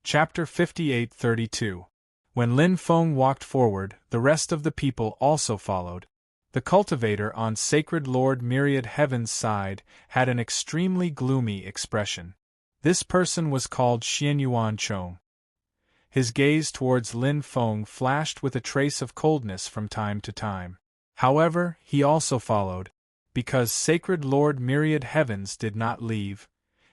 Chapter 58-32. When Lin Feng walked forward, the rest of the people also followed. The cultivator on Sacred Lord Myriad Heaven's side had an extremely gloomy expression. This person was called Xianyuan Chong. His gaze towards Lin Feng flashed with a trace of coldness from time to time. However, he also followed. Because Sacred Lord Myriad Heavens did not leave,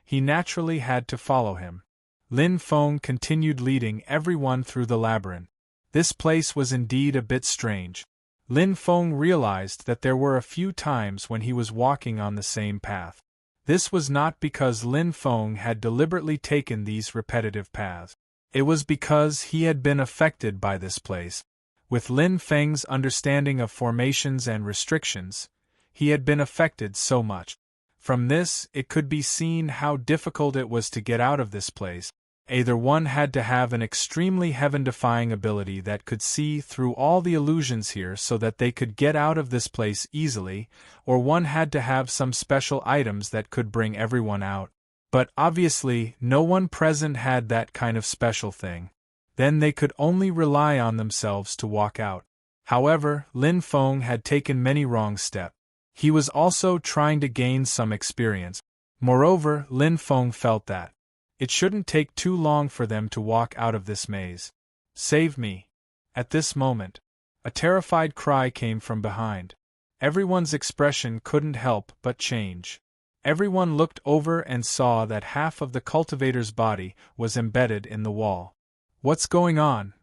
he naturally had to follow him. Lin Feng continued leading everyone through the labyrinth. This place was indeed a bit strange. Lin Feng realized that there were a few times when he was walking on the same path. This was not because Lin Feng had deliberately taken these repetitive paths. It was because he had been affected by this place. With Lin Feng's understanding of formations and restrictions, he had been affected so much. From this, it could be seen how difficult it was to get out of this place. Either one had to have an extremely heaven-defying ability that could see through all the illusions here so that they could get out of this place easily, or one had to have some special items that could bring everyone out. But obviously, no one present had that kind of special thing. Then they could only rely on themselves to walk out. However, Lin Feng had taken many wrong steps. He was also trying to gain some experience. Moreover, Lin Feng felt that it shouldn't take too long for them to walk out of this maze. Save me! At this moment, a terrified cry came from behind. Everyone's expression couldn't help but change. Everyone looked over and saw that half of the cultivator's body was embedded in the wall. What's going on?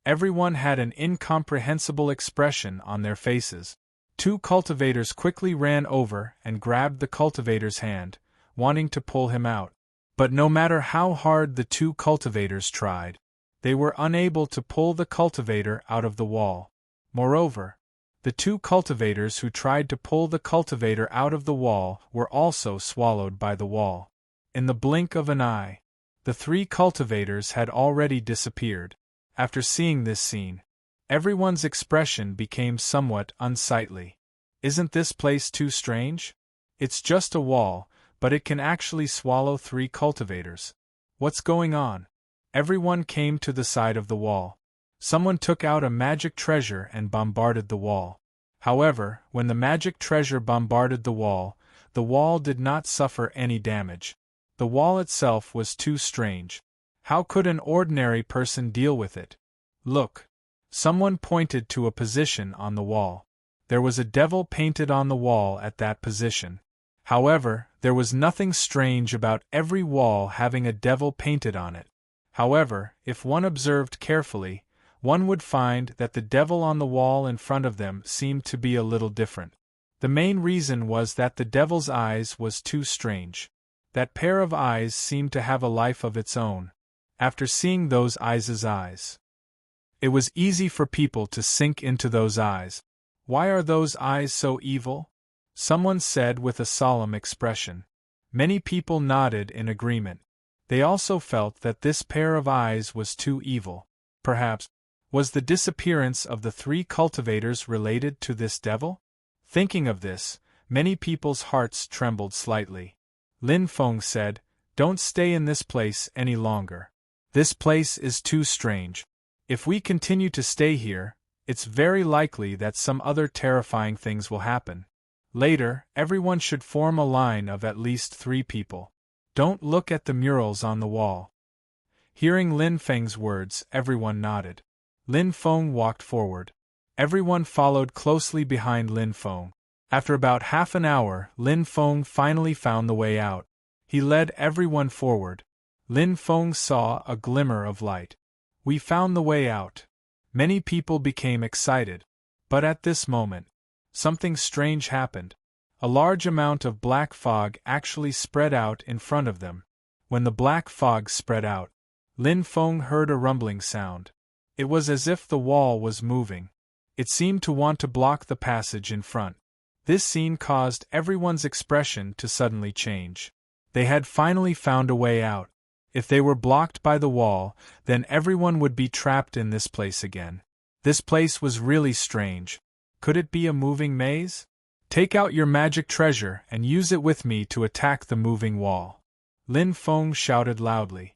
Everyone had an incomprehensible expression on their faces. Two cultivators quickly ran over and grabbed the cultivator's hand, wanting to pull him out. But no matter how hard the two cultivators tried, they were unable to pull the cultivator out of the wall. Moreover, the two cultivators who tried to pull the cultivator out of the wall were also swallowed by the wall. In the blink of an eye, the three cultivators had already disappeared. After seeing this scene, everyone's expression became somewhat unsightly. Isn't this place too strange? It's just a wall, but it can actually swallow three cultivators. What's going on? Everyone came to the side of the wall. Someone took out a magic treasure and bombarded the wall. However, when the magic treasure bombarded the wall did not suffer any damage. The wall itself was too strange. How could an ordinary person deal with it? Look! Someone pointed to a position on the wall. There was a devil painted on the wall at that position. However, there was nothing strange about every wall having a devil painted on it. However, if one observed carefully, one would find that the devil on the wall in front of them seemed to be a little different. The main reason was that the devil's eyes was too strange. That pair of eyes seemed to have a life of its own. After seeing those eyes, it was easy for people to sink into those eyes. Why are those eyes so evil? Someone said with a solemn expression. Many people nodded in agreement. They also felt that this pair of eyes was too evil. Perhaps, was the disappearance of the three cultivators related to this devil? Thinking of this, many people's hearts trembled slightly. Lin Feng said, "Don't stay in this place any longer. This place is too strange. If we continue to stay here, it's very likely that some other terrifying things will happen. Later, everyone should form a line of at least 3 people. Don't look at the murals on the wall." Hearing Lin Feng's words, everyone nodded. Lin Feng walked forward. Everyone followed closely behind Lin Feng. After about half an hour, Lin Feng finally found the way out. He led everyone forward. Lin Feng saw a glimmer of light. We found the way out. Many people became excited. But at this moment, something strange happened. A large amount of black fog actually spread out in front of them. When the black fog spread out, Lin Feng heard a rumbling sound. It was as if the wall was moving. It seemed to want to block the passage in front. This scene caused everyone's expression to suddenly change. They had finally found a way out. If they were blocked by the wall, then everyone would be trapped in this place again. This place was really strange. Could it be a moving maze? Take out your magic treasure and use it with me to attack the moving wall. Lin Feng shouted loudly.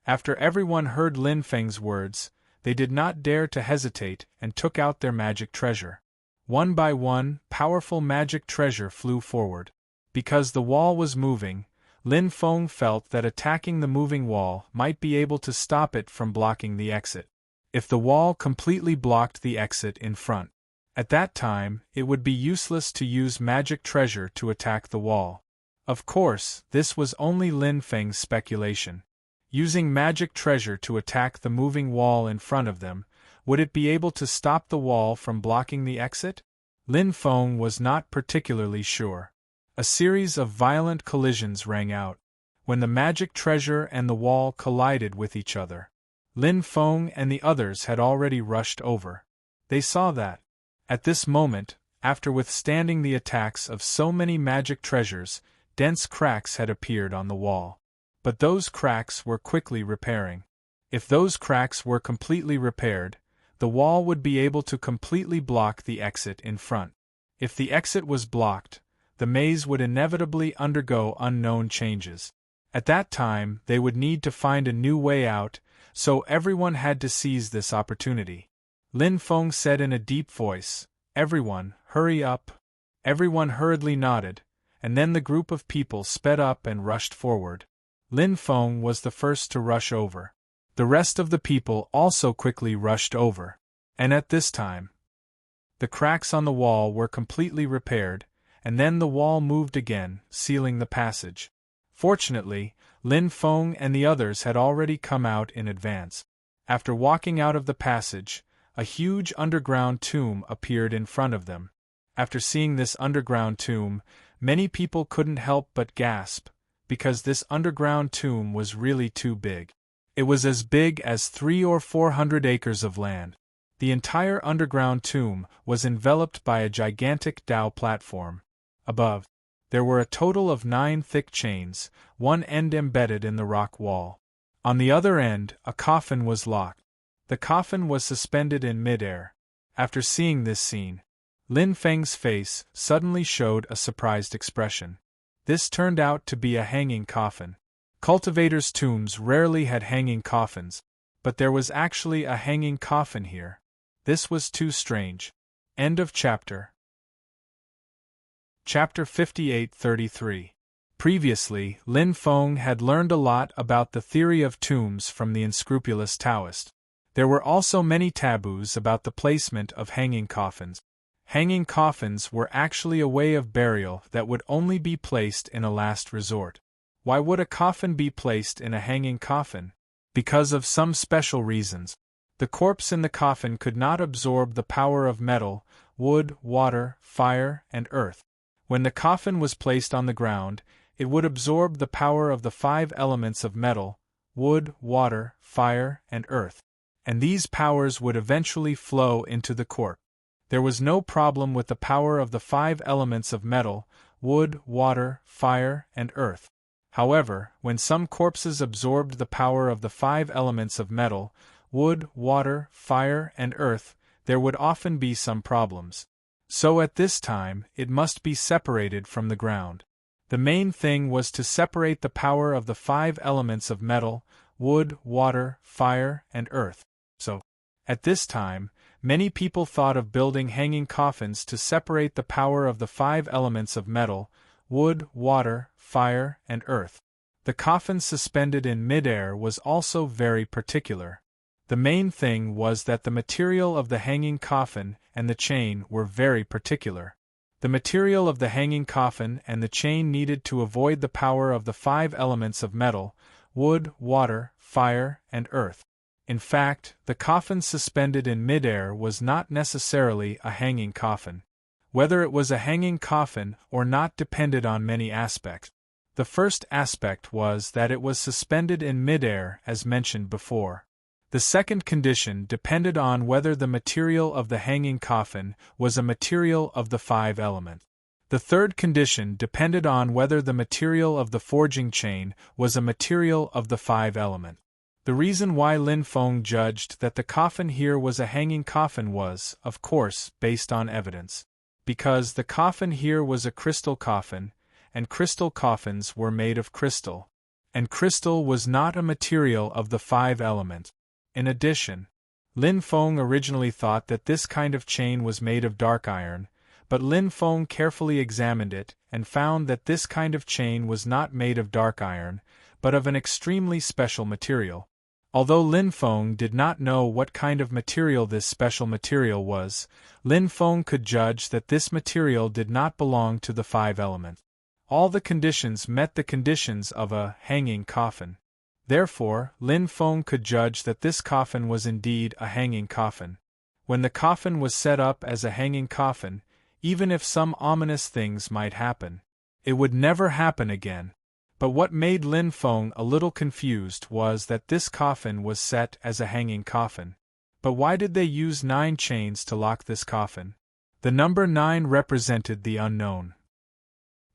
After everyone heard Lin Feng's words, they did not dare to hesitate and took out their magic treasure. One by one, powerful magic treasure flew forward. Because the wall was moving, Lin Feng felt that attacking the moving wall might be able to stop it from blocking the exit. If the wall completely blocked the exit in front, at that time, it would be useless to use magic treasure to attack the wall. Of course, this was only Lin Feng's speculation. Using magic treasure to attack the moving wall in front of them, would it be able to stop the wall from blocking the exit? Lin Feng was not particularly sure. A series of violent collisions rang out. When the magic treasure and the wall collided with each other, Lin Feng and the others had already rushed over. They saw that, at this moment, after withstanding the attacks of so many magic treasures, dense cracks had appeared on the wall. But those cracks were quickly repairing. If those cracks were completely repaired, the wall would be able to completely block the exit in front. If the exit was blocked, the maze would inevitably undergo unknown changes. At that time, they would need to find a new way out, so everyone had to seize this opportunity. Lin Feng said in a deep voice, "Everyone, hurry up." Everyone hurriedly nodded, and then the group of people sped up and rushed forward. Lin Feng was the first to rush over. The rest of the people also quickly rushed over, and at this time, the cracks on the wall were completely repaired, and then the wall moved again, sealing the passage. Fortunately, Lin Feng and the others had already come out in advance. After walking out of the passage, a huge underground tomb appeared in front of them. After seeing this underground tomb, many people couldn't help but gasp, because this underground tomb was really too big. It was as big as 300 or 400 acres of land. The entire underground tomb was enveloped by a gigantic Dao platform. Above, there were a total of 9 thick chains, one end embedded in the rock wall. On the other end, a coffin was locked. The coffin was suspended in mid-air. After seeing this scene, Lin Feng's face suddenly showed a surprised expression. This turned out to be a hanging coffin. Cultivators' tombs rarely had hanging coffins, but there was actually a hanging coffin here. This was too strange. End of chapter. Chapter 58-33. Previously, Lin Feng had learned a lot about the theory of tombs from the unscrupulous Taoist. There were also many taboos about the placement of hanging coffins. Hanging coffins were actually a way of burial that would only be placed in a last resort. Why would a coffin be placed in a hanging coffin? Because of some special reasons. The corpse in the coffin could not absorb the power of metal, wood, water, fire, and earth. When the coffin was placed on the ground, it would absorb the power of the 5 elements of metal, wood, water, fire, and earth. And these powers would eventually flow into the corpse. There was no problem with the power of the 5 elements of metal, wood, water, fire, and earth. However, when some corpses absorbed the power of the 5 elements of metal, wood, water, fire, and earth, there would often be some problems. So at this time, it must be separated from the ground. The main thing was to separate the power of the 5 elements of metal, wood, water, fire, and earth. So, at this time, many people thought of building hanging coffins to separate the power of the 5 elements of metal, wood, water, fire, and earth. The coffin suspended in mid-air was also very particular. The main thing was that the material of the hanging coffin and the chain were very particular. The material of the hanging coffin and the chain needed to avoid the power of the 5 elements of metal, wood, water, fire, and earth. In fact, the coffin suspended in mid-air was not necessarily a hanging coffin. Whether it was a hanging coffin or not depended on many aspects. The first aspect was that it was suspended in mid-air as mentioned before. The second condition depended on whether the material of the hanging coffin was a material of the 5 elements. The third condition depended on whether the material of the forging chain was a material of the 5 elements. The reason why Lin Feng judged that the coffin here was a hanging coffin was, of course, based on evidence. Because the coffin here was a crystal coffin, and crystal coffins were made of crystal. and crystal was not a material of the 5 elements. In addition, Lin Feng originally thought that this kind of chain was made of dark iron, but Lin Feng carefully examined it and found that this kind of chain was not made of dark iron, but of an extremely special material. Although Lin Feng did not know what kind of material this special material was, Lin Feng could judge that this material did not belong to the 5 elements. All the conditions met the conditions of a hanging coffin. Therefore, Lin Feng could judge that this coffin was indeed a hanging coffin. When the coffin was set up as a hanging coffin, even if some ominous things might happen, it would never happen again. But what made Lin Feng a little confused was that this coffin was set as a hanging coffin. But why did they use 9 chains to lock this coffin? The number 9 represented the unknown.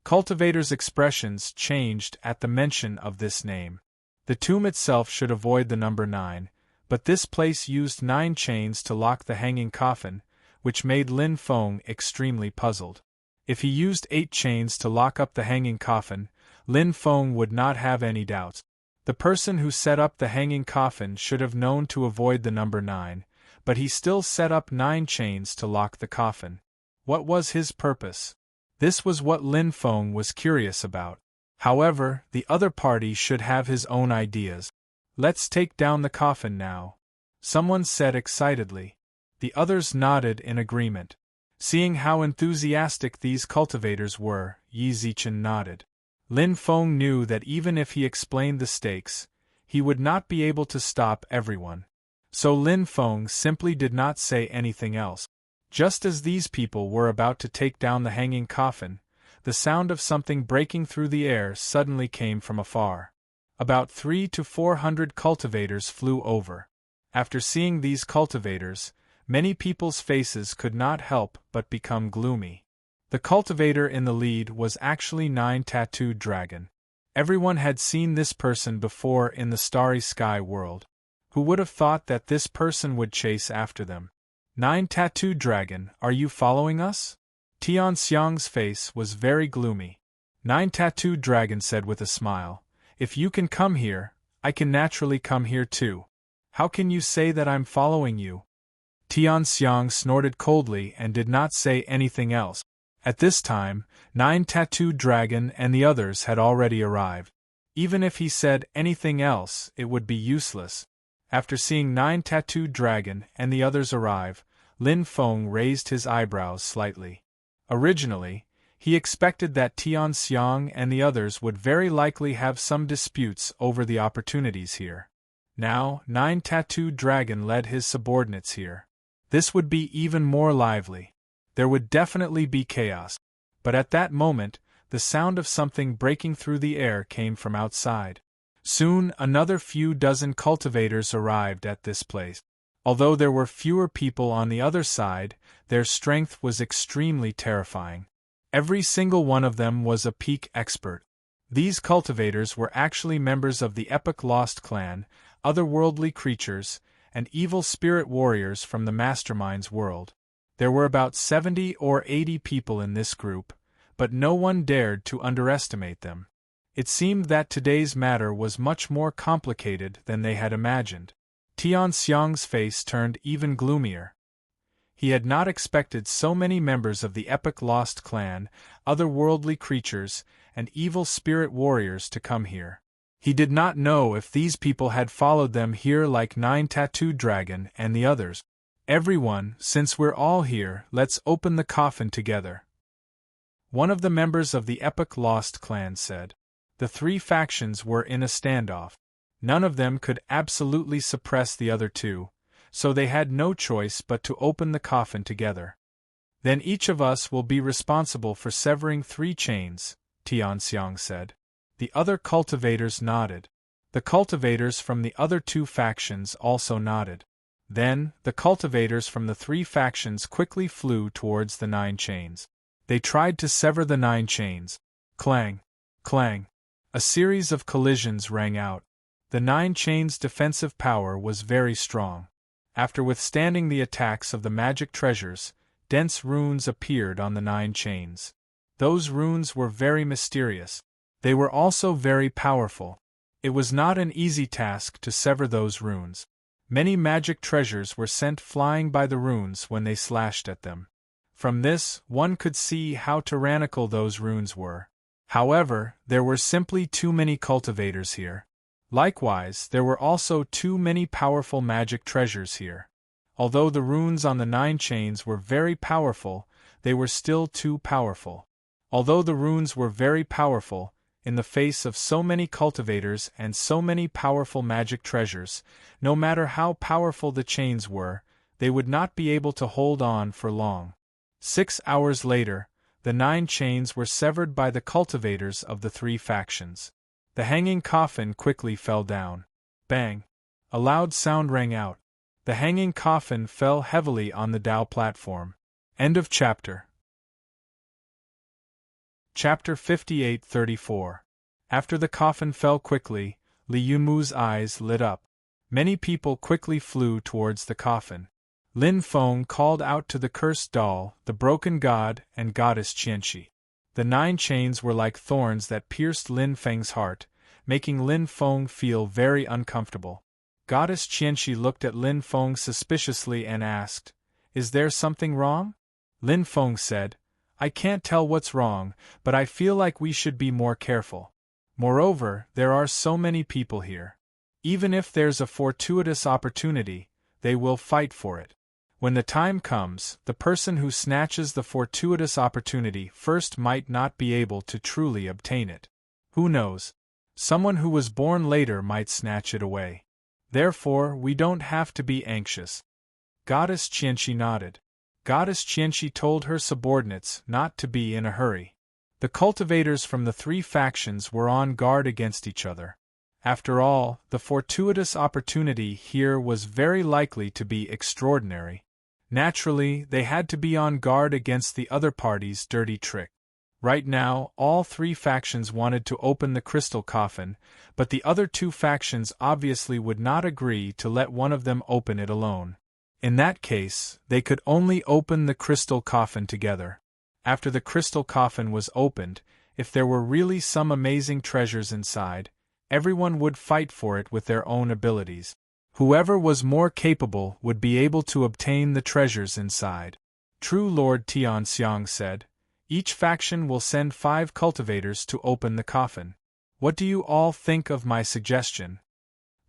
Cultivator's expressions changed at the mention of this name. The tomb itself should avoid the number 9, but this place used 9 chains to lock the hanging coffin, which made Lin Feng extremely puzzled. If he used 8 chains to lock up the hanging coffin, Lin Feng would not have any doubts. The person who set up the hanging coffin should have known to avoid the number 9, but he still set up 9 chains to lock the coffin. What was his purpose? This was what Lin Feng was curious about. However, the other party should have his own ideas. "Let's take down the coffin now," someone said excitedly. The others nodded in agreement. Seeing how enthusiastic these cultivators were, Yi Zichen nodded. Lin Feng knew that even if he explained the stakes, he would not be able to stop everyone. So Lin Feng simply did not say anything else. Just as these people were about to take down the hanging coffin, the sound of something breaking through the air suddenly came from afar. About 300 to 400 cultivators flew over. After seeing these cultivators, many people's faces could not help but become gloomy. The cultivator in the lead was actually 9-tattooed dragon. Everyone had seen this person before in the starry sky world. Who would have thought that this person would chase after them? 9-tattooed dragon, are you following us? Tian Xiang's face was very gloomy. 9-tattooed dragon said with a smile, "If you can come here, I can naturally come here too. How can you say that I'm following you?" Tian Xiang snorted coldly and did not say anything else. At this time, 9-tattooed dragon and the others had already arrived. Even if he said anything else, it would be useless. After seeing 9-tattooed dragon and the others arrive, Lin Feng raised his eyebrows slightly. Originally, he expected that Tian Xiang and the others would very likely have some disputes over the opportunities here. Now, 9-tattooed dragon led his subordinates here. This would be even more lively. There would definitely be chaos. But at that moment, the sound of something breaking through the air came from outside. Soon another few dozen cultivators arrived at this place. Although there were fewer people on the other side, their strength was extremely terrifying. Every single one of them was a peak expert. These cultivators were actually members of the epic Lost Clan, otherworldly creatures, and evil spirit warriors from the Mastermind's world. There were about 70 or 80 people in this group, but no one dared to underestimate them. It seemed that today's matter was much more complicated than they had imagined. Tian Xiang's face turned even gloomier. He had not expected so many members of the epic Lost Clan, otherworldly creatures, and evil spirit warriors to come here. He did not know if these people had followed them here like 9-tattooed dragon and the others. "Everyone, since we're all here, let's open the coffin together," one of the members of the epic Lost Clan said. The 3 factions were in a standoff. None of them could absolutely suppress the other 2, so they had no choice but to open the coffin together. "Then each of us will be responsible for severing 3 chains, Tian Xiang said. The other cultivators nodded. The cultivators from the other 2 factions also nodded. Then, the cultivators from the 3 factions quickly flew towards the 9 chains. They tried to sever the 9 chains. Clang! Clang! A series of collisions rang out. The 9 chains' defensive power was very strong. After withstanding the attacks of the magic treasures, dense runes appeared on the 9 chains. Those runes were very mysterious. They were also very powerful. It was not an easy task to sever those runes. Many magic treasures were sent flying by the runes when they slashed at them. From this, one could see how tyrannical those runes were. However, there were simply too many cultivators here. Likewise, there were also too many powerful magic treasures here. Although the runes on the 9 chains were very powerful, they were still too powerful. Although the runes were very powerful, in the face of so many cultivators and so many powerful magic treasures, no matter how powerful the chains were, they would not be able to hold on for long. 6 hours later, the 9 chains were severed by the cultivators of the 3 factions. The hanging coffin quickly fell down. Bang! A loud sound rang out. The hanging coffin fell heavily on the Dao platform. End of chapter. Chapter 58-34. After the coffin fell quickly, Li Yumu's eyes lit up. Many people quickly flew towards the coffin. Lin Feng called out to the cursed doll, the broken god and goddess Qianxi. The 9 chains were like thorns that pierced Lin Feng's heart, making Lin Feng feel very uncomfortable. Goddess Qianxi looked at Lin Feng suspiciously and asked, "Is there something wrong?" Lin Feng said, "I can't tell what's wrong, but I feel like we should be more careful. Moreover, there are so many people here. Even if there's a fortuitous opportunity, they will fight for it. When the time comes, the person who snatches the fortuitous opportunity first might not be able to truly obtain it. Who knows? Someone who was born later might snatch it away. Therefore, we don't have to be anxious." Goddess Qianxi nodded. Goddess Qianxi told her subordinates not to be in a hurry. The cultivators from the 3 factions were on guard against each other. After all, the fortuitous opportunity here was very likely to be extraordinary. Naturally, they had to be on guard against the other party's dirty trick. Right now, all 3 factions wanted to open the crystal coffin, but the other 2 factions obviously would not agree to let one of them open it alone. In that case, they could only open the crystal coffin together. After the crystal coffin was opened, if there were really some amazing treasures inside, everyone would fight for it with their own abilities. Whoever was more capable would be able to obtain the treasures inside. True Lord Tianxiang said, "Each faction will send 5 cultivators to open the coffin. What do you all think of my suggestion?"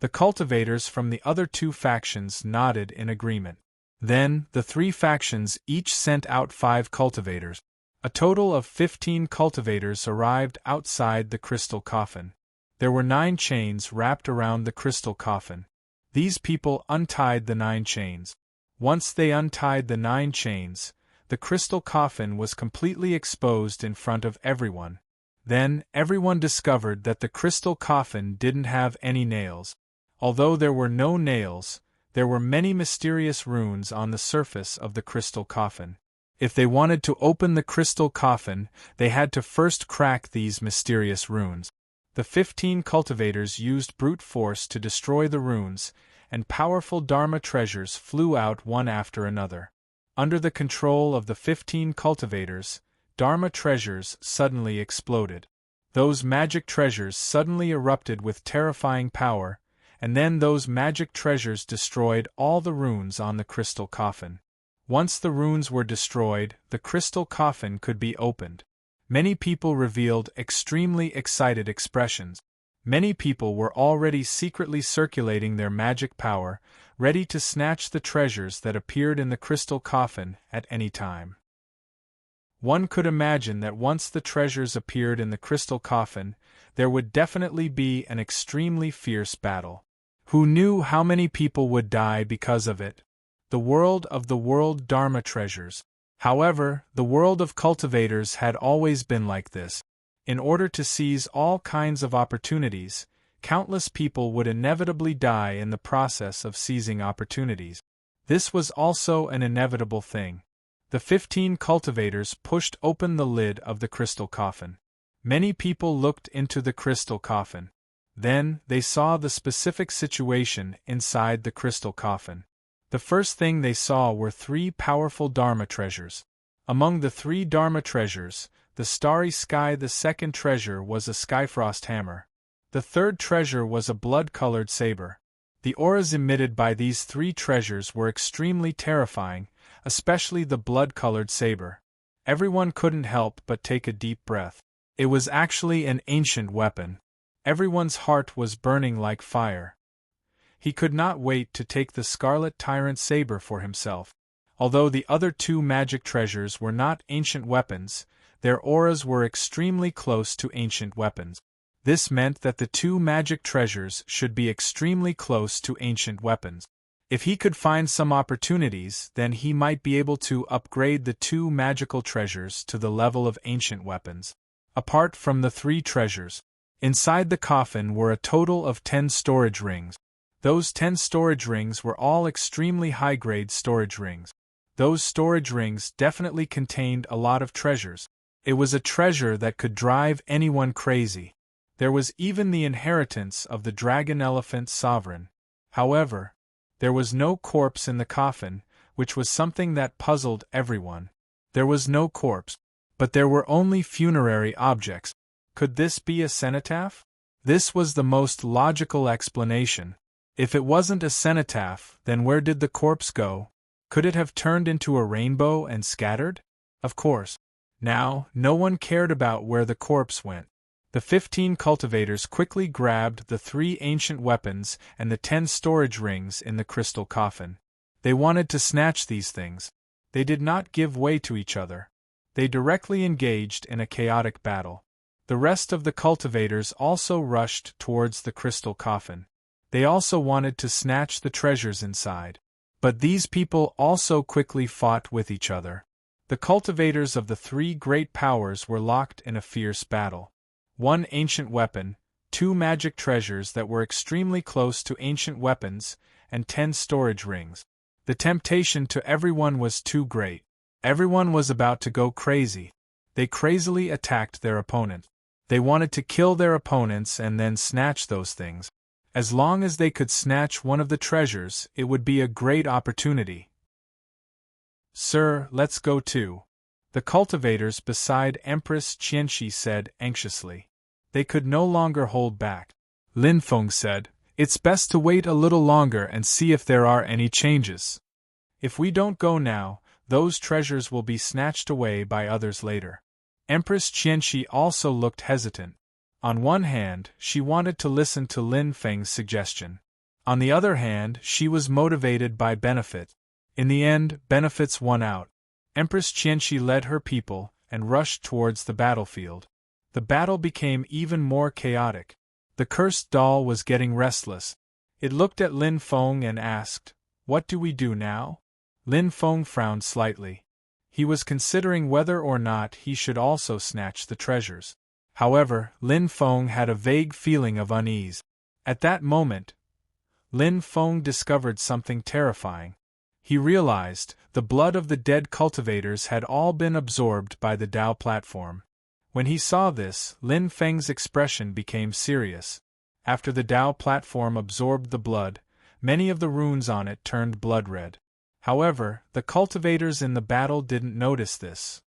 The cultivators from the other 2 factions nodded in agreement. Then, the 3 factions each sent out 5 cultivators. A total of 15 cultivators arrived outside the crystal coffin. There were 9 chains wrapped around the crystal coffin. These people untied the 9 chains. Once they untied the 9 chains, the crystal coffin was completely exposed in front of everyone. Then, everyone discovered that the crystal coffin didn't have any nails. Although there were no nails, there were many mysterious runes on the surface of the crystal coffin. If they wanted to open the crystal coffin, they had to first crack these mysterious runes. The 15 cultivators used brute force to destroy the runes, and powerful Dharma treasures flew out one after another. Under the control of the 15 cultivators, Dharma treasures suddenly exploded. Those magic treasures suddenly erupted with terrifying power, and then those magic treasures destroyed all the runes on the crystal coffin. Once the runes were destroyed, the crystal coffin could be opened. Many people revealed extremely excited expressions. Many people were already secretly circulating their magic power, ready to snatch the treasures that appeared in the crystal coffin at any time. One could imagine that once the treasures appeared in the crystal coffin, there would definitely be an extremely fierce battle. Who knew how many people would die because of it? The world of the world Dharma treasures. However, the world of cultivators had always been like this. In order to seize all kinds of opportunities, countless people would inevitably die in the process of seizing opportunities. This was also an inevitable thing. The 15 cultivators pushed open the lid of the crystal coffin. Many people looked into the crystal coffin. Then, they saw the specific situation inside the crystal coffin. The first thing they saw were 3 powerful Dharma treasures. Among the 3 Dharma treasures, the starry sky, the second treasure was a skyfrost hammer. The third treasure was a blood-colored saber. The auras emitted by these three treasures were extremely terrifying, especially the blood-colored saber. Everyone couldn't help but take a deep breath. It was actually an ancient weapon. Everyone's heart was burning like fire. He could not wait to take the Scarlet Tyrant saber for himself. Although the other two magic treasures were not ancient weapons, their auras were extremely close to ancient weapons. This meant that the two magic treasures should be extremely close to ancient weapons. If he could find some opportunities, then he might be able to upgrade the two magical treasures to the level of ancient weapons. Apart from the three treasures, inside the coffin were a total of 10 storage rings. Those 10 storage rings were all extremely high-grade storage rings. Those storage rings definitely contained a lot of treasures. It was a treasure that could drive anyone crazy. There was even the inheritance of the dragon elephant sovereign. However, there was no corpse in the coffin, which was something that puzzled everyone. There was no corpse, but there were only funerary objects. Could this be a cenotaph? This was the most logical explanation. If it wasn't a cenotaph, then where did the corpse go? Could it have turned into a rainbow and scattered? Of course. Now, no one cared about where the corpse went. The 15 cultivators quickly grabbed the 3 ancient weapons and the 10 storage rings in the crystal coffin. They wanted to snatch these things. They did not give way to each other. They directly engaged in a chaotic battle. The rest of the cultivators also rushed towards the crystal coffin. They also wanted to snatch the treasures inside. But these people also quickly fought with each other. The cultivators of the 3 great powers were locked in a fierce battle. 1 ancient weapon, 2 magic treasures that were extremely close to ancient weapons, and 10 storage rings. The temptation to everyone was too great. Everyone was about to go crazy. They crazily attacked their opponent. They wanted to kill their opponents and then snatch those things. As long as they could snatch one of the treasures, it would be a great opportunity. "Sir, let's go too." The cultivators beside Empress Qianxi said anxiously. They could no longer hold back. Lin Feng said, "It's best to wait a little longer and see if there are any changes. If we don't go now, those treasures will be snatched away by others later." Empress Qianxi also looked hesitant. On one hand, she wanted to listen to Lin Feng's suggestion. On the other hand, she was motivated by benefit. In the end, benefits won out. Empress Qianxi led her people and rushed towards the battlefield. The battle became even more chaotic. The cursed doll was getting restless. It looked at Lin Feng and asked, "What do we do now?" Lin Feng frowned slightly. He was considering whether or not he should also snatch the treasures. However, Lin Feng had a vague feeling of unease. At that moment, Lin Feng discovered something terrifying. He realized the blood of the dead cultivators had all been absorbed by the Dao platform. When he saw this, Lin Feng's expression became serious. After the Dao platform absorbed the blood, many of the runes on it turned blood red. However, the cultivators in the battle didn't notice this.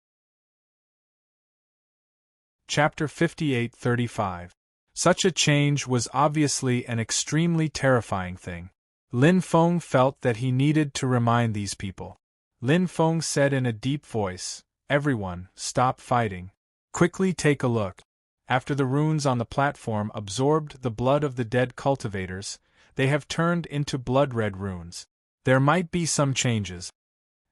Chapter 58-35. Such a change was obviously an extremely terrifying thing. Lin Feng felt that he needed to remind these people. Lin Feng said in a deep voice, "Everyone, stop fighting. Quickly take a look." After the runes on the platform absorbed the blood of the dead cultivators, they have turned into blood-red runes. There might be some changes.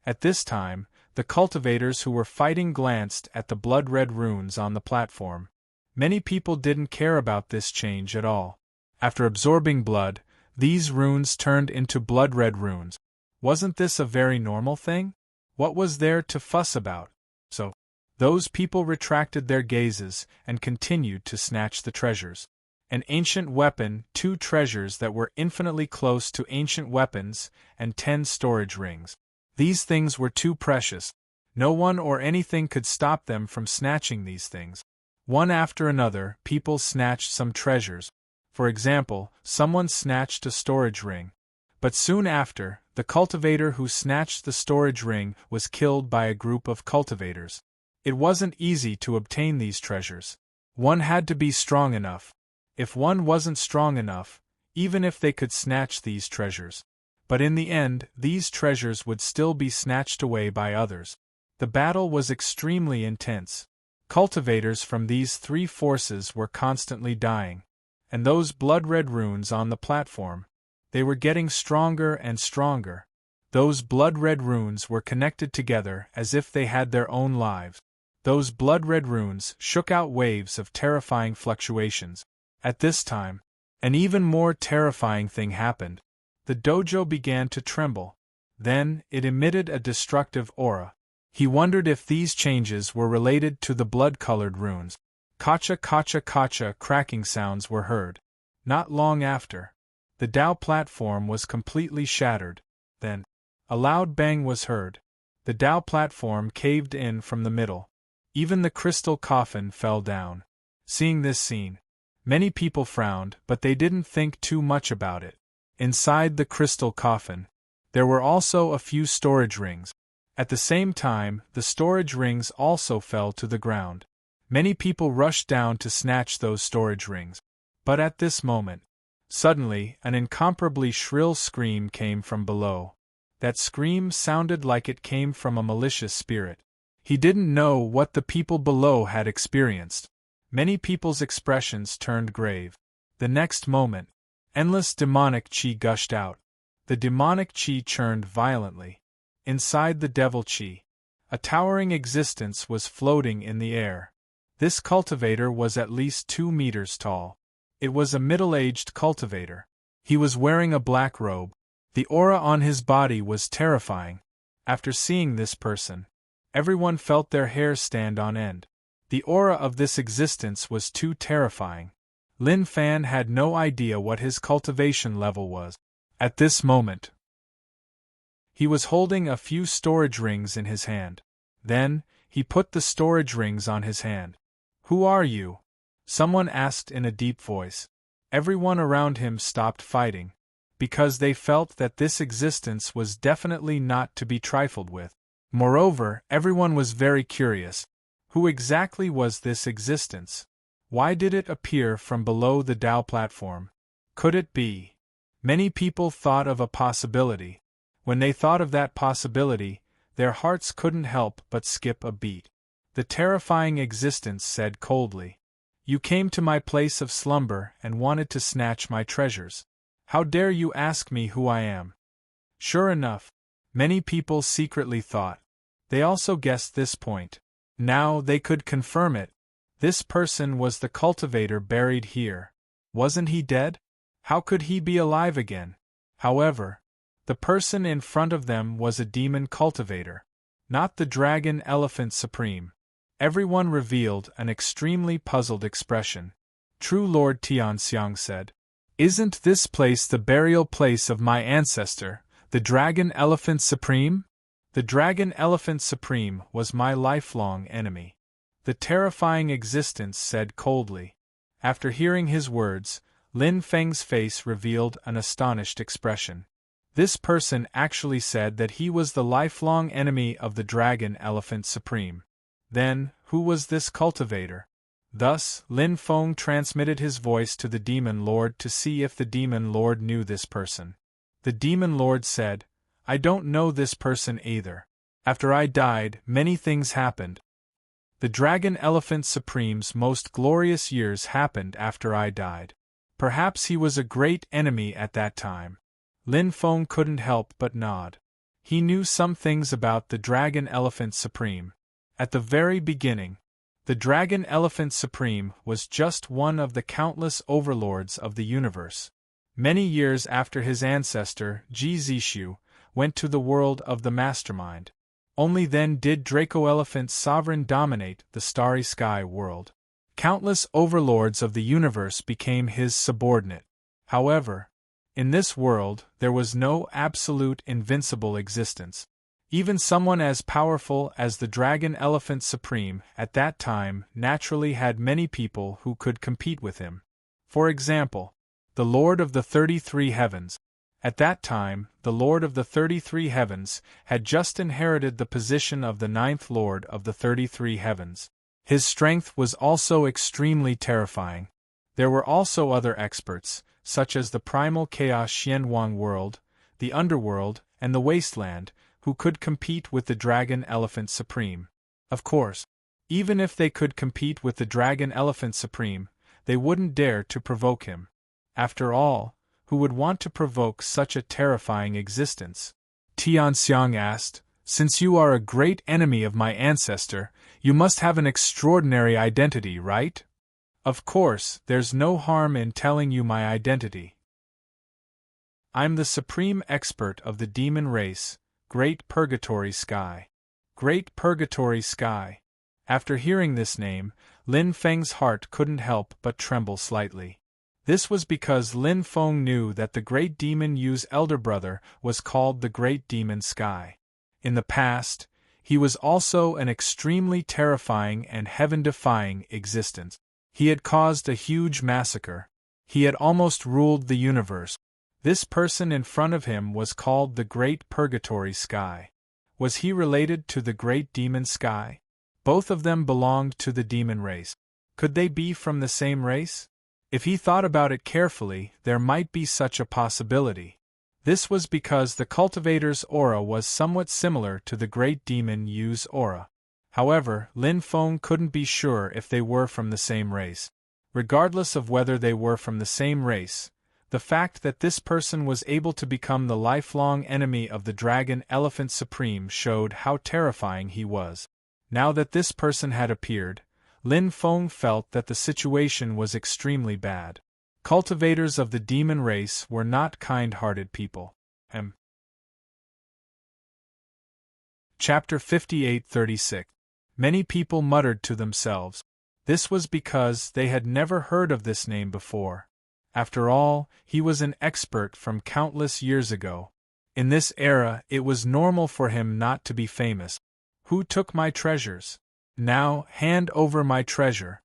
At this time, the cultivators who were fighting glanced at the blood-red runes on the platform. Many people didn't care about this change at all. After absorbing blood, these runes turned into blood-red runes. Wasn't this a very normal thing? What was there to fuss about? So, those people retracted their gazes and continued to snatch the treasures. An ancient weapon, 2 treasures that were infinitely close to ancient weapons, and 10 storage rings. These things were too precious. No one or anything could stop them from snatching these things. One after another, people snatched some treasures. For example, someone snatched a storage ring. But soon after, the cultivator who snatched the storage ring was killed by a group of cultivators. It wasn't easy to obtain these treasures. One had to be strong enough. if one wasn't strong enough, even if they could snatch these treasures. But in the end, these treasures would still be snatched away by others. The battle was extremely intense. Cultivators from these three forces were constantly dying. And those blood-red runes on the platform, they were getting stronger and stronger. Those blood-red runes were connected together as if they had their own lives. Those blood-red runes shook out waves of terrifying fluctuations. At this time, an even more terrifying thing happened. The dojo began to tremble. Then, it emitted a destructive aura. He wondered if these changes were related to the blood-colored runes. Kacha kacha kacha cracking sounds were heard. Not long after, the Tao platform was completely shattered. Then, a loud bang was heard. The Tao platform caved in from the middle. Even the crystal coffin fell down. Seeing this scene, many people frowned, but they didn't think too much about it. Inside the crystal coffin, there were also a few storage rings. At the same time, the storage rings also fell to the ground. Many people rushed down to snatch those storage rings. But at this moment, suddenly, an incomparably shrill scream came from below. That scream sounded like it came from a malicious spirit. He didn't know what the people below had experienced. Many people's expressions turned grave. The next moment, endless demonic chi gushed out. The demonic chi churned violently. Inside the devil chi, a towering existence was floating in the air. This cultivator was at least 2 meters tall. It was a middle-aged cultivator. He was wearing a black robe. The aura on his body was terrifying. After seeing this person, everyone felt their hair stand on end. The aura of this existence was too terrifying. Lin Fan had no idea what his cultivation level was. At this moment, he was holding a few storage rings in his hand. Then, he put the storage rings on his hand. "Who are you?" someone asked in a deep voice. Everyone around him stopped fighting, because they felt that this existence was definitely not to be trifled with. Moreover, everyone was very curious. Who exactly was this existence? Why did it appear from below the Tao platform? Could it be? Many people thought of a possibility. When they thought of that possibility, their hearts couldn't help but skip a beat. The terrifying existence said coldly, "You came to my place of slumber and wanted to snatch my treasures. How dare you ask me who I am?" Sure enough, many people secretly thought. They also guessed this point. Now they could confirm it. This person was the cultivator buried here. Wasn't he dead? How could he be alive again? However, the person in front of them was a demon cultivator, not the dragon elephant supreme. Everyone revealed an extremely puzzled expression. True Lord Tianxiang said, "Isn't this place the burial place of my ancestor, the dragon elephant supreme?" The dragon elephant supreme was my lifelong enemy. The terrifying existence said coldly. After hearing his words, Lin Feng's face revealed an astonished expression. This person actually said that he was the lifelong enemy of the Dragon Elephant Supreme. Then, who was this cultivator? Thus, Lin Feng transmitted his voice to the Demon Lord to see if the Demon Lord knew this person. The Demon Lord said, "I don't know this person either. After I died, many things happened. The Dragon Elephant Supreme's most glorious years happened after I died. Perhaps he was a great enemy at that time." Lin Feng couldn't help but nod. He knew some things about the Dragon Elephant Supreme. At the very beginning, the Dragon Elephant Supreme was just one of the countless overlords of the universe. Many years after his ancestor, Ji Zishu, went to the world of the Mastermind. Only then did Draco Elephant's sovereign dominate the starry sky world. Countless overlords of the universe became his subordinate. However, in this world, there was no absolute invincible existence. Even someone as powerful as the Dragon Elephant Supreme at that time naturally had many people who could compete with him. For example, the Lord of the 33 Heavens. At that time, the Lord of the 33 Heavens had just inherited the position of the 9th Lord of the 33 Heavens. His strength was also extremely terrifying. There were also other experts, such as the primal chaos Xianwang world, the underworld, and the wasteland, who could compete with the dragon elephant supreme. Of course, even if they could compete with the dragon elephant supreme, they wouldn't dare to provoke him. After all, who would want to provoke such a terrifying existence? Tianxiang asked, since you are a great enemy of my ancestor, you must have an extraordinary identity, right? Of course, there's no harm in telling you my identity. I'm the supreme expert of the demon race, Great Purgatory Sky. Great Purgatory Sky. After hearing this name, Lin Feng's heart couldn't help but tremble slightly. This was because Lin Feng knew that the Great Demon Yu's elder brother was called the Great Demon Sky. In the past, he was also an extremely terrifying and heaven-defying existence. He had caused a huge massacre. He had almost ruled the universe. This person in front of him was called the Great Purgatory Sky. Was he related to the Great Demon Sky? Both of them belonged to the demon race. Could they be from the same race? If he thought about it carefully, there might be such a possibility. This was because the cultivator's aura was somewhat similar to the Great Demon Yu's aura. However, Lin Feng couldn't be sure if they were from the same race. Regardless of whether they were from the same race, the fact that this person was able to become the lifelong enemy of the Dragon Elephant Supreme showed how terrifying he was. Now that this person had appeared, Lin Feng felt that the situation was extremely bad. Cultivators of the demon race were not kind-hearted people. Chapter 58-36. Many people muttered to themselves. This was because they had never heard of this name before. After all, he was an expert from countless years ago. In this era, it was normal for him not to be famous. Who took my treasures? Now, hand over my treasure.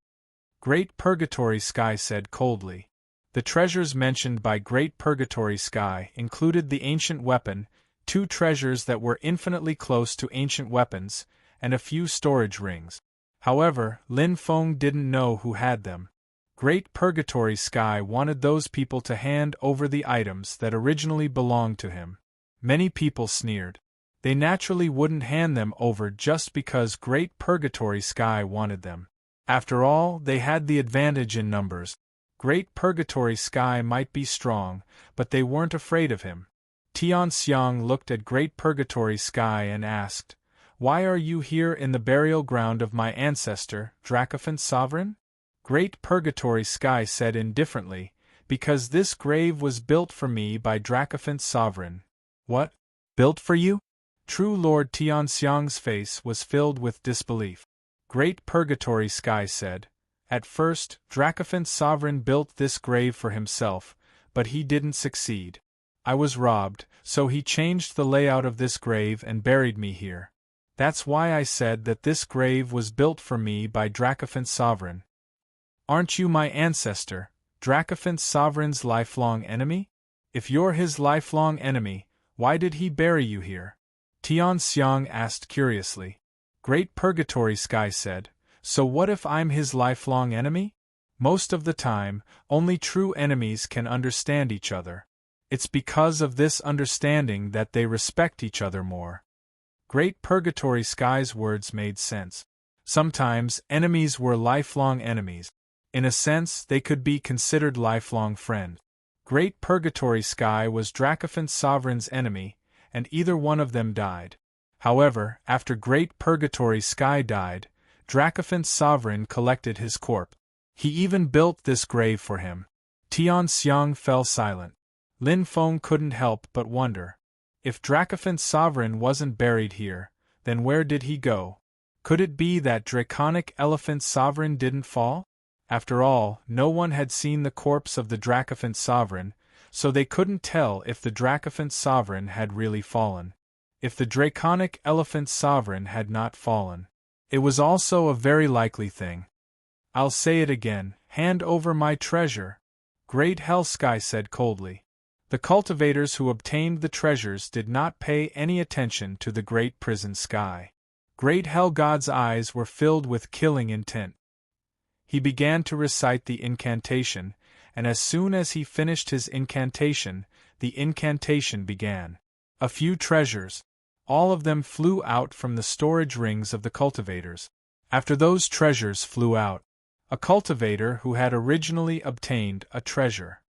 Great Purgatory Sky said coldly. The treasures mentioned by Great Purgatory Sky included the ancient weapon, 2 treasures that were infinitely close to ancient weapons, and a few storage rings. However, Lin Feng didn't know who had them. Great Purgatory Sky wanted those people to hand over the items that originally belonged to him. Many people sneered. They naturally wouldn't hand them over just because Great Purgatory Sky wanted them. After all, they had the advantage in numbers. Great Purgatory Sky might be strong, but they weren't afraid of him. Tianxiang looked at Great Purgatory Sky and asked, "Why are you here in the burial ground of my ancestor, Dracophant's sovereign?" Great Purgatory Sky said indifferently, "Because this grave was built for me by Dracophant's sovereign." "What? Built for you?" True Lord Tianxiang's face was filled with disbelief. Great Purgatory Sky said, "At first, Dracophant's sovereign built this grave for himself, but he didn't succeed. I was robbed, so he changed the layout of this grave and buried me here. That's why I said that this grave was built for me by Dracophant's sovereign." "Aren't you my ancestor, Dracophant's sovereign's lifelong enemy? If you're his lifelong enemy, why did he bury you here?" Tianxiang asked curiously. Great Purgatory Sky said, "So what if I'm his lifelong enemy? Most of the time, only true enemies can understand each other. It's because of this understanding that they respect each other more." Great Purgatory Sky's words made sense. Sometimes, enemies were lifelong enemies. In a sense, they could be considered lifelong friends. Great Purgatory Sky was Dracophant's sovereign's enemy, and either one of them died. However, after Great Purgatory Sky died, Dracophant's sovereign collected his corpse. He even built this grave for him. Tianxiang fell silent. Lin Feng couldn't help but wonder. If Dracophant's sovereign wasn't buried here, then where did he go? Could it be that Draconic Elephant's sovereign didn't fall? After all, no one had seen the corpse of the Dracophant sovereign, so they couldn't tell if the Dracophant sovereign had really fallen. If the Draconic Elephant's sovereign had not fallen, it was also a very likely thing. "I'll say it again, hand over my treasure," Great Hell Sky said coldly. The cultivators who obtained the treasures did not pay any attention to the Great Prison Sky. Great Hell God's eyes were filled with killing intent. He began to recite the incantation, and as soon as he finished his incantation, the incantation began. A few treasures. All of them flew out from the storage rings of the cultivators. After those treasures flew out, a cultivator who had originally obtained a treasure.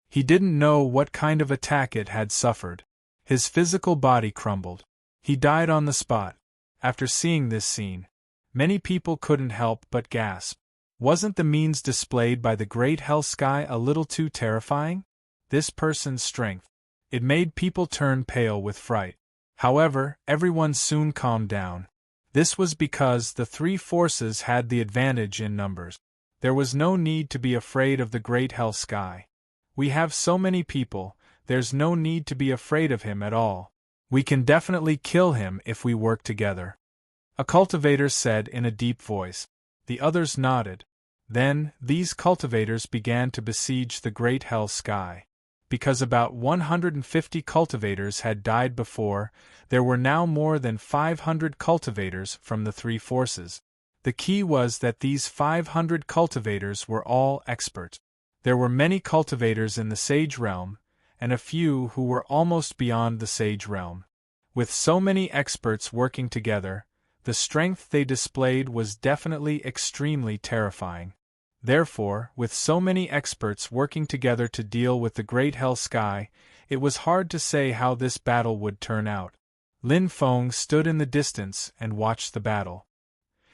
He didn't know what kind of attack it had suffered. His physical body crumbled. He died on the spot. After seeing this scene, many people couldn't help but gasp. Wasn't the means displayed by the great hell sky a little too terrifying? This person's strength. It made people turn pale with fright. However, everyone soon calmed down. This was because the three forces had the advantage in numbers. There was no need to be afraid of the great hell sky. We have so many people, there's no need to be afraid of him at all. We can definitely kill him if we work together. A cultivator said in a deep voice. The others nodded. Then, these cultivators began to besiege the great hell sky. Because about 150 cultivators had died before, there were now more than 500 cultivators from the three forces. The key was that these 500 cultivators were all experts. There were many cultivators in the sage realm, and a few who were almost beyond the sage realm. With so many experts working together, the strength they displayed was definitely extremely terrifying. Therefore, with so many experts working together to deal with the great hell sky, it was hard to say how this battle would turn out. Lin Feng stood in the distance and watched the battle.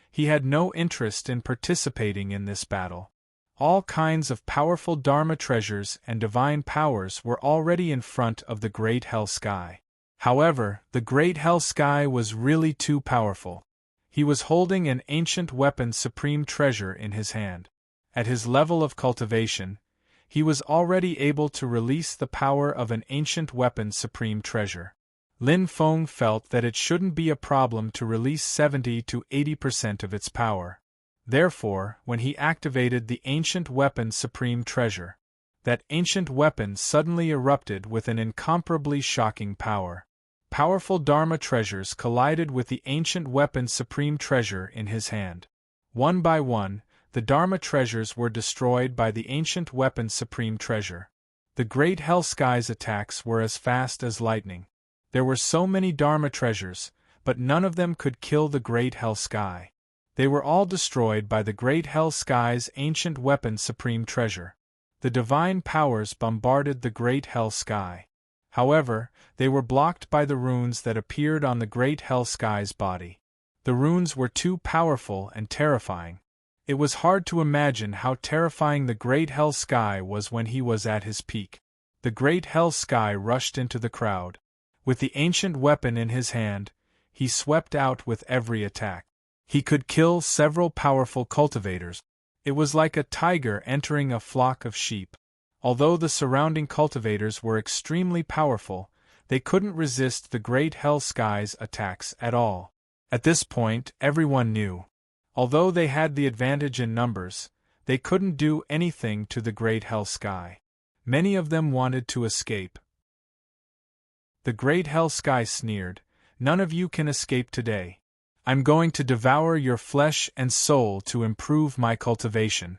He had no interest in participating in this battle. All kinds of powerful Dharma treasures and divine powers were already in front of the great hell sky. However, the great hell sky was really too powerful. He was holding an ancient weapon supreme treasure in his hand. At his level of cultivation, he was already able to release the power of an ancient weapon supreme treasure. Lin Feng felt that it shouldn't be a problem to release 70 to 80% of its power. Therefore, when he activated the ancient weapon supreme treasure, that ancient weapon suddenly erupted with an incomparably shocking power. Powerful Dharma treasures collided with the ancient weapon supreme treasure in his hand. One by one, the Dharma treasures were destroyed by the ancient weapon supreme treasure. The great hell sky's attacks were as fast as lightning. There were so many Dharma treasures, but none of them could kill the great hell sky. They were all destroyed by the great hell sky's ancient weapon supreme treasure. The divine powers bombarded the great hell sky. However, they were blocked by the runes that appeared on the great hell sky's body. The runes were too powerful and terrifying. It was hard to imagine how terrifying the great hell sky was when he was at his peak. The great hell sky rushed into the crowd. With the ancient weapon in his hand, he swept out with every attack. He could kill several powerful cultivators. It was like a tiger entering a flock of sheep. Although the surrounding cultivators were extremely powerful, they couldn't resist the great hell sky's attacks at all. At this point, everyone knew. Although they had the advantage in numbers, they couldn't do anything to the great hell sky. Many of them wanted to escape. The great hell sky sneered, "None of you can escape today. I'm going to devour your flesh and soul to improve my cultivation."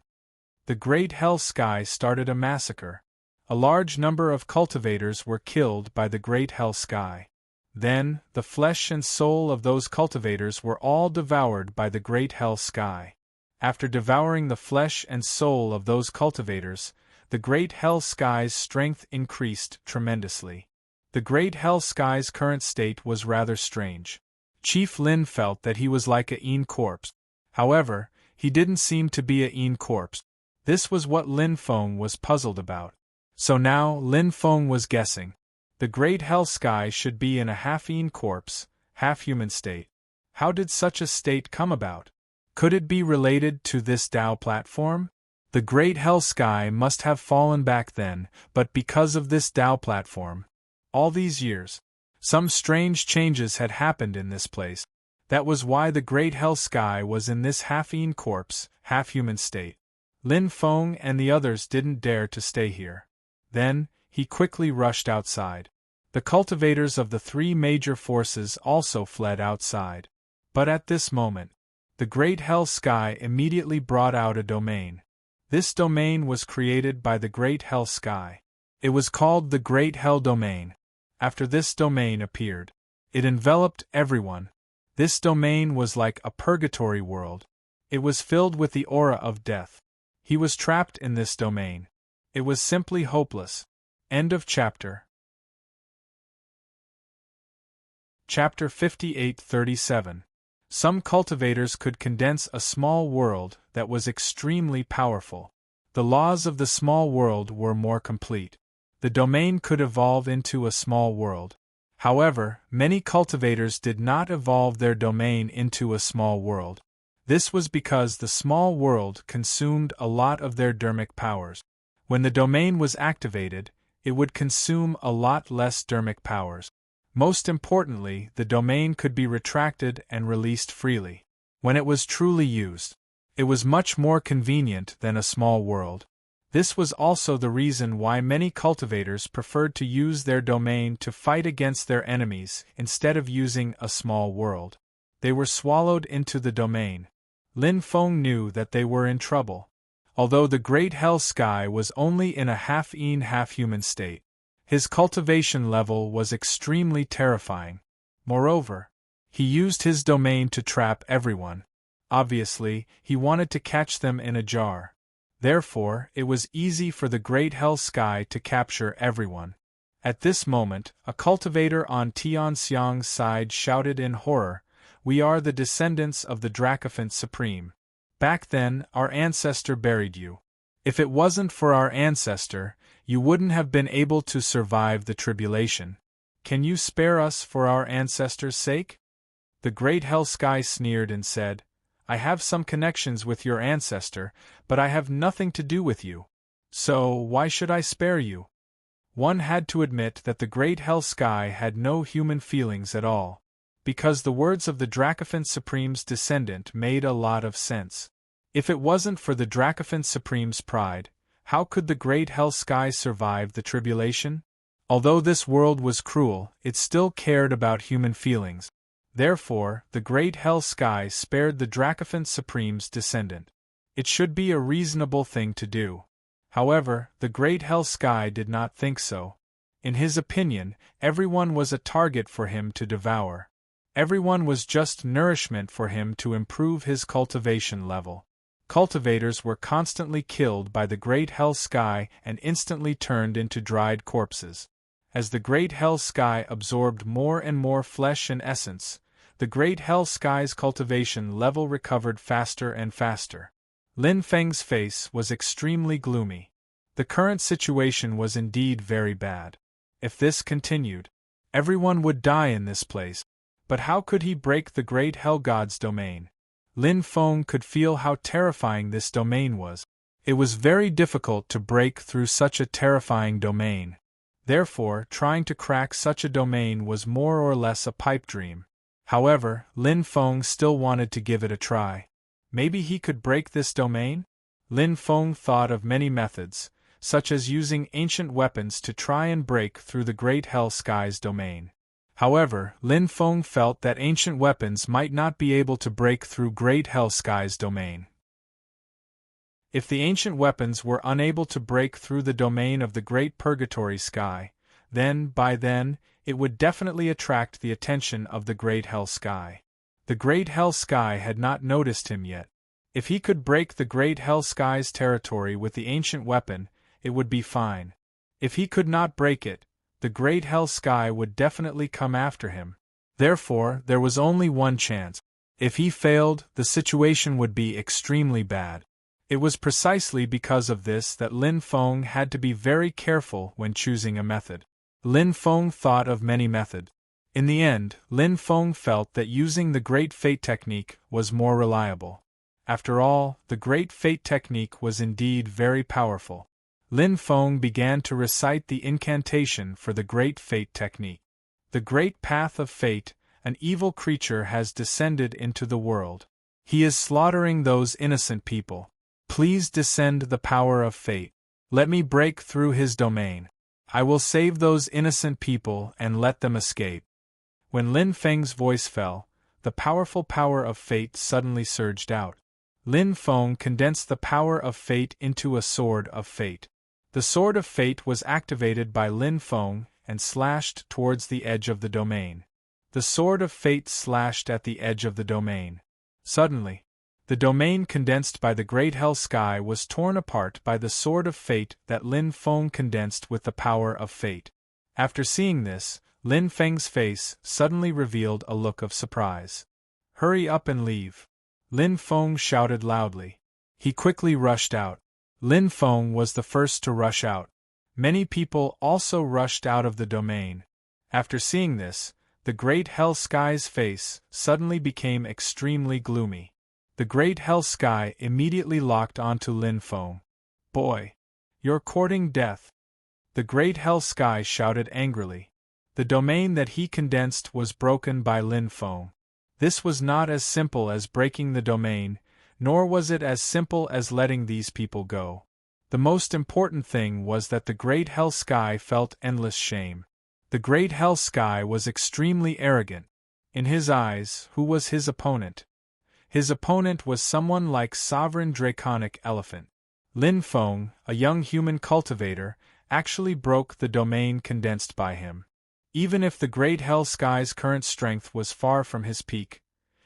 The great hell sky started a massacre. A large number of cultivators were killed by the great hell sky. Then, the flesh and soul of those cultivators were all devoured by the great hell sky. After devouring the flesh and soul of those cultivators, the great hell sky's strength increased tremendously. The great hell sky's current state was rather strange. Chief Lin felt that he was like a Een corpse. However, he didn't seem to be a Een corpse. This was what Lin Feng was puzzled about. So now Lin Feng was guessing. The great hell sky should be in a half-Een corpse, half-human state. How did such a state come about? Could it be related to this Tao platform? The great hell sky must have fallen back then, but because of this Tao platform. All these years, some strange changes had happened in this place. That was why the great hell sky was in this half-Een corpse, half-human state. Lin Feng and the others didn't dare to stay here. Then, he quickly rushed outside. The cultivators of the three major forces also fled outside. But at this moment, The great hell sky immediately brought out a domain. This domain was created by the great hell sky. It was called the Great Hell Domain. After this domain appeared, it enveloped everyone. This domain was like a purgatory world. It was filled with the aura of death. He was trapped in this domain. It was simply hopeless. End of chapter. Chapter 58-37. Some cultivators could condense a small world that was extremely powerful. The laws of the small world were more complete. The domain could evolve into a small world. However, many cultivators did not evolve their domain into a small world. This was because the small world consumed a lot of their dermic powers. When the domain was activated, it would consume a lot less dermic powers. Most importantly, the domain could be retracted and released freely. When it was truly used, it was much more convenient than a small world. This was also the reason why many cultivators preferred to use their domain to fight against their enemies instead of using a small world. They were swallowed into the domain. Lin Feng knew that they were in trouble. Although the great hell sky was only in a half-en half-human state, his cultivation level was extremely terrifying. Moreover, he used his domain to trap everyone. Obviously, he wanted to catch them in a jar. Therefore, it was easy for the great hell sky to capture everyone. At this moment, a cultivator on Tianxiang's side shouted in horror, "We are the descendants of the Dracophant Supreme. Back then, our ancestor buried you. If it wasn't for our ancestor, you wouldn't have been able to survive the tribulation. Can you spare us for our ancestors' sake?" The great hell sky sneered and said, "I have some connections with your ancestor, but I have nothing to do with you. So, why should I spare you?" One had to admit that the great hell sky had no human feelings at all, because the words of the Dracophant Supreme's descendant made a lot of sense. If it wasn't for the Dracophant Supreme's pride, how could the great hell sky survive the tribulation? Although this world was cruel, it still cared about human feelings. Therefore, the great hell sky spared the Dracophant Supreme's descendant. It should be a reasonable thing to do. However, the great hell sky did not think so. In his opinion, everyone was a target for him to devour. Everyone was just nourishment for him to improve his cultivation level. Cultivators were constantly killed by the great hell sky and instantly turned into dried corpses. As the great hell sky absorbed more and more flesh and essence, the great hell sky's cultivation level recovered faster and faster. Lin Feng's face was extremely gloomy. The current situation was indeed very bad. If this continued, everyone would die in this place. But how could he break the great hell god's domain? Lin Feng could feel how terrifying this domain was. It was very difficult to break through such a terrifying domain. Therefore, trying to crack such a domain was more or less a pipe dream. However, Lin Feng still wanted to give it a try. Maybe he could break this domain? Lin Feng thought of many methods, such as using ancient weapons to try and break through the great hell sky's domain. However, Lin Feng felt that ancient weapons might not be able to break through great hell sky's domain. If the ancient weapons were unable to break through the domain of the great purgatory sky, then, it would definitely attract the attention of the great hell sky. The great hell sky had not noticed him yet. If he could break the great hell sky's territory with the ancient weapon, it would be fine. If he could not break it, the great hell sky would definitely come after him. Therefore, there was only one chance. If he failed, the situation would be extremely bad. It was precisely because of this that Lin Feng had to be very careful when choosing a method. Lin Feng thought of many methods. In the end, Lin Feng felt that using the Great Fate technique was more reliable. After all, the Great Fate technique was indeed very powerful. Lin Feng began to recite the incantation for the Great Fate technique. The great path of fate, an evil creature has descended into the world. He is slaughtering those innocent people. Please descend the power of fate. Let me break through his domain. I will save those innocent people and let them escape. When Lin Feng's voice fell, the powerful power of fate suddenly surged out. Lin Feng condensed the power of fate into a sword of fate. The sword of fate was activated by Lin Feng and slashed towards the edge of the domain. The sword of fate slashed at the edge of the domain. Suddenly, the domain condensed by the great hell sky was torn apart by the sword of fate that Lin Feng condensed with the power of fate. After seeing this, Lin Feng's face suddenly revealed a look of surprise. "Hurry up and leave!" Lin Feng shouted loudly. He quickly rushed out. Lin Feng was the first to rush out. Many people also rushed out of the domain. After seeing this, the great hell sky's face suddenly became extremely gloomy. The great hell sky immediately locked onto Lin Feng. "Boy! You're courting death!" The great hell sky shouted angrily. The domain that he condensed was broken by Lin Feng. This was not as simple as breaking the domain, nor was it as simple as letting these people go. The most important thing was that the great hell sky felt endless shame. The great hell sky was extremely arrogant. In his eyes, who was his opponent? His opponent was someone like Sovereign Draconic Elephant. Lin Feng, a young human cultivator, actually broke the domain condensed by him. Even if the great hell sky's current strength was far from his peak,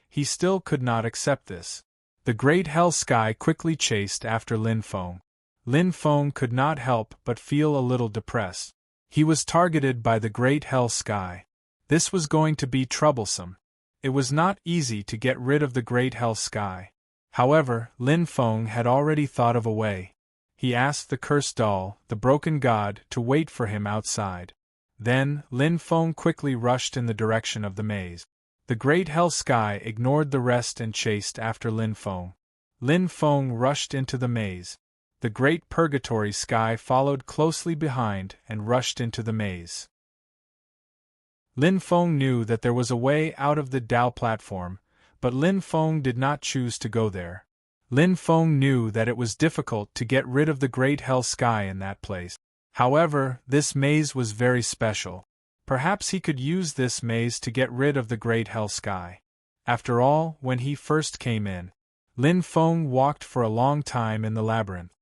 he still could not accept this. The great hell sky quickly chased after Lin Feng. Lin Feng could not help but feel a little depressed. He was targeted by the great hell sky. This was going to be troublesome. It was not easy to get rid of the great hell sky. However, Lin Feng had already thought of a way. He asked the cursed doll, the broken god, to wait for him outside. Then, Lin Feng quickly rushed in the direction of the maze. The great hell sky ignored the rest and chased after Lin Feng. Lin Feng rushed into the maze. The great purgatory sky followed closely behind and rushed into the maze. Lin Feng knew that there was a way out of the Dao platform, but Lin Feng did not choose to go there. Lin Feng knew that it was difficult to get rid of the great hell sky in that place. However, this maze was very special. Perhaps he could use this maze to get rid of the great hell sky. After all, when he first came in, Lin Feng walked for a long time in the labyrinth.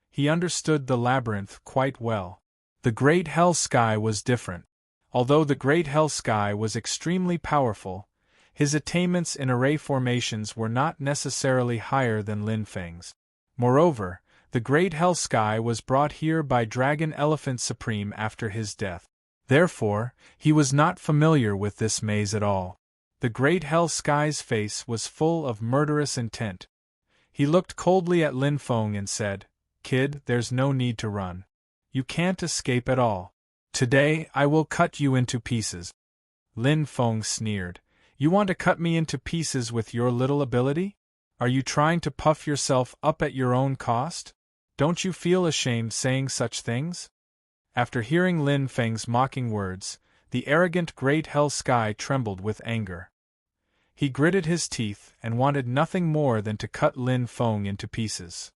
He understood the labyrinth quite well. The great hell sky was different. Although the great hell sky was extremely powerful, his attainments in array formations were not necessarily higher than Lin Feng's. Moreover, the great hell sky was brought here by Dragon Elephant Supreme after his death. Therefore, he was not familiar with this maze at all. The great hell sky's face was full of murderous intent. He looked coldly at Lin Feng and said, "Kid, there's no need to run. You can't escape at all. Today I will cut you into pieces." Lin Feng sneered. "You want to cut me into pieces with your little ability? Are you trying to puff yourself up at your own cost? Don't you feel ashamed saying such things?" After hearing Lin Feng's mocking words, the arrogant great hell sky trembled with anger. He gritted his teeth and wanted nothing more than to cut Lin Feng into pieces.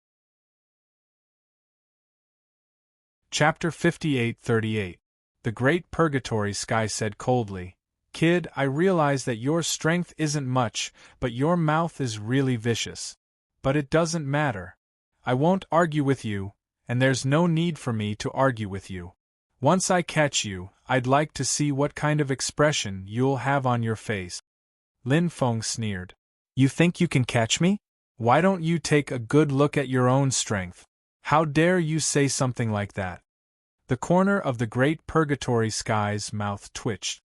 Chapter 58:38. The Great Purgatory Sky said coldly, "Kid, I realize that your strength isn't much, but your mouth is really vicious. But it doesn't matter. I won't argue with you, and there's no need for me to argue with you. Once I catch you, I'd like to see what kind of expression you'll have on your face." Lin Feng sneered. "You think you can catch me? Why don't you take a good look at your own strength? How dare you say something like that?" The corner of the great purgatory sky's mouth twitched.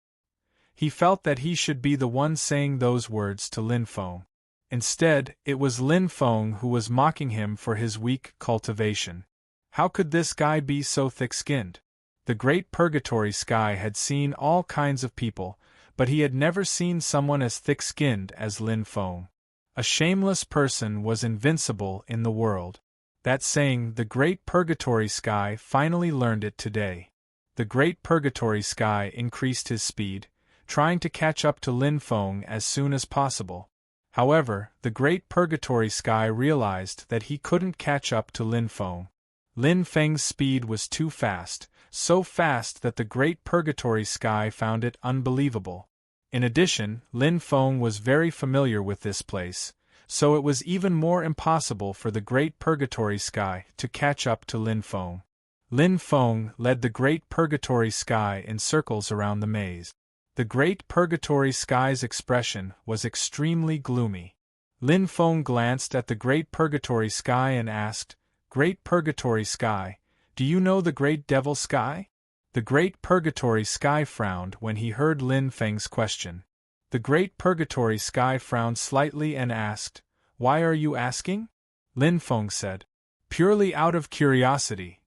He felt that he should be the one saying those words to Lin Feng. Instead, it was Lin Feng who was mocking him for his weak cultivation. How could this guy be so thick-skinned? The great purgatory sky had seen all kinds of people, but he had never seen someone as thick-skinned as Lin Feng. A shameless person was invincible in the world. That saying, the great purgatory sky finally learned it today. The great purgatory sky increased his speed, trying to catch up to Lin Feng as soon as possible. However, the great purgatory sky realized that he couldn't catch up to Lin Feng. Lin Feng's speed was too fast, so fast that the great purgatory sky found it unbelievable. In addition, Lin Feng was very familiar with this place, so it was even more impossible for the Great Purgatory Sky to catch up to Lin Feng. Lin Feng led the Great Purgatory Sky in circles around the maze. The Great Purgatory Sky's expression was extremely gloomy. Lin Feng glanced at the Great Purgatory Sky and asked, "Great Purgatory Sky, do you know the Great Devil Sky?" The Great Purgatory Sky frowned when he heard Lin Feng's question. The Great Purgatory Sky frowned slightly and asked, "Why are you asking?" Lin Feng said, "Purely out of curiosity."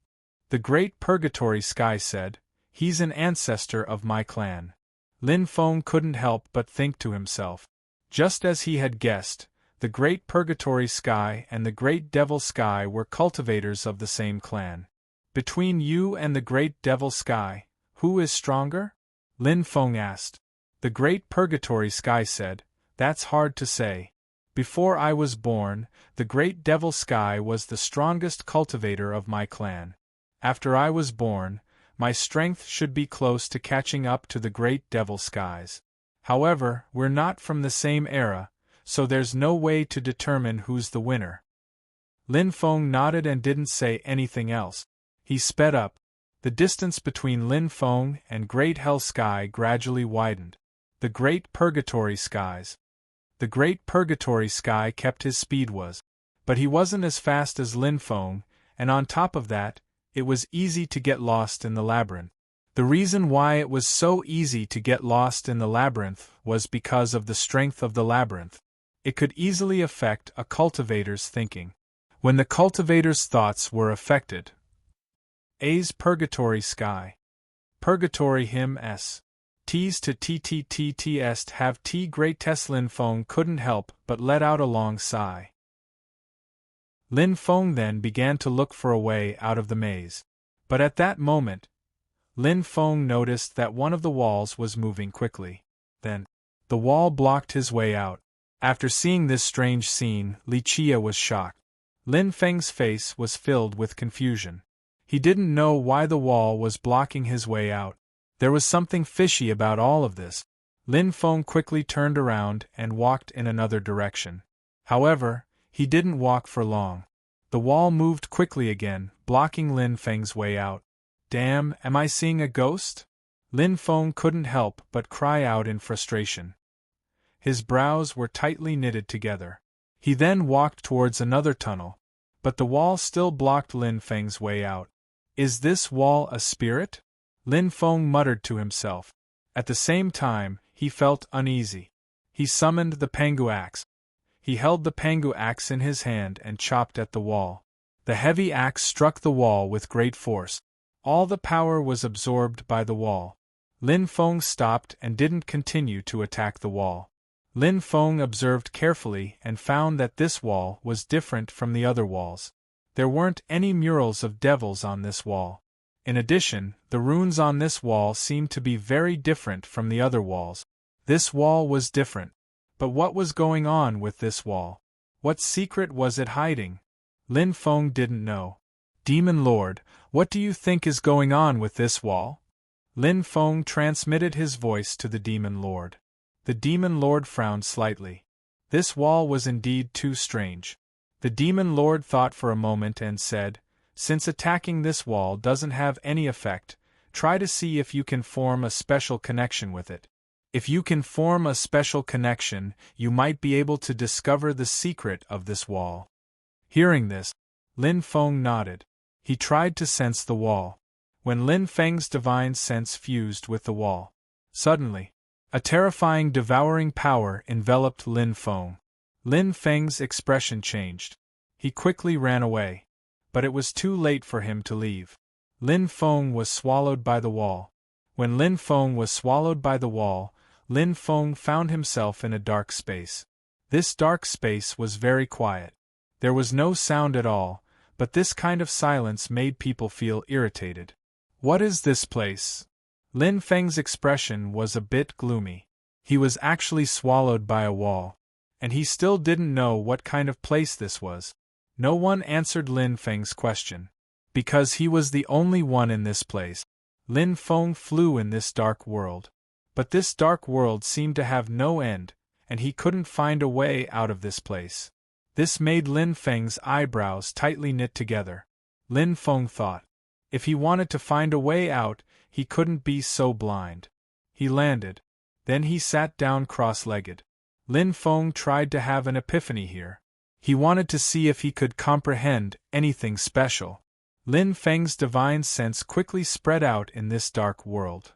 The Great Purgatory Sky said, "He's an ancestor of my clan." Lin Feng couldn't help but think to himself. Just as he had guessed, the Great Purgatory Sky and the Great Devil Sky were cultivators of the same clan. "Between you and the Great Devil Sky, who is stronger?" Lin Feng asked. The Great Purgatory Sky said, "That's hard to say. Before I was born, the Great Devil Sky was the strongest cultivator of my clan. After I was born, my strength should be close to catching up to the Great Devil Skies. However, we're not from the same era, so there's no way to determine who's the winner." Lin Feng nodded and didn't say anything else. He sped up. The distance between Lin Feng and Great Hell Sky gradually widened. The Great Purgatory Skies. The Great Purgatory Sky kept his speed was, but he wasn't as fast as Lin Feng, and on top of that, it was easy to get lost in the labyrinth. The reason why it was so easy to get lost in the labyrinth was because of the strength of the labyrinth. It could easily affect a cultivator's thinking. When the cultivator's thoughts were affected, A's Purgatory Sky. Purgatory him s. T's to est have t great test. Lin Feng couldn't help but let out a long sigh. Lin Feng then began to look for a way out of the maze. But at that moment, Lin Feng noticed that one of the walls was moving quickly. Then, the wall blocked his way out. After seeing this strange scene, Li Chia was shocked. Lin Feng's face was filled with confusion. He didn't know why the wall was blocking his way out. There was something fishy about all of this. Lin Feng quickly turned around and walked in another direction. However, he didn't walk for long. The wall moved quickly again, blocking Lin Feng's way out. "Damn, am I seeing a ghost?" Lin Feng couldn't help but cry out in frustration. His brows were tightly knitted together. He then walked towards another tunnel, but the wall still blocked Lin Feng's way out. "Is this wall a spirit?" Lin Feng muttered to himself. At the same time, he felt uneasy. He summoned the Pangu axe. He held the Pangu axe in his hand and chopped at the wall. The heavy axe struck the wall with great force. All the power was absorbed by the wall. Lin Feng stopped and didn't continue to attack the wall. Lin Feng observed carefully and found that this wall was different from the other walls. There weren't any murals of devils on this wall. In addition, the runes on this wall seemed to be very different from the other walls. This wall was different. But what was going on with this wall? What secret was it hiding? Lin Feng didn't know. "Demon Lord, what do you think is going on with this wall?" Lin Feng transmitted his voice to the Demon Lord. The Demon Lord frowned slightly. This wall was indeed too strange. The Demon Lord thought for a moment and said, "Since attacking this wall doesn't have any effect, try to see if you can form a special connection with it. If you can form a special connection, you might be able to discover the secret of this wall." Hearing this, Lin Feng nodded. He tried to sense the wall. When Lin Feng's divine sense fused with the wall, suddenly, a terrifying devouring power enveloped Lin Feng. Lin Feng's expression changed. He quickly ran away. But it was too late for him to leave. Lin Feng was swallowed by the wall. When Lin Feng was swallowed by the wall, Lin Feng found himself in a dark space. This dark space was very quiet. There was no sound at all, but this kind of silence made people feel irritated. "What is this place?" Lin Feng's expression was a bit gloomy. He was actually swallowed by a wall. And he still didn't know what kind of place this was. No one answered Lin Feng's question. Because he was the only one in this place. Lin Feng flew in this dark world. But this dark world seemed to have no end, and he couldn't find a way out of this place. This made Lin Feng's eyebrows tightly knit together. Lin Feng thought, if he wanted to find a way out, he couldn't be so blind. He landed. Then he sat down cross-legged. Lin Feng tried to have an epiphany here. He wanted to see if he could comprehend anything special. Lin Feng's divine sense quickly spread out in this dark world.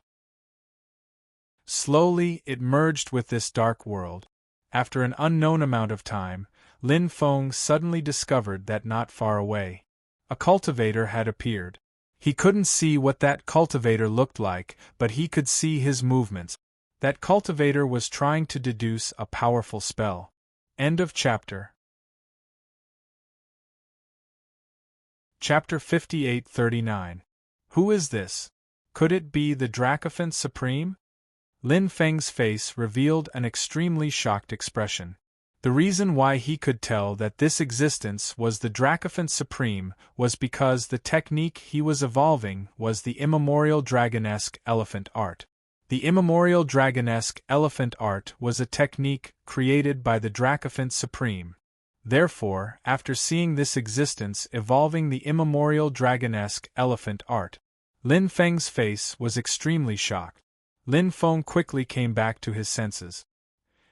Slowly, it merged with this dark world. After an unknown amount of time, Lin Feng suddenly discovered that not far away, a cultivator had appeared. He couldn't see what that cultivator looked like, but he could see his movements. That cultivator was trying to deduce a powerful spell. End of chapter. Chapter 58-39. Who is this? Could it be the Dracophant Supreme? Lin Feng's face revealed an extremely shocked expression. The reason why he could tell that this existence was the Dracophant Supreme was because the technique he was evolving was the immemorial dragonesque elephant art. The immemorial dragonesque elephant art was a technique created by the Dracophant Supreme. Therefore, after seeing this existence evolving the immemorial dragonesque elephant art, Lin Feng's face was extremely shocked. Lin Feng quickly came back to his senses.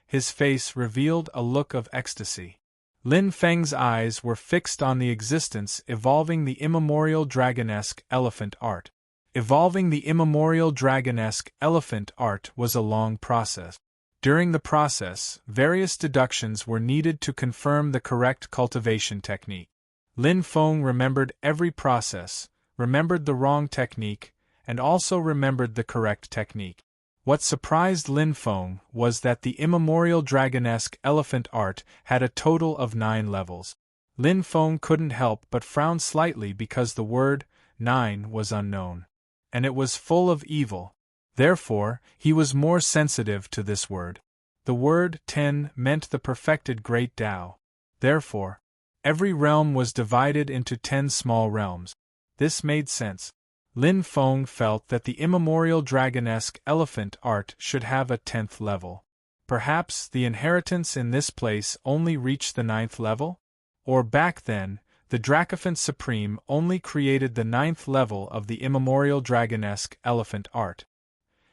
His face revealed a look of ecstasy. Lin Feng's eyes were fixed on the existence evolving the immemorial dragonesque elephant art. Evolving the immemorial dragonesque elephant art was a long process. During the process, various deductions were needed to confirm the correct cultivation technique. Lin Feng remembered every process, remembered the wrong technique, and also remembered the correct technique. What surprised Lin Feng was that the immemorial dragonesque elephant art had a total of 9 levels. Lin Feng couldn't help but frown slightly because the word 9 was unknown. And it was full of evil. Therefore, he was more sensitive to this word. The word 10 meant the perfected Great Tao. Therefore, every realm was divided into 10 small realms. This made sense. Lin Feng felt that the immemorial dragonesque elephant art should have a 10th level. Perhaps the inheritance in this place only reached the 9th level? Or back then, the Dracophant Supreme only created the 9th level of the immemorial dragonesque elephant art.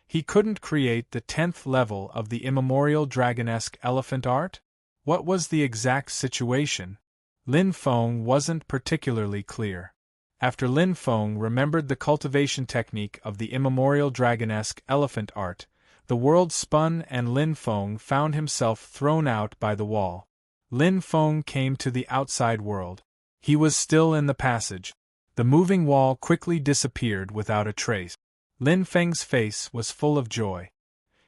He couldn't create the 10th level of the immemorial dragonesque elephant art? What was the exact situation? Lin Feng wasn't particularly clear. After Lin Feng remembered the cultivation technique of the immemorial dragonesque elephant art, the world spun and Lin Feng found himself thrown out by the wall. Lin Feng came to the outside world. He was still in the passage. The moving wall quickly disappeared without a trace. Lin Feng's face was full of joy.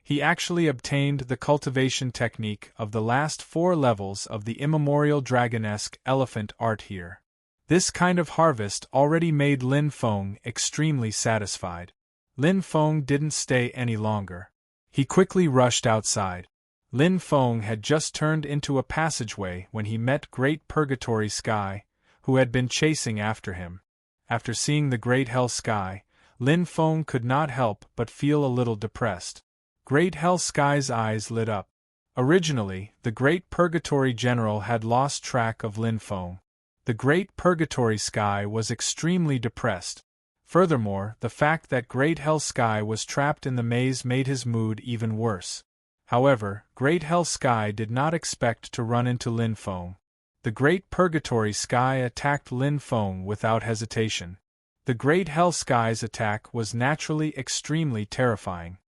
He actually obtained the cultivation technique of the last 4 levels of the immemorial dragonesque elephant art here. This kind of harvest already made Lin Feng extremely satisfied. Lin Feng didn't stay any longer. He quickly rushed outside. Lin Feng had just turned into a passageway when he met Great Purgatory Sky, who had been chasing after him. After seeing the Great Hell Sky, Lin Feng could not help but feel a little depressed. Great Hell Sky's eyes lit up. Originally, the Great Purgatory General had lost track of Lin Feng. The Great Purgatory Sky was extremely depressed. Furthermore, the fact that Great Hell Sky was trapped in the maze made his mood even worse. However, Great Hell Sky did not expect to run into Lin Feng. The Great Purgatory Sky attacked Lin Feng without hesitation. The Great Hell Sky's attack was naturally extremely terrifying.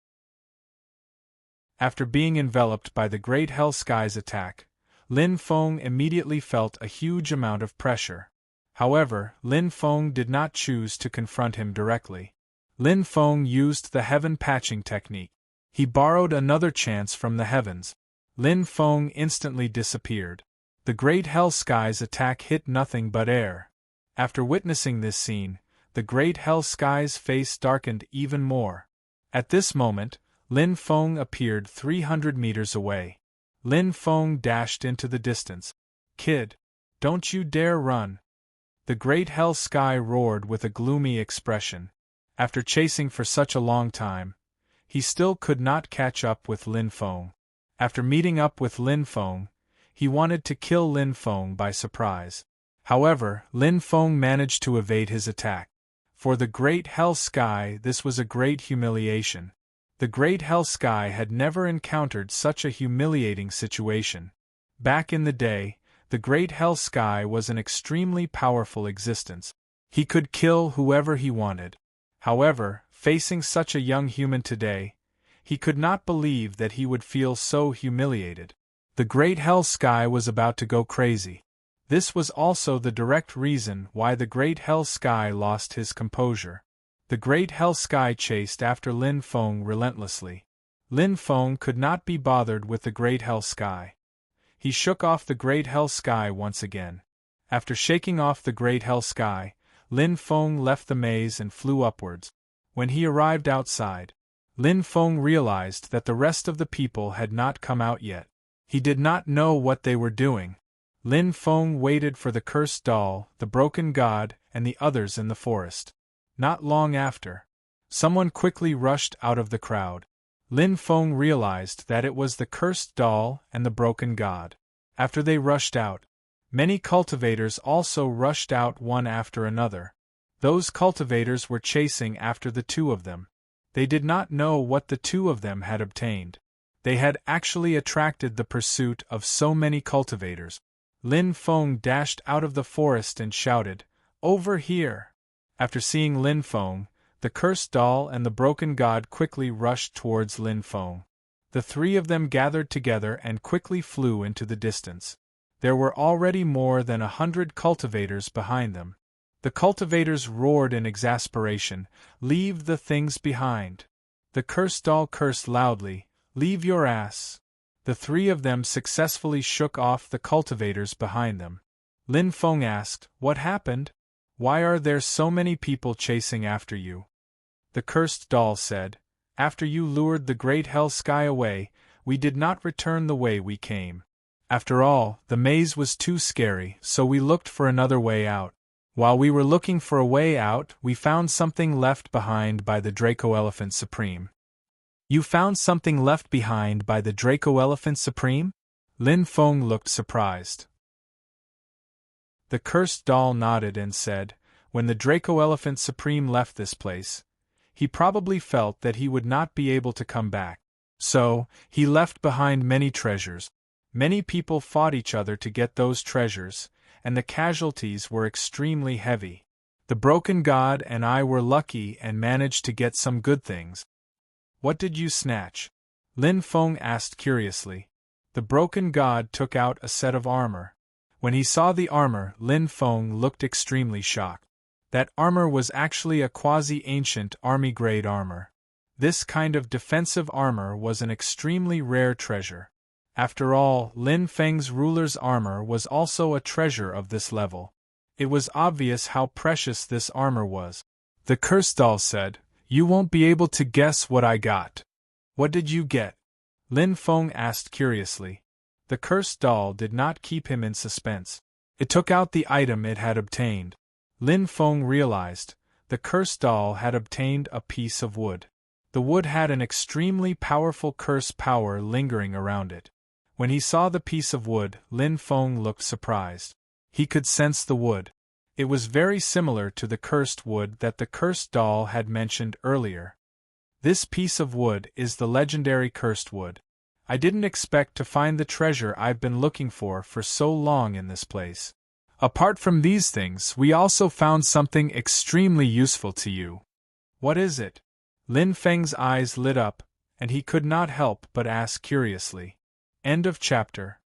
After being enveloped by the Great Hell Sky's attack, Lin Feng immediately felt a huge amount of pressure. However, Lin Feng did not choose to confront him directly. Lin Feng used the heaven patching technique. He borrowed another chance from the heavens. Lin Feng instantly disappeared. The Great Hell Sky's attack hit nothing but air. After witnessing this scene, the Great Hell Sky's face darkened even more. At this moment, Lin Feng appeared 300 meters away. Lin Feng dashed into the distance. "Kid, don't you dare run!" The Great Hell Sky roared with a gloomy expression. After chasing for such a long time, he still could not catch up with Lin Feng. After meeting up with Lin Feng, he wanted to kill Lin Feng by surprise. However, Lin Feng managed to evade his attack. For the Great Hell Sky, this was a great humiliation. The Great Hell Sky had never encountered such a humiliating situation. Back in the day, the Great Hell Sky was an extremely powerful existence. He could kill whoever he wanted. However, facing such a young human today, he could not believe that he would feel so humiliated. The Great Hell Sky was about to go crazy. This was also the direct reason why the Great Hell Sky lost his composure. The Great Hell Sky chased after Lin Feng relentlessly. Lin Feng could not be bothered with the Great Hell Sky. He shook off the Great Hell Sky once again. After shaking off the Great Hell Sky, Lin Feng left the maze and flew upwards. When he arrived outside, Lin Feng realized that the rest of the people had not come out yet. He did not know what they were doing. Lin Feng waited for the cursed doll, the broken god, and the others in the forest. Not long after, someone quickly rushed out of the crowd. Lin Feng realized that it was the cursed doll and the broken god. After they rushed out, many cultivators also rushed out one after another. Those cultivators were chasing after the two of them. They did not know what the two of them had obtained. They had actually attracted the pursuit of so many cultivators. Lin Feng dashed out of the forest and shouted, "Over here!" After seeing Lin Feng, the cursed doll and the broken god quickly rushed towards Lin Feng. The three of them gathered together and quickly flew into the distance. There were already more than 100 cultivators behind them. The cultivators roared in exasperation, "Leave the things behind!" The cursed doll cursed loudly, "Leave your ass!" The three of them successfully shook off the cultivators behind them. Lin Feng asked, "What happened? Why are there so many people chasing after you?" The cursed doll said, "After you lured the Great Hell Sky away, we did not return the way we came. After all, the maze was too scary, so we looked for another way out. While we were looking for a way out, we found something left behind by the Draco Elephant Supreme." "You found something left behind by the Draco Elephant Supreme?" Lin Feng looked surprised. The cursed doll nodded and said, "When the Draco Elephant Supreme left this place, he probably felt that he would not be able to come back. So, he left behind many treasures. Many people fought each other to get those treasures, and the casualties were extremely heavy. The broken god and I were lucky and managed to get some good things." "What did you snatch?" Lin Feng asked curiously. The broken god took out a set of armor. When he saw the armor, Lin Feng looked extremely shocked. That armor was actually a quasi-ancient army-grade armor. This kind of defensive armor was an extremely rare treasure. After all, Lin Feng's ruler's armor was also a treasure of this level. It was obvious how precious this armor was. The cursed doll said, "You won't be able to guess what I got." "What did you get?" Lin Feng asked curiously. The cursed doll did not keep him in suspense. It took out the item it had obtained. Lin Feng realized, the cursed doll had obtained a piece of wood. The wood had an extremely powerful curse power lingering around it. When he saw the piece of wood, Lin Feng looked surprised. He could sense the wood. It was very similar to the cursed wood that the cursed doll had mentioned earlier. "This piece of wood is the legendary cursed wood. I didn't expect to find the treasure I've been looking for so long in this place. Apart from these things, we also found something extremely useful to you." "What is it?" Lin Feng's eyes lit up, and he could not help but ask curiously. End of chapter.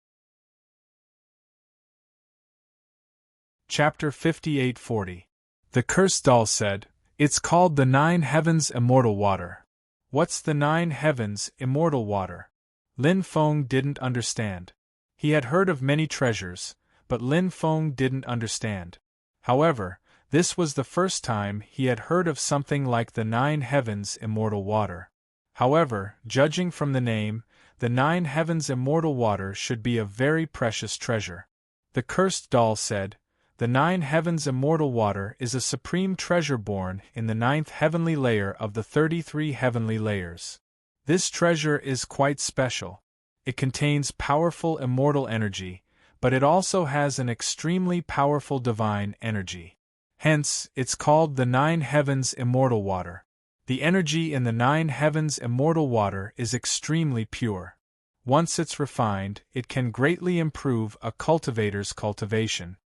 Chapter 5840. The cursed doll said, "It's called the 9 Heavens Immortal Water." "What's the 9 Heavens Immortal Water?" Lin Feng didn't understand. He had heard of many treasures, but Lin Feng didn't understand. However, this was the first time he had heard of something like the 9 Heavens Immortal Water. However, judging from the name, the 9 Heavens Immortal Water should be a very precious treasure. The cursed doll said, "The 9 Heavens Immortal Water is a supreme treasure born in the 9th heavenly layer of the 33 heavenly layers. This treasure is quite special. It contains powerful immortal energy, but it also has an extremely powerful divine energy. Hence, it's called the Nine Heavens Immortal Water. The energy in the Nine Heavens Immortal Water is extremely pure. Once it's refined, it can greatly improve a cultivator's cultivation.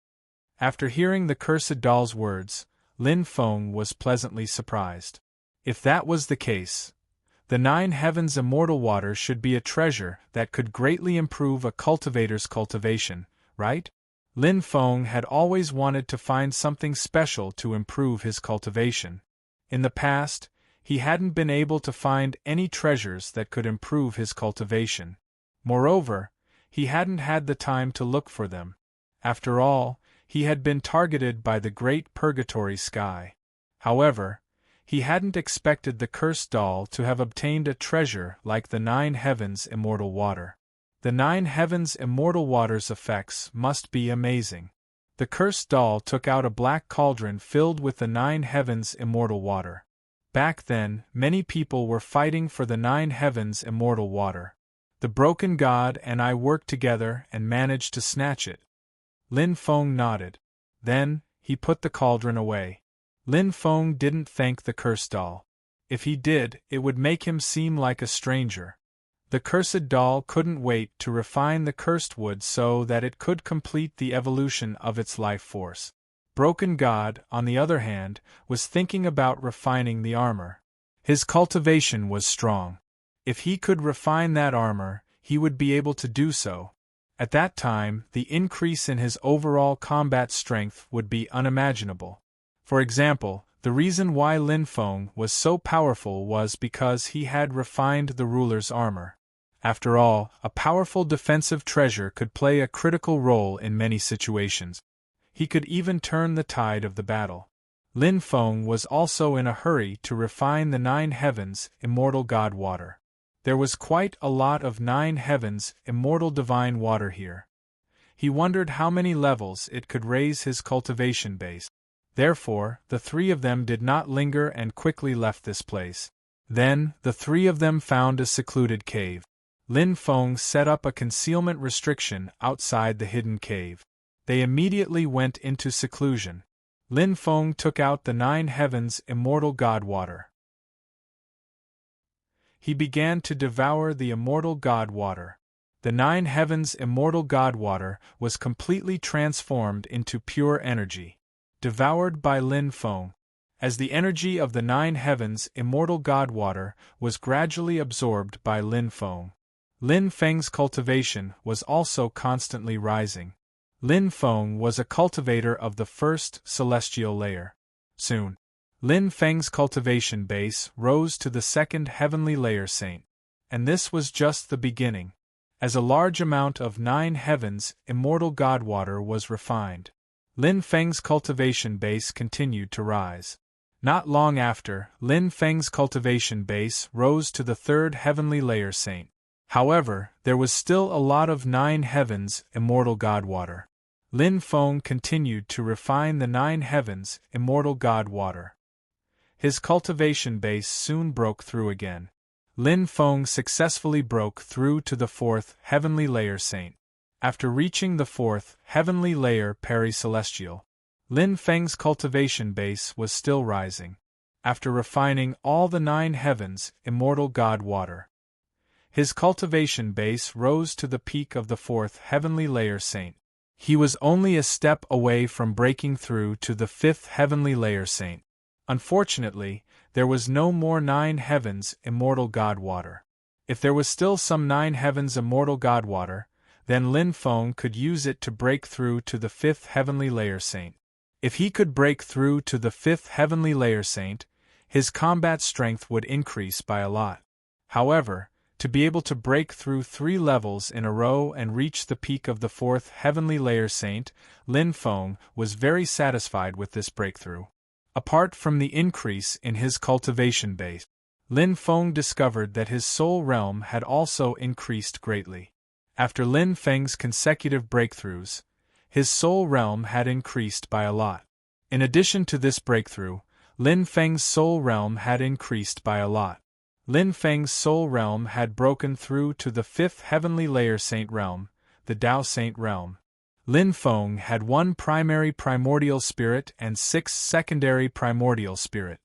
After hearing the cursed doll's words, Lin Feng was pleasantly surprised. If that was the case, the Nine Heavens Immortal Water should be a treasure that could greatly improve a cultivator's cultivation, right? Lin Feng had always wanted to find something special to improve his cultivation. In the past, he hadn't been able to find any treasures that could improve his cultivation. Moreover, he hadn't had the time to look for them. After all, he had been targeted by the great purgatory sky. However, he hadn't expected the cursed doll to have obtained a treasure like the Nine Heavens Immortal Water. The Nine Heavens Immortal Water's effects must be amazing. The cursed doll took out a black cauldron filled with the Nine Heavens Immortal Water. Back then, many people were fighting for the Nine Heavens Immortal Water. The broken god and I worked together and managed to snatch it. Lin Feng nodded. Then, he put the cauldron away. Lin Feng didn't thank the cursed doll. If he did, it would make him seem like a stranger. The cursed doll couldn't wait to refine the cursed wood so that it could complete the evolution of its life force. Broken God, on the other hand, was thinking about refining the armor. His cultivation was strong. If he could refine that armor, he would be able to do so. At that time, the increase in his overall combat strength would be unimaginable. For example, the reason why Lin Feng was so powerful was because he had refined the ruler's armor. After all, a powerful defensive treasure could play a critical role in many situations. He could even turn the tide of the battle. Lin Feng was also in a hurry to refine the Nine Heavens Immortal God Water. There was quite a lot of Nine Heavens Immortal Divine Water here. He wondered how many levels it could raise his cultivation base. Therefore, the three of them did not linger and quickly left this place. Then, the three of them found a secluded cave. Lin Feng set up a concealment restriction outside the hidden cave. They immediately went into seclusion. Lin Feng took out the Nine Heavens Immortal God Water. He began to devour the Immortal God Water. The Nine Heavens Immortal God Water was completely transformed into pure energy. Devoured by Lin Feng. As the energy of the Nine Heavens Immortal God Water was gradually absorbed by Lin Feng. Lin Feng's cultivation was also constantly rising. Lin Feng was a cultivator of the first celestial layer. Soon, Lin Feng's cultivation base rose to the second heavenly layer saint. And this was just the beginning. As a large amount of Nine Heavens Immortal God Water was refined, Lin Feng's cultivation base continued to rise. Not long after, Lin Feng's cultivation base rose to the third heavenly layer saint. However, there was still a lot of Nine Heavens Immortal God Water. Lin Feng continued to refine the Nine Heavens Immortal God Water. His cultivation base soon broke through again. Lin Feng successfully broke through to the fourth heavenly layer saint. After reaching the fourth heavenly layer peri-celestial, Lin Feng's cultivation base was still rising. After refining all the Nine Heavens Immortal God Water, his cultivation base rose to the peak of the fourth heavenly layer saint. He was only a step away from breaking through to the fifth heavenly layer saint. Unfortunately, there was no more Nine Heavens Immortal God Water. If there was still some Nine Heavens Immortal God Water, then Lin Feng could use it to break through to the fifth heavenly layer saint. If he could break through to the fifth heavenly layer saint, his combat strength would increase by a lot. However, to be able to break through 3 levels in a row and reach the peak of the fourth heavenly layer saint, Lin Feng was very satisfied with this breakthrough. Apart from the increase in his cultivation base, Lin Feng discovered that his soul realm had also increased greatly. After Lin Feng's consecutive breakthroughs, his soul realm had increased by a lot. In addition to this breakthrough, Lin Feng's soul realm had increased by a lot. Lin Feng's soul realm had broken through to the fifth heavenly layer Saint realm, the Tao Saint realm. Lin Feng had one primary primordial spirit and 6 secondary primordial spirit.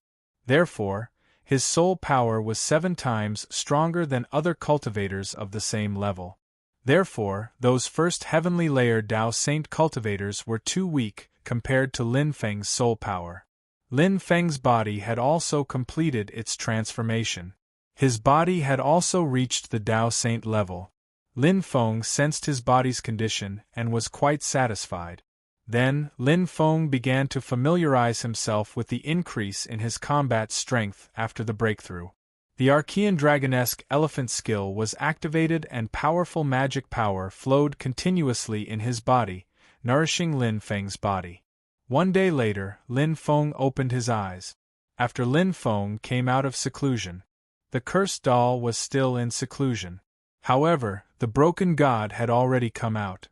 Therefore, his soul power was 7 times stronger than other cultivators of the same level. Therefore, those first heavenly layer Tao Saint cultivators were too weak compared to Lin Feng's soul power. Lin Feng's body had also completed its transformation. His body had also reached the Tao Saint level. Lin Feng sensed his body's condition and was quite satisfied. Then, Lin Feng began to familiarize himself with the increase in his combat strength after the breakthrough. The Archean Dragonesque Elephant skill was activated and powerful magic power flowed continuously in his body, nourishing Lin Feng's body. One day later, Lin Feng opened his eyes. After Lin Feng came out of seclusion, the cursed doll was still in seclusion. However, the broken god had already come out.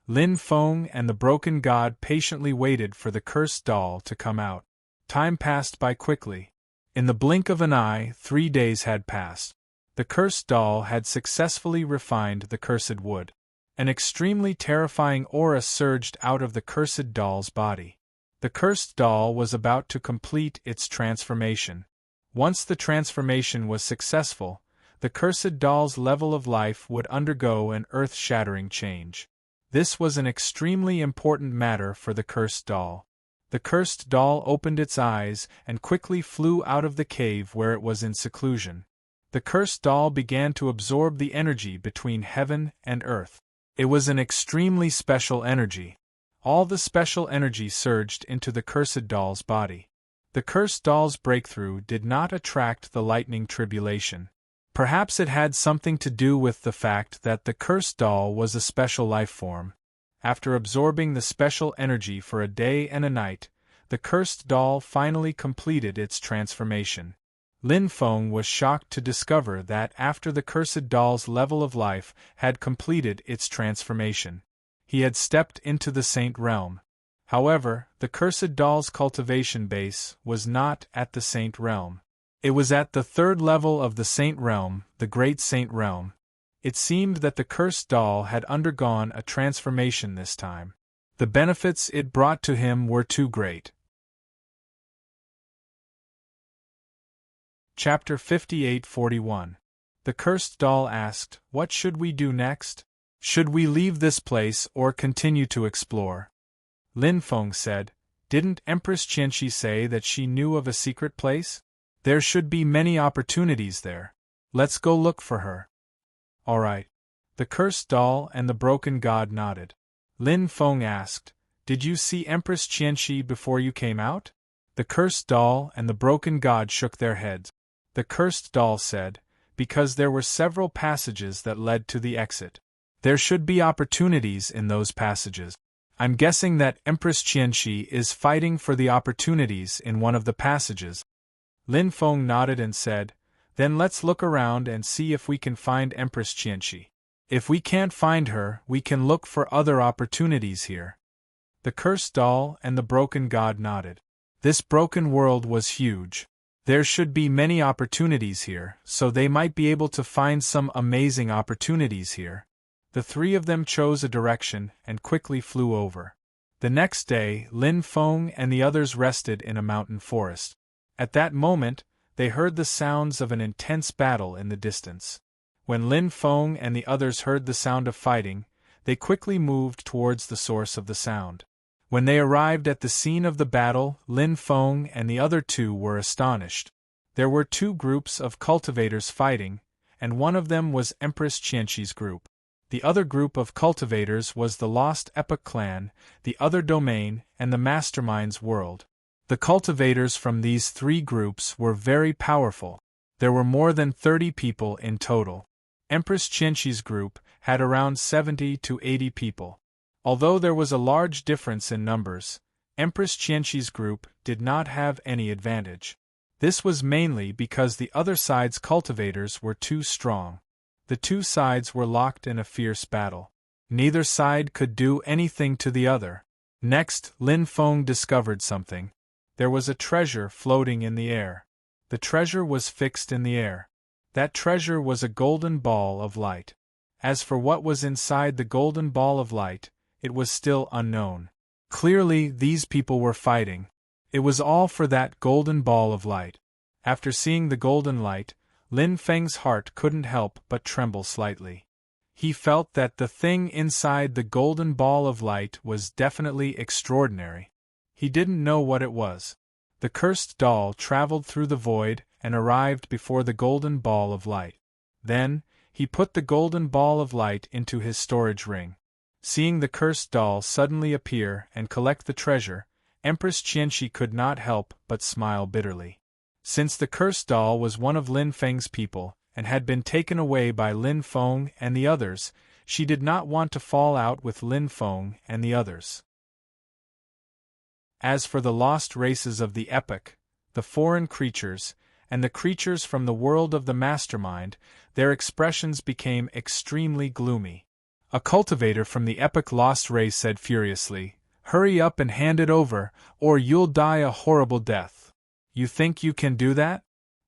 Lin Feng and the broken god patiently waited for the cursed doll to come out. Time passed by quickly. In the blink of an eye, 3 days had passed. The cursed doll had successfully refined the cursed wood. An extremely terrifying aura surged out of the cursed doll's body. The cursed doll was about to complete its transformation. Once the transformation was successful, the cursed doll's level of life would undergo an earth-shattering change. This was an extremely important matter for the cursed doll. The cursed doll opened its eyes and quickly flew out of the cave where it was in seclusion. The cursed doll began to absorb the energy between heaven and earth. It was an extremely special energy. All the special energy surged into the cursed doll's body. The cursed doll's breakthrough did not attract the lightning tribulation. Perhaps it had something to do with the fact that the cursed doll was a special life form. After absorbing the special energy for a day and a night, the cursed doll finally completed its transformation. Lin Feng was shocked to discover that after the cursed doll's level of life had completed its transformation, he had stepped into the saint realm. However, the cursed doll's cultivation base was not at the saint realm. It was at the 3rd level of the saint realm, the great saint realm. It seemed that the cursed doll had undergone a transformation this time. The benefits it brought to him were too great. Chapter 58-41. The cursed doll asked, "What should we do next? Should we leave this place or continue to explore?" Lin Feng said, "Didn't Empress Qianxi say that she knew of a secret place? There should be many opportunities there. Let's go look for her." "All right." The cursed doll and the broken god nodded. Lin Feng asked, "Did you see Empress Qianxi before you came out?" The cursed doll and the broken god shook their heads. The cursed doll said, "Because there were several passages that led to the exit. There should be opportunities in those passages. I'm guessing that Empress Qianxi is fighting for the opportunities in one of the passages." Lin Feng nodded and said, "Then let's look around and see if we can find Empress Qianxi. If we can't find her, we can look for other opportunities here." The cursed doll and the broken god nodded. This broken world was huge. There should be many opportunities here, so they might be able to find some amazing opportunities here. The 3 of them chose a direction and quickly flew over. The next day, Lin Feng and the others rested in a mountain forest. At that moment, they heard the sounds of an intense battle in the distance. When Lin Feng and the others heard the sound of fighting, they quickly moved towards the source of the sound. When they arrived at the scene of the battle, Lin Feng and the other 2 were astonished. There were 2 groups of cultivators fighting, and one of them was Empress Qianxi's group. The other group of cultivators was the Lost Epoch clan, the other domain, and the Mastermind's world. The cultivators from these 3 groups were very powerful. There were more than 30 people in total. Empress Qianxi's group had around 70 to 80 people. Although there was a large difference in numbers, Empress Qianxi's group did not have any advantage. This was mainly because the other side's cultivators were too strong. The 2 sides were locked in a fierce battle. Neither side could do anything to the other. Next, Lin Feng discovered something. There was a treasure floating in the air. The treasure was fixed in the air. That treasure was a golden ball of light. As for what was inside the golden ball of light, it was still unknown. Clearly, these people were fighting. It was all for that golden ball of light. After seeing the golden light, Lin Feng's heart couldn't help but tremble slightly. He felt that the thing inside the golden ball of light was definitely extraordinary. He didn't know what it was. The cursed doll traveled through the void and arrived before the golden ball of light. Then, he put the golden ball of light into his storage ring. Seeing the cursed doll suddenly appear and collect the treasure, Empress Qianxi could not help but smile bitterly. Since the cursed doll was one of Lin Feng's people, and had been taken away by Lin Feng and the others, she did not want to fall out with Lin Feng and the others. As for the lost races of the epoch, the foreign creatures, and the creatures from the world of the mastermind, their expressions became extremely gloomy. A cultivator from the epoch lost race said furiously, "Hurry up and hand it over, or you'll die a horrible death. You think you can do that?"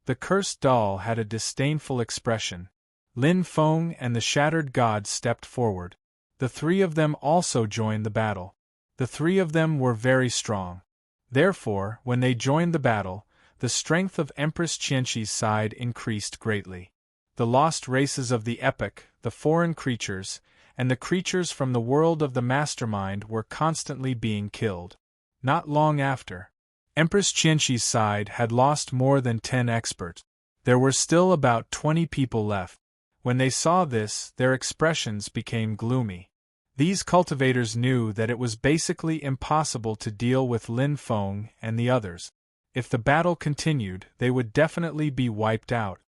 The cursed doll had a disdainful expression. Lin Feng and the shattered god stepped forward. The three of them also joined the battle. The three of them were very strong. Therefore, when they joined the battle, the strength of Empress Qianxi's side increased greatly. The lost races of the epoch, the foreign creatures, and the creatures from the world of the mastermind were constantly being killed. Not long after, Empress Qianxi's side had lost more than 10 experts. There were still about 20 people left. When they saw this, their expressions became gloomy. These cultivators knew that it was basically impossible to deal with Lin Feng and the others. If the battle continued, they would definitely be wiped out.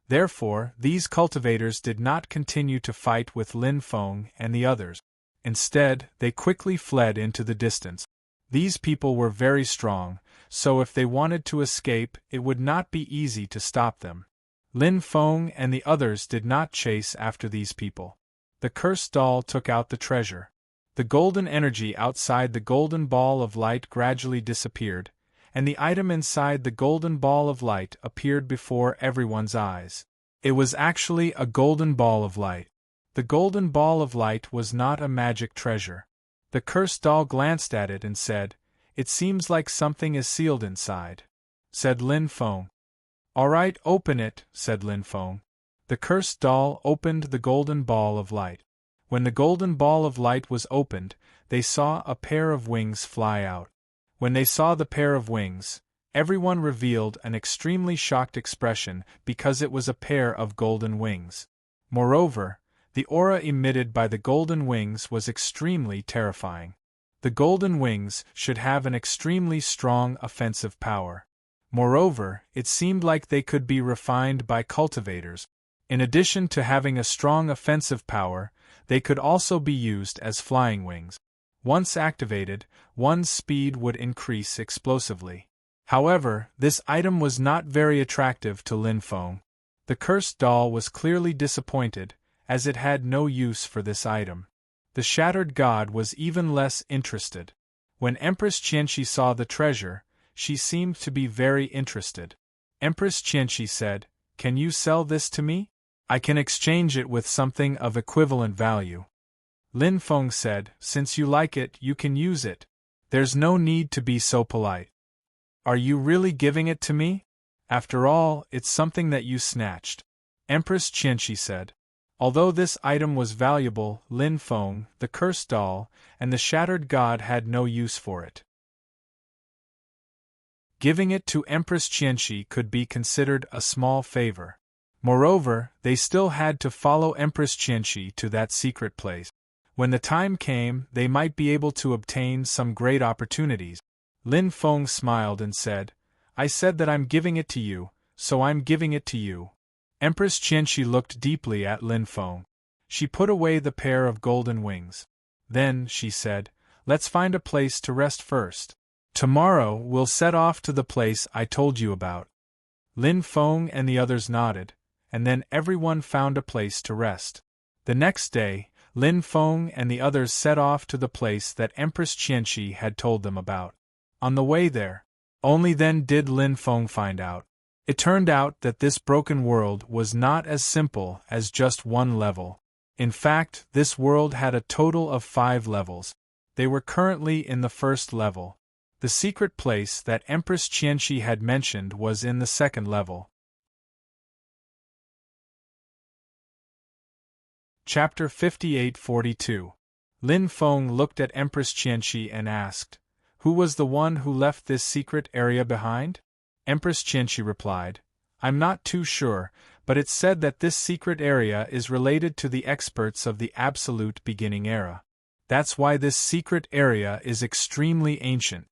Therefore, these cultivators did not continue to fight with Lin Feng and the others. Instead, they quickly fled into the distance. These people were very strong, so if they wanted to escape, it would not be easy to stop them. Lin Feng and the others did not chase after these people. The cursed doll took out the treasure. The golden energy outside the golden ball of light gradually disappeared, and the item inside the golden ball of light appeared before everyone's eyes. It was actually a golden ball of light. The golden ball of light was not a magic treasure. The cursed doll glanced at it and said, "It seems like something is sealed inside," said Lin Feng. "All right, open it," said Lin Feng. The cursed doll opened the golden ball of light. When the golden ball of light was opened, they saw a pair of wings fly out. When they saw the pair of wings, everyone revealed an extremely shocked expression because it was a pair of golden wings. Moreover, the aura emitted by the golden wings was extremely terrifying. The golden wings should have an extremely strong offensive power. Moreover, it seemed like they could be refined by cultivators. In addition to having a strong offensive power, they could also be used as flying wings. Once activated, one's speed would increase explosively. However, this item was not very attractive to Lin Feng. The cursed doll was clearly disappointed, as it had no use for this item. The shattered god was even less interested. When Empress Qianxi saw the treasure, she seemed to be very interested. Empress Qianxi said, "Can you sell this to me? I can exchange it with something of equivalent value." Lin Feng said, "Since you like it, you can use it. There's no need to be so polite." "Are you really giving it to me? After all, it's something that you snatched," Empress Qianxi said. Although this item was valuable, Lin Feng, the cursed doll, and the shattered god had no use for it. Giving it to Empress Qianxi could be considered a small favor. Moreover, they still had to follow Empress Qianxi to that secret place. When the time came, they might be able to obtain some great opportunities. Lin Feng smiled and said, "I said that I'm giving it to you, so I'm giving it to you." Empress Qianxi looked deeply at Lin Feng. She put away the pair of golden wings. Then, she said, "Let's find a place to rest first. Tomorrow we'll set off to the place I told you about." Lin Feng and the others nodded, and then everyone found a place to rest. The next day, Lin Feng and the others set off to the place that Empress Qianxi had told them about. On the way there, only then did Lin Feng find out. It turned out that this broken world was not as simple as just one level. In fact, this world had a total of 5 levels. They were currently in the first level. The secret place that Empress Qianxi had mentioned was in the second level. Chapter 58-42. Lin Feng looked at Empress Qianxi and asked, "Who was the one who left this secret area behind?" Empress Qianxi replied, "I'm not too sure, but it's said that this secret area is related to the experts of the Absolute Beginning Era. That's why this secret area is extremely ancient."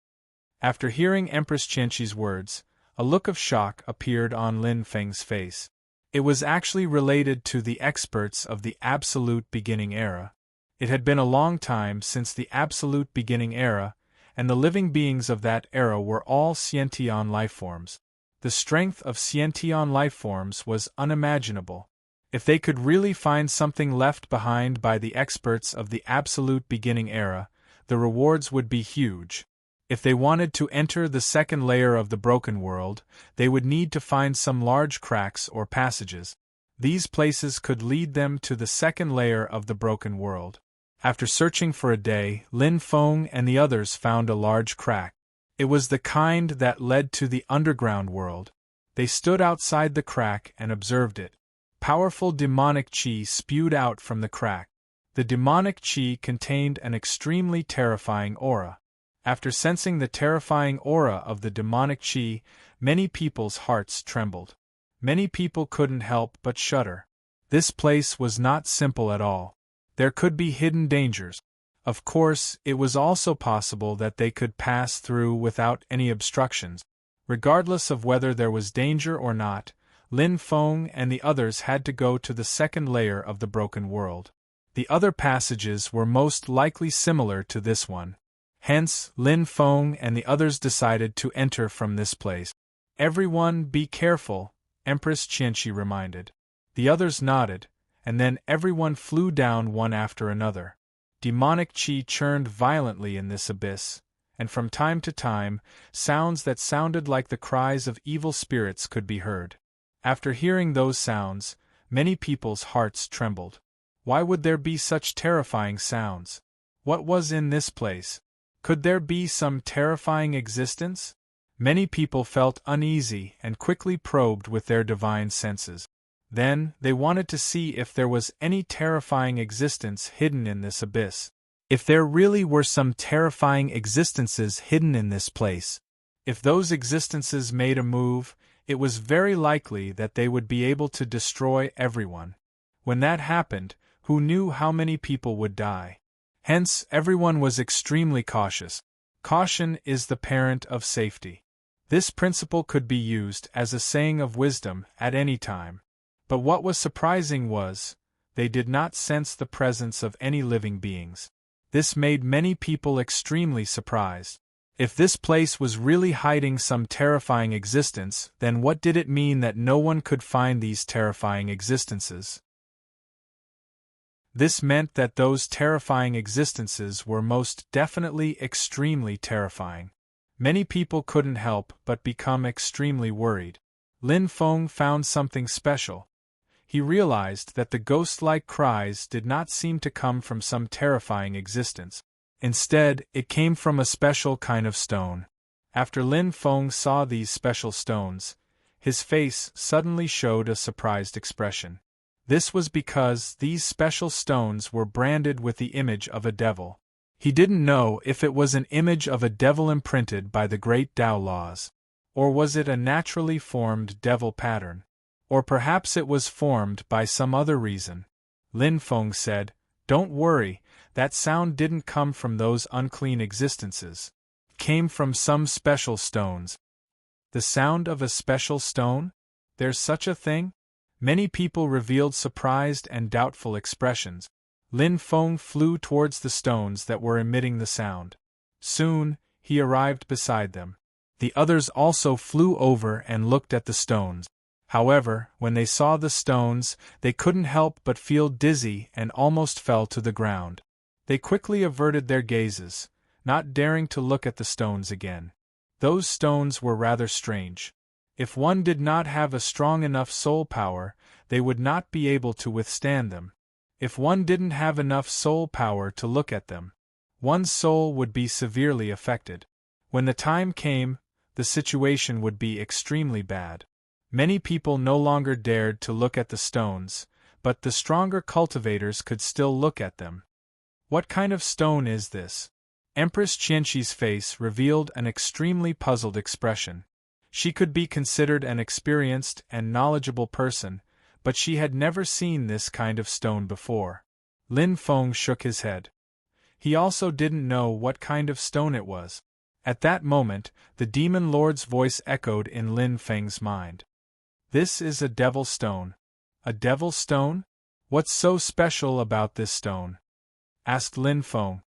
After hearing Empress Qianxi's words, a look of shock appeared on Lin Feng's face. It was actually related to the experts of the Absolute Beginning Era. It had been a long time since the Absolute Beginning Era, and the living beings of that era were all Sciention lifeforms. The strength of Sciention lifeforms was unimaginable. If they could really find something left behind by the experts of the Absolute Beginning Era, the rewards would be huge. If they wanted to enter the second layer of the broken world, they would need to find some large cracks or passages. These places could lead them to the second layer of the broken world. After searching for a day, Lin Feng and the others found a large crack. It was the kind that led to the underground world. They stood outside the crack and observed it. Powerful demonic qi spewed out from the crack. The demonic qi contained an extremely terrifying aura. After sensing the terrifying aura of the demonic qi, many people's hearts trembled. Many people couldn't help but shudder. This place was not simple at all. There could be hidden dangers. Of course, it was also possible that they could pass through without any obstructions. Regardless of whether there was danger or not, Lin Feng and the others had to go to the second layer of the broken world. The other passages were most likely similar to this one. Hence, Lin Feng and the others decided to enter from this place. "Everyone be careful," Empress Qianxi reminded. The others nodded, and then everyone flew down one after another. Demonic qi churned violently in this abyss, and from time to time, sounds that sounded like the cries of evil spirits could be heard. After hearing those sounds, many people's hearts trembled. Why would there be such terrifying sounds? What was in this place? Could there be some terrifying existence? Many people felt uneasy and quickly probed with their divine senses. Then, they wanted to see if there was any terrifying existence hidden in this abyss. If there really were some terrifying existences hidden in this place. If those existences made a move, it was very likely that they would be able to destroy everyone. When that happened, who knew how many people would die? Hence, everyone was extremely cautious. Caution is the parent of safety. This principle could be used as a saying of wisdom at any time. But what was surprising was, they did not sense the presence of any living beings. This made many people extremely surprised. If this place was really hiding some terrifying existence, then what did it mean that no one could find these terrifying existences? This meant that those terrifying existences were most definitely extremely terrifying. Many people couldn't help but become extremely worried. Lin Feng found something special. He realized that the ghost-like cries did not seem to come from some terrifying existence. Instead, it came from a special kind of stone. After Lin Feng saw these special stones, his face suddenly showed a surprised expression. This was because these special stones were branded with the image of a devil. He didn't know if it was an image of a devil imprinted by the great Tao laws. Or was it a naturally formed devil pattern? Or perhaps it was formed by some other reason. Lin Feng said, "Don't worry, that sound didn't come from those unclean existences. It came from some special stones." The sound of a special stone? There's such a thing? Many people revealed surprised and doubtful expressions. Lin Feng flew towards the stones that were emitting the sound. Soon, he arrived beside them. The others also flew over and looked at the stones. However, when they saw the stones, they couldn't help but feel dizzy and almost fell to the ground. They quickly averted their gazes, not daring to look at the stones again. Those stones were rather strange. If one did not have a strong enough soul power, they would not be able to withstand them. If one didn't have enough soul power to look at them, one's soul would be severely affected. When the time came, the situation would be extremely bad. Many people no longer dared to look at the stones, but the stronger cultivators could still look at them. What kind of stone is this? Empress Qianxi's face revealed an extremely puzzled expression. She could be considered an experienced and knowledgeable person, but she had never seen this kind of stone before. Lin Feng shook his head. He also didn't know what kind of stone it was. At that moment, the demon lord's voice echoed in Lin Feng's mind. This is a devil stone. A devil stone? What's so special about this stone? Asked Lin Feng.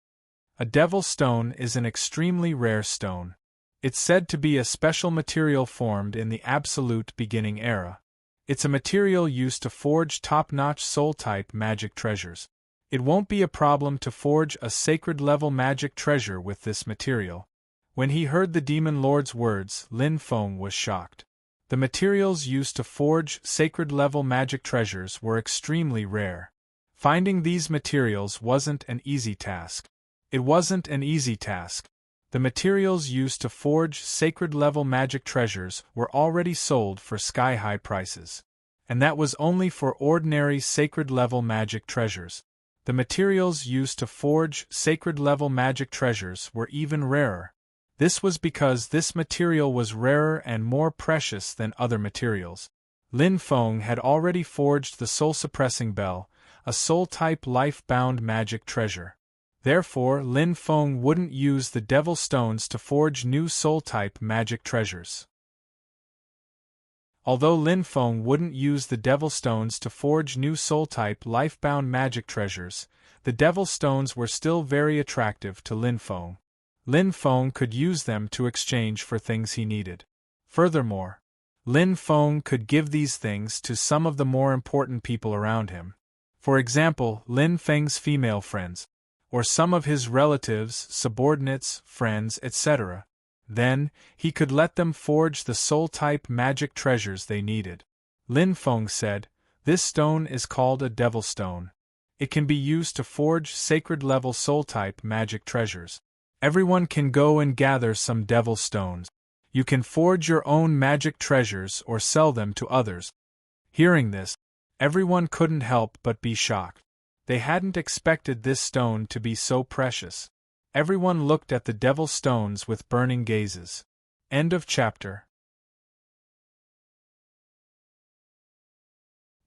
A devil stone is an extremely rare stone. It's said to be a special material formed in the Absolute Beginning era. It's a material used to forge top-notch soul-type magic treasures. It won't be a problem to forge a sacred-level magic treasure with this material. When he heard the demon lord's words, Lin Feng was shocked. The materials used to forge sacred-level magic treasures were extremely rare. Finding these materials wasn't an easy task. It wasn't an easy task. The materials used to forge sacred-level magic treasures were already sold for sky-high prices. And that was only for ordinary sacred-level magic treasures. The materials used to forge sacred-level magic treasures were even rarer. This was because this material was rarer and more precious than other materials. Lin Feng had already forged the soul-suppressing bell, a soul-type life-bound magic treasure. Therefore, Lin Feng wouldn't use the devil stones to forge new soul-type magic treasures. Although Lin Feng wouldn't use the devil stones to forge new soul-type life-bound magic treasures, the devil stones were still very attractive to Lin Feng. Lin Feng could use them to exchange for things he needed. Furthermore, Lin Feng could give these things to some of the more important people around him. For example, Lin Feng's female friends, or some of his relatives, subordinates, friends, etc. Then, he could let them forge the soul-type magic treasures they needed. Lin Feng said, "This stone is called a devil stone. It can be used to forge sacred-level soul-type magic treasures. Everyone can go and gather some devil stones. You can forge your own magic treasures or sell them to others." Hearing this, everyone couldn't help but be shocked. They hadn't expected this stone to be so precious. Everyone looked at the devil stones with burning gazes. End of chapter.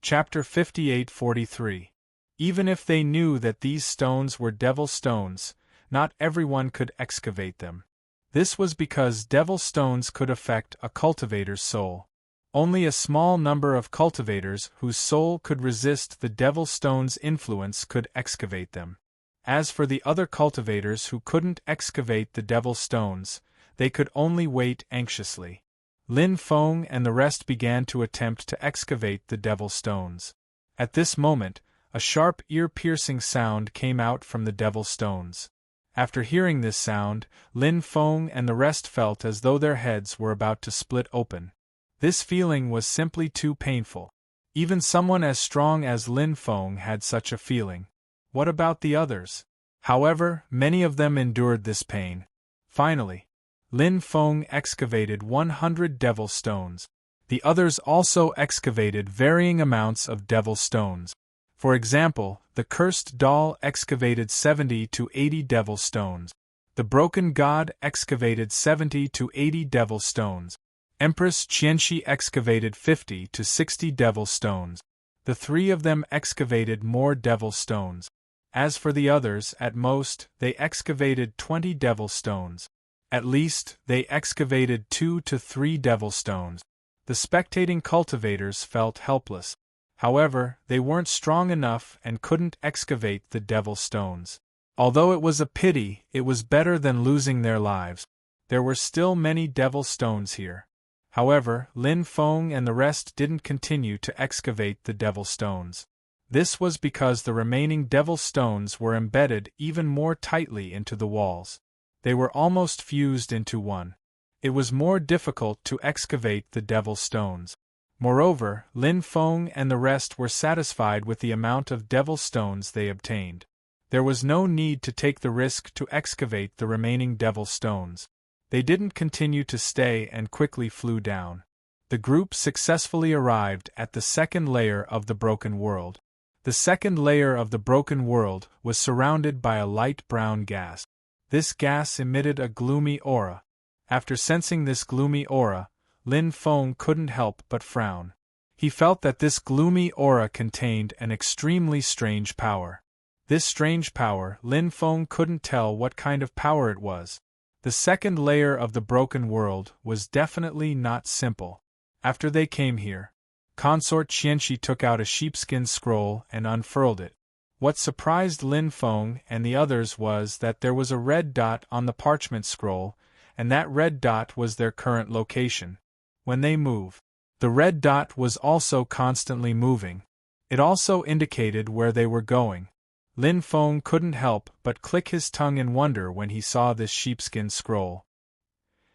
Chapter 58-43. Even if they knew that these stones were devil stones, not everyone could excavate them. This was because devil stones could affect a cultivator's soul. Only a small number of cultivators whose soul could resist the devil stone's influence could excavate them. As for the other cultivators who couldn't excavate the devil stones, they could only wait anxiously. Lin Feng and the rest began to attempt to excavate the devil stones. At this moment, a sharp ear-piercing sound came out from the devil stones. After hearing this sound, Lin Feng and the rest felt as though their heads were about to split open. This feeling was simply too painful. Even someone as strong as Lin Feng had such a feeling. What about the others? However, many of them endured this pain. Finally, Lin Feng excavated 100 devil stones. The others also excavated varying amounts of devil stones. For example, the cursed doll excavated 70 to 80 devil stones. The broken god excavated 70 to 80 devil stones. Empress Qianxi excavated 50 to 60 devil stones. The three of them excavated more devil stones. As for the others, at most, they excavated 20 devil stones. At least, they excavated 2 to 3 devil stones. The spectating cultivators felt helpless. However, they weren't strong enough and couldn't excavate the devil stones. Although it was a pity, it was better than losing their lives. There were still many devil stones here. However, Lin Feng and the rest didn't continue to excavate the devil stones. This was because the remaining devil stones were embedded even more tightly into the walls. They were almost fused into one. It was more difficult to excavate the devil stones. Moreover, Lin Feng and the rest were satisfied with the amount of devil stones they obtained. There was no need to take the risk to excavate the remaining devil stones. They didn't continue to stay and quickly flew down. The group successfully arrived at the second layer of the broken world. The second layer of the broken world was surrounded by a light brown gas. This gas emitted a gloomy aura. After sensing this gloomy aura, Lin Feng couldn't help but frown. He felt that this gloomy aura contained an extremely strange power. This strange power, Lin Feng couldn't tell what kind of power it was. The second layer of the broken world was definitely not simple. After they came here, Consort Qianxi took out a sheepskin scroll and unfurled it. What surprised Lin Feng and the others was that there was a red dot on the parchment scroll, and that red dot was their current location. When they move, the red dot was also constantly moving. It also indicated where they were going. Lin Feng couldn't help but click his tongue in wonder when he saw this sheepskin scroll.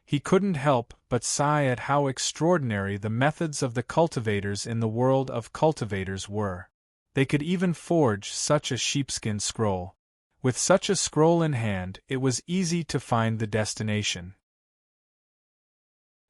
He couldn't help but sigh at how extraordinary the methods of the cultivators in the world of cultivators were. They could even forge such a sheepskin scroll. With such a scroll in hand, it was easy to find the destination.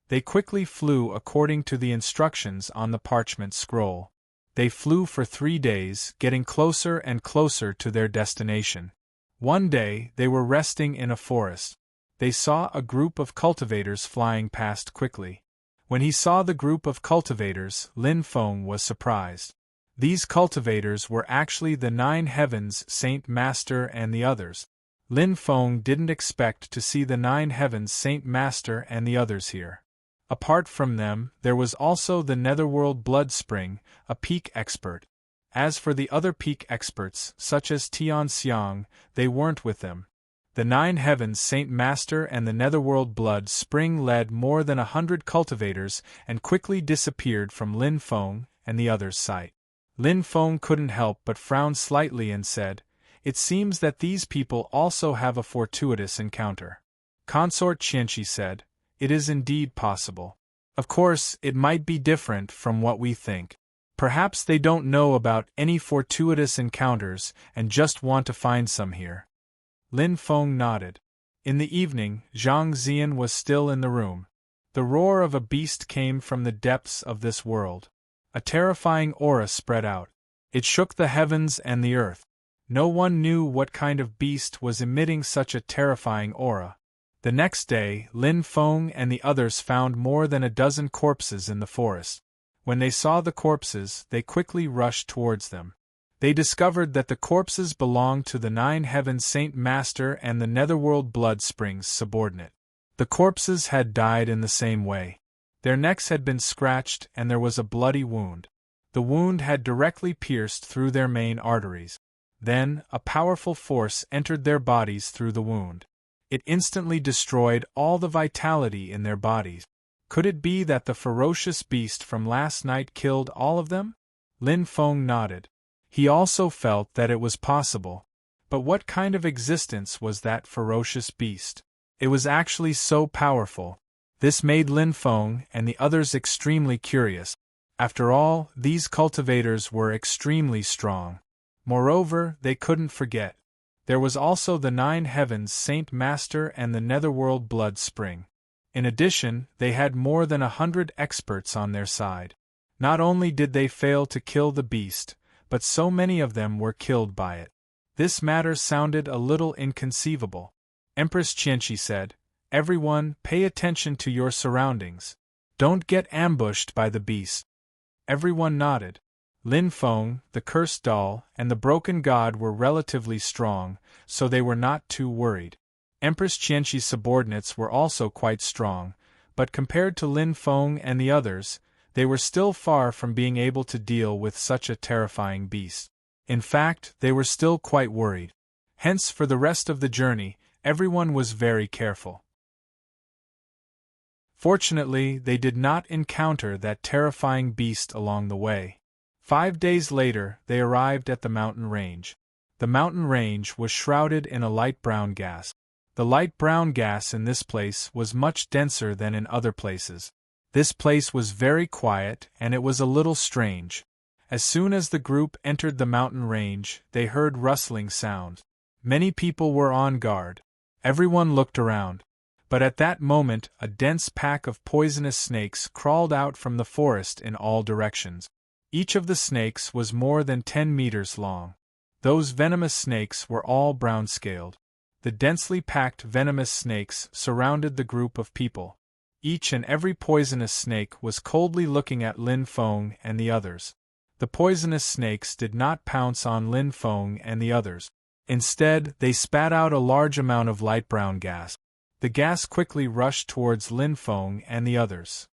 They quickly flew according to the instructions on the parchment scroll. They flew for 3 days, getting closer and closer to their destination. One day, they were resting in a forest. They saw a group of cultivators flying past quickly. When he saw the group of cultivators, Lin Feng was surprised. These cultivators were actually the 9 Heavens Saint Master and the others. Lin Feng didn't expect to see the 9 Heavens Saint Master and the others here. Apart from them, there was also the Netherworld Blood Spring, a peak expert. As for the other peak experts, such as Tian Xiang, they weren't with them. The 9 Heavens Saint Master and the Netherworld Blood Spring led more than 100 cultivators and quickly disappeared from Lin Feng and the others' sight. Lin Feng couldn't help but frown slightly and said, "It seems that these people also have a fortuitous encounter." Consort Qianxi said, "It is indeed possible. Of course, it might be different from what we think. Perhaps they don't know about any fortuitous encounters and just want to find some here." Lin Feng nodded. In the evening, Zhang Zian was still in the room. The roar of a beast came from the depths of this world. A terrifying aura spread out. It shook the heavens and the earth. No one knew what kind of beast was emitting such a terrifying aura. The next day, Lin Feng and the others found more than a dozen corpses in the forest. When they saw the corpses, they quickly rushed towards them. They discovered that the corpses belonged to the 9 Heavens Saint Master and the Netherworld Blood Springs subordinate. The corpses had died in the same way. Their necks had been scratched and there was a bloody wound. The wound had directly pierced through their main arteries. Then, a powerful force entered their bodies through the wound. It instantly destroyed all the vitality in their bodies. Could it be that the ferocious beast from last night killed all of them? Lin Feng nodded. He also felt that it was possible. But what kind of existence was that ferocious beast? It was actually so powerful. This made Lin Feng and the others extremely curious. After all, these cultivators were extremely strong. Moreover, they couldn't forget. There was also the 9 Heavens Saint Master and the Netherworld Blood Spring. In addition, they had more than 100 experts on their side. Not only did they fail to kill the beast, but so many of them were killed by it. This matter sounded a little inconceivable. Empress Qianxi said, "Everyone, pay attention to your surroundings. Don't get ambushed by the beast." Everyone nodded. Lin Feng, the cursed doll, and the broken god were relatively strong, so they were not too worried. Empress Qianxi's subordinates were also quite strong, but compared to Lin Feng and the others, they were still far from being able to deal with such a terrifying beast. In fact, they were still quite worried. Hence, for the rest of the journey, everyone was very careful. Fortunately, they did not encounter that terrifying beast along the way. 5 days later, they arrived at the mountain range. The mountain range was shrouded in a light brown gas. The light brown gas in this place was much denser than in other places. This place was very quiet, and it was a little strange. As soon as the group entered the mountain range, they heard rustling sounds. Many people were on guard. Everyone looked around. But at that moment, a dense pack of poisonous snakes crawled out from the forest in all directions. Each of the snakes was more than 10 meters long. Those venomous snakes were all brown-scaled. The densely packed venomous snakes surrounded the group of people. Each and every poisonous snake was coldly looking at Lin Feng and the others. The poisonous snakes did not pounce on Lin Feng and the others. Instead, they spat out a large amount of light brown gas. The gas quickly rushed towards Lin Feng and the others.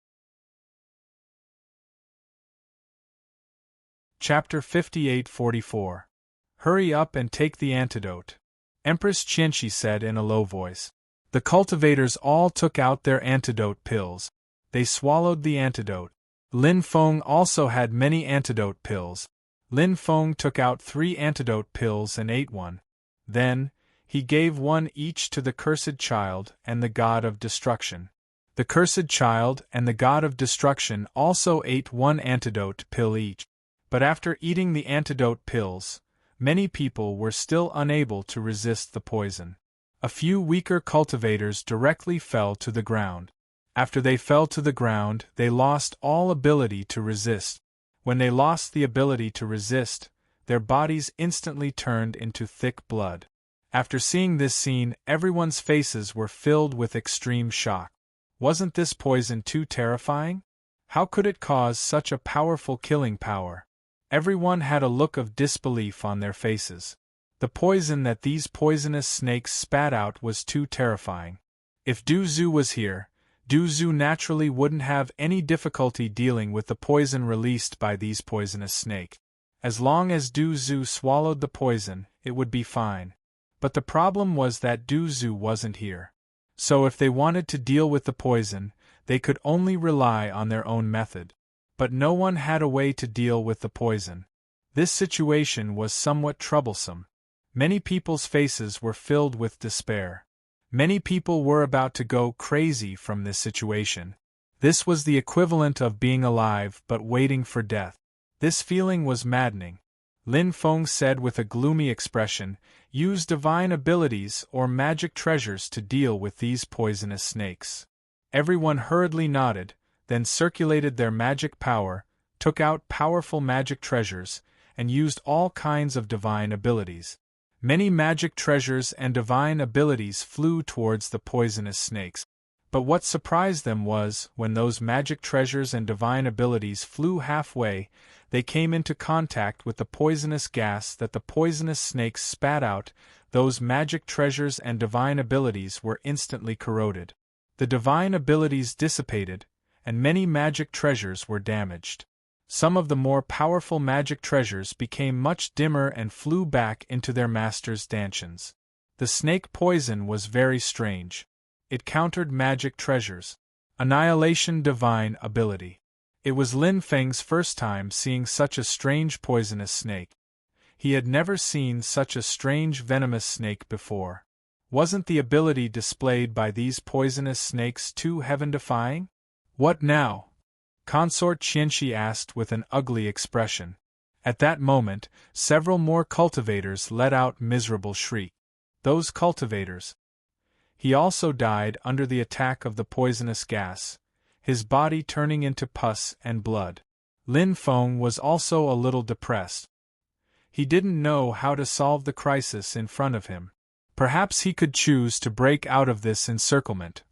Chapter 58-44. Hurry up and take the antidote, Empress Qianxi said in a low voice. The cultivators all took out their antidote pills. They swallowed the antidote. Lin Feng also had many antidote pills. Lin Feng took out 3 antidote pills and ate one. Then, he gave one each to the cursed child and the god of destruction. The cursed child and the god of destruction also ate 1 antidote pill each. But after eating the antidote pills, many people were still unable to resist the poison. A few weaker cultivators directly fell to the ground. After they fell to the ground, they lost all ability to resist. When they lost the ability to resist, their bodies instantly turned into thick blood. After seeing this scene, everyone's faces were filled with extreme shock. Wasn't this poison too terrifying? How could it cause such a powerful killing power? Everyone had a look of disbelief on their faces. The poison that these poisonous snakes spat out was too terrifying. If Du Zhu was here, Du Zhu naturally wouldn't have any difficulty dealing with the poison released by these poisonous snakes. As long as Du Zhu swallowed the poison, it would be fine. But the problem was that Du Zhu wasn't here. So if they wanted to deal with the poison, they could only rely on their own method. But no one had a way to deal with the poison. This situation was somewhat troublesome. Many people's faces were filled with despair. Many people were about to go crazy from this situation. This was the equivalent of being alive but waiting for death. This feeling was maddening. Lin Feng said with a gloomy expression, "Use divine abilities or magic treasures to deal with these poisonous snakes." Everyone hurriedly nodded, then circulated their magic power, took out powerful magic treasures, and used all kinds of divine abilities. Many magic treasures and divine abilities flew towards the poisonous snakes. But what surprised them was, when those magic treasures and divine abilities flew halfway, they came into contact with the poisonous gas that the poisonous snakes spat out. Those magic treasures and divine abilities were instantly corroded. The divine abilities dissipated, and many magic treasures were damaged. Some of the more powerful magic treasures became much dimmer and flew back into their master's stanchions. The snake poison was very strange. It countered magic treasures. Annihilation divine ability. It was Lin Feng's first time seeing such a strange poisonous snake. He had never seen such a strange venomous snake before. Wasn't the ability displayed by these poisonous snakes too heaven-defying? What now? Consort Qianxi asked with an ugly expression. At that moment, several more cultivators let out miserable shrieks. Those cultivators. He also died under the attack of the poisonous gas, his body turning into pus and blood. Lin Feng was also a little depressed. He didn't know how to solve the crisis in front of him. Perhaps he could choose to break out of this encirclement.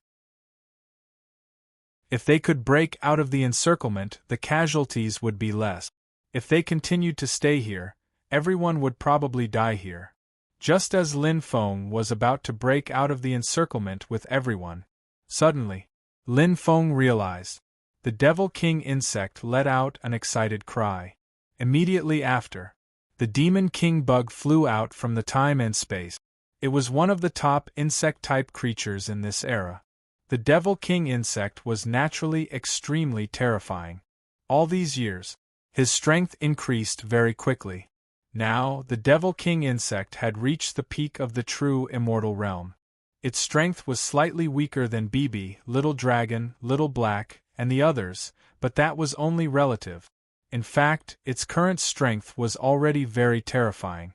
If they could break out of the encirclement, the casualties would be less. If they continued to stay here, everyone would probably die here. Just as Lin Feng was about to break out of the encirclement with everyone, suddenly, Lin Feng realized. The Devil King insect let out an excited cry. Immediately after, the Demon King bug flew out from the time and space. It was one of the top insect-type creatures in this era. The Devil King insect was naturally extremely terrifying. All these years, his strength increased very quickly. Now, the Devil King insect had reached the peak of the true immortal realm. Its strength was slightly weaker than Bibi, Little Dragon, Little Black, and the others, but that was only relative. In fact, its current strength was already very terrifying.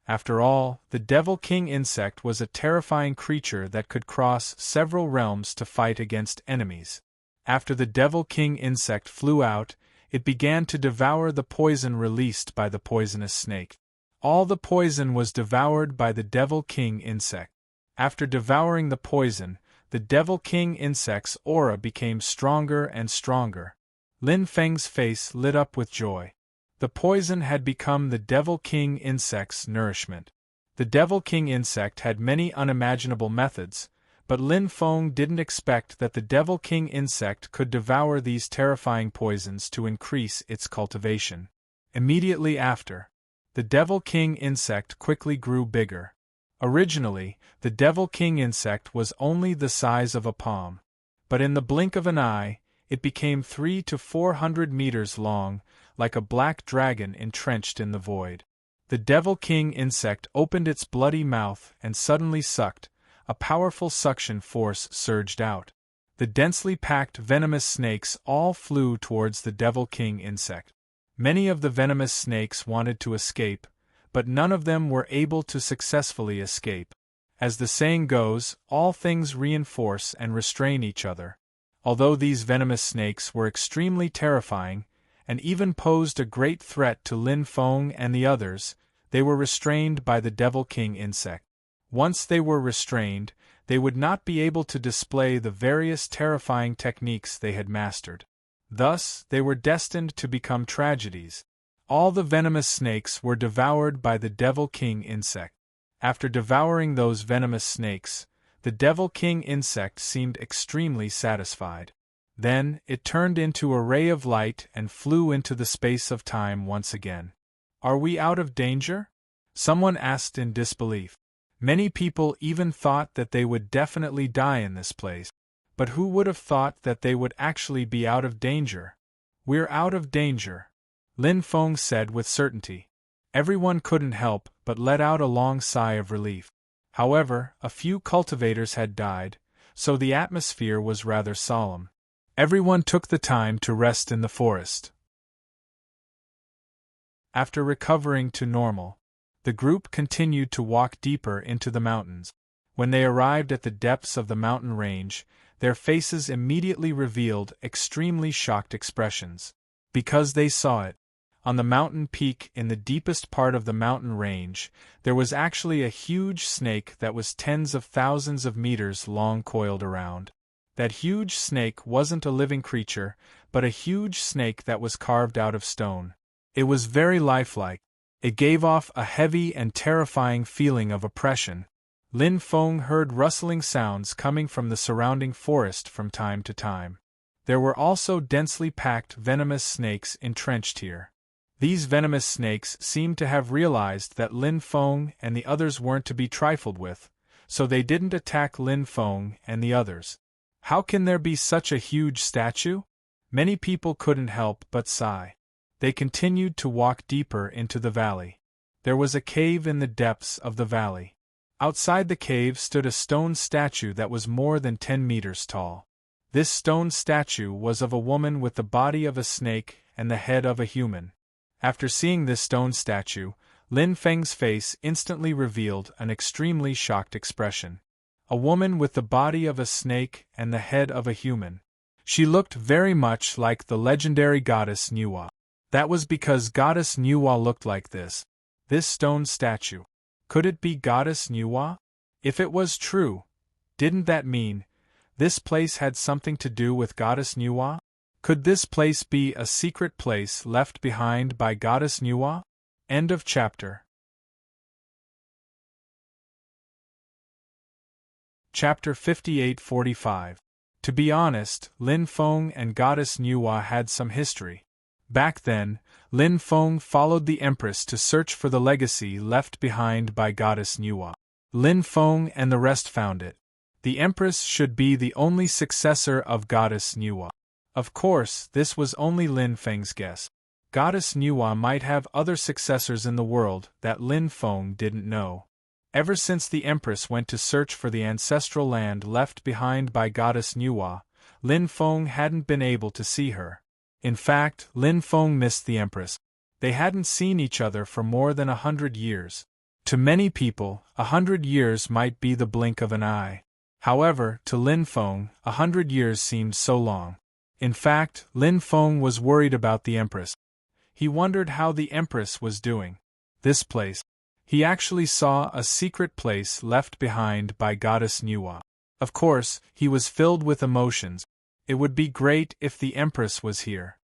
After all, the Devil King insect was a terrifying creature that could cross several realms to fight against enemies. After the Devil King insect flew out, it began to devour the poison released by the poisonous snake. All the poison was devoured by the Devil King insect. After devouring the poison, the Devil King insect's aura became stronger and stronger. Lin Feng's face lit up with joy. The poison had become the Devil King insect's nourishment. The Devil King insect had many unimaginable methods, but Lin Feng didn't expect that the Devil King insect could devour these terrifying poisons to increase its cultivation. Immediately after, the Devil King insect quickly grew bigger. Originally, the Devil King insect was only the size of a palm, but in the blink of an eye, it became 300 to 400 meters long, like a black dragon entrenched in the void. The Devil King insect opened its bloody mouth and suddenly sucked. A powerful suction force surged out. The densely packed venomous snakes all flew towards the Devil King insect. Many of the venomous snakes wanted to escape, but none of them were able to successfully escape. As the saying goes, all things reinforce and restrain each other. Although these venomous snakes were extremely terrifying, and even posed a great threat to Lin Feng and the others, they were restrained by the Devil King insect. Once they were restrained, they would not be able to display the various terrifying techniques they had mastered. Thus, they were destined to become tragedies. All the venomous snakes were devoured by the Devil King insect. After devouring those venomous snakes, the Devil King insect seemed extremely satisfied. Then, it turned into a ray of light and flew into the space of time once again. "Are we out of danger?" someone asked in disbelief. Many people even thought that they would definitely die in this place. But who would have thought that they would actually be out of danger? "We're out of danger," Lin Feng said with certainty. Everyone couldn't help but let out a long sigh of relief. However, a few cultivators had died, so the atmosphere was rather solemn. Everyone took the time to rest in the forest. After recovering to normal, the group continued to walk deeper into the mountains. When they arrived at the depths of the mountain range, their faces immediately revealed extremely shocked expressions. Because they saw it. On the mountain peak in the deepest part of the mountain range, there was actually a huge snake that was tens of thousands of meters long coiled around. That huge snake wasn't a living creature, but a huge snake that was carved out of stone. It was very lifelike. It gave off a heavy and terrifying feeling of oppression. Lin Feng heard rustling sounds coming from the surrounding forest from time to time. There were also densely packed venomous snakes entrenched here. These venomous snakes seemed to have realized that Lin Feng and the others weren't to be trifled with, so they didn't attack Lin Feng and the others. How can there be such a huge statue? Many people couldn't help but sigh. They continued to walk deeper into the valley. There was a cave in the depths of the valley. Outside the cave stood a stone statue that was more than 10 meters tall. This stone statue was of a woman with the body of a snake and the head of a human. After seeing this stone statue, Lin Feng's face instantly revealed an extremely shocked expression. A woman with the body of a snake and the head of a human. She looked very much like the legendary goddess Nuwa. That was because goddess Nuwa looked like this. This stone statue. Could it be goddess Nuwa? If it was true, didn't that mean this place had something to do with goddess Nuwa? Could this place be a secret place left behind by goddess Nuwa? End of chapter. Chapter 58-45. To be honest, Lin Feng and goddess Nuwa had some history. Back then, Lin Feng followed the Empress to search for the legacy left behind by goddess Nuwa. Lin Feng and the rest found it. The Empress should be the only successor of goddess Nuwa. Of course, this was only Lin Feng's guess. Goddess Nuwa might have other successors in the world that Lin Feng didn't know. Ever since the Empress went to search for the ancestral land left behind by Goddess Nuwa, Lin Feng hadn't been able to see her. In fact, Lin Feng missed the Empress. They hadn't seen each other for more than 100 years. To many people, 100 years might be the blink of an eye. However, to Lin Feng, 100 years seemed so long. In fact, Lin Feng was worried about the Empress. He wondered how the Empress was doing. This place. He actually saw a secret place left behind by Goddess Nuwa. Of course, he was filled with emotions. It would be great if the Empress was here.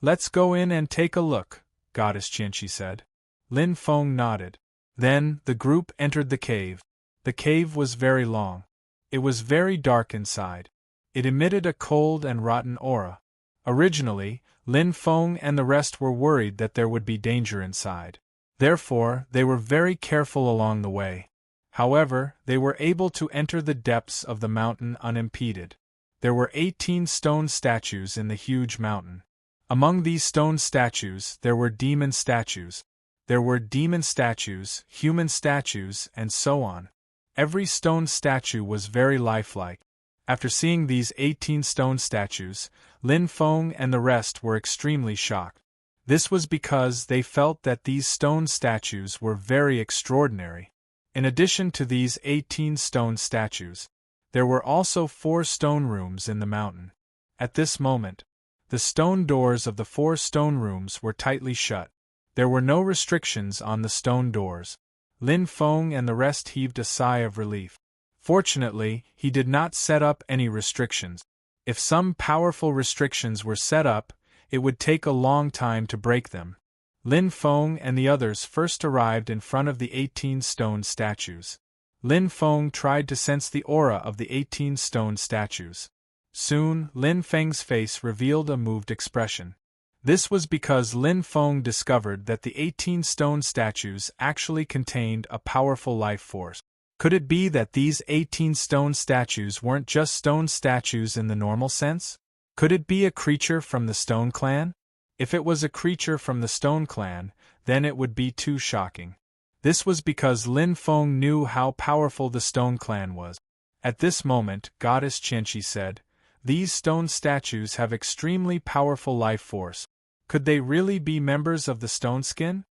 Let's go in and take a look, Goddess Qianqi said. Lin Feng nodded. Then, the group entered the cave. The cave was very long. It was very dark inside. It emitted a cold and rotten aura. Originally, Lin Feng and the rest were worried that there would be danger inside. Therefore, they were very careful along the way. However, they were able to enter the depths of the mountain unimpeded. There were 18 stone statues in the huge mountain. Among these stone statues, there were demon statues. There were demon statues, human statues, and so on. Every stone statue was very lifelike. After seeing these 18 stone statues, Lin Feng and the rest were extremely shocked. This was because they felt that these stone statues were very extraordinary. In addition to these 18 stone statues, there were also 4 stone rooms in the mountain. At this moment, the stone doors of the 4 stone rooms were tightly shut. There were no restrictions on the stone doors. Lin Feng and the rest heaved a sigh of relief. Fortunately, he did not set up any restrictions. If some powerful restrictions were set up, it would take a long time to break them. Lin Feng and the others first arrived in front of the 18 stone statues. Lin Feng tried to sense the aura of the 18 stone statues. Soon, Lin Feng's face revealed a moved expression. This was because Lin Feng discovered that the 18 stone statues actually contained a powerful life force. Could it be that these 18 stone statues weren't just stone statues in the normal sense? Could it be a creature from the Stone Clan? If it was a creature from the Stone Clan, then it would be too shocking. This was because Lin Feng knew how powerful the Stone Clan was. At this moment, Goddess Qianqi said, "These stone statues have extremely powerful life force. Could they really be members of the Stone Skin?"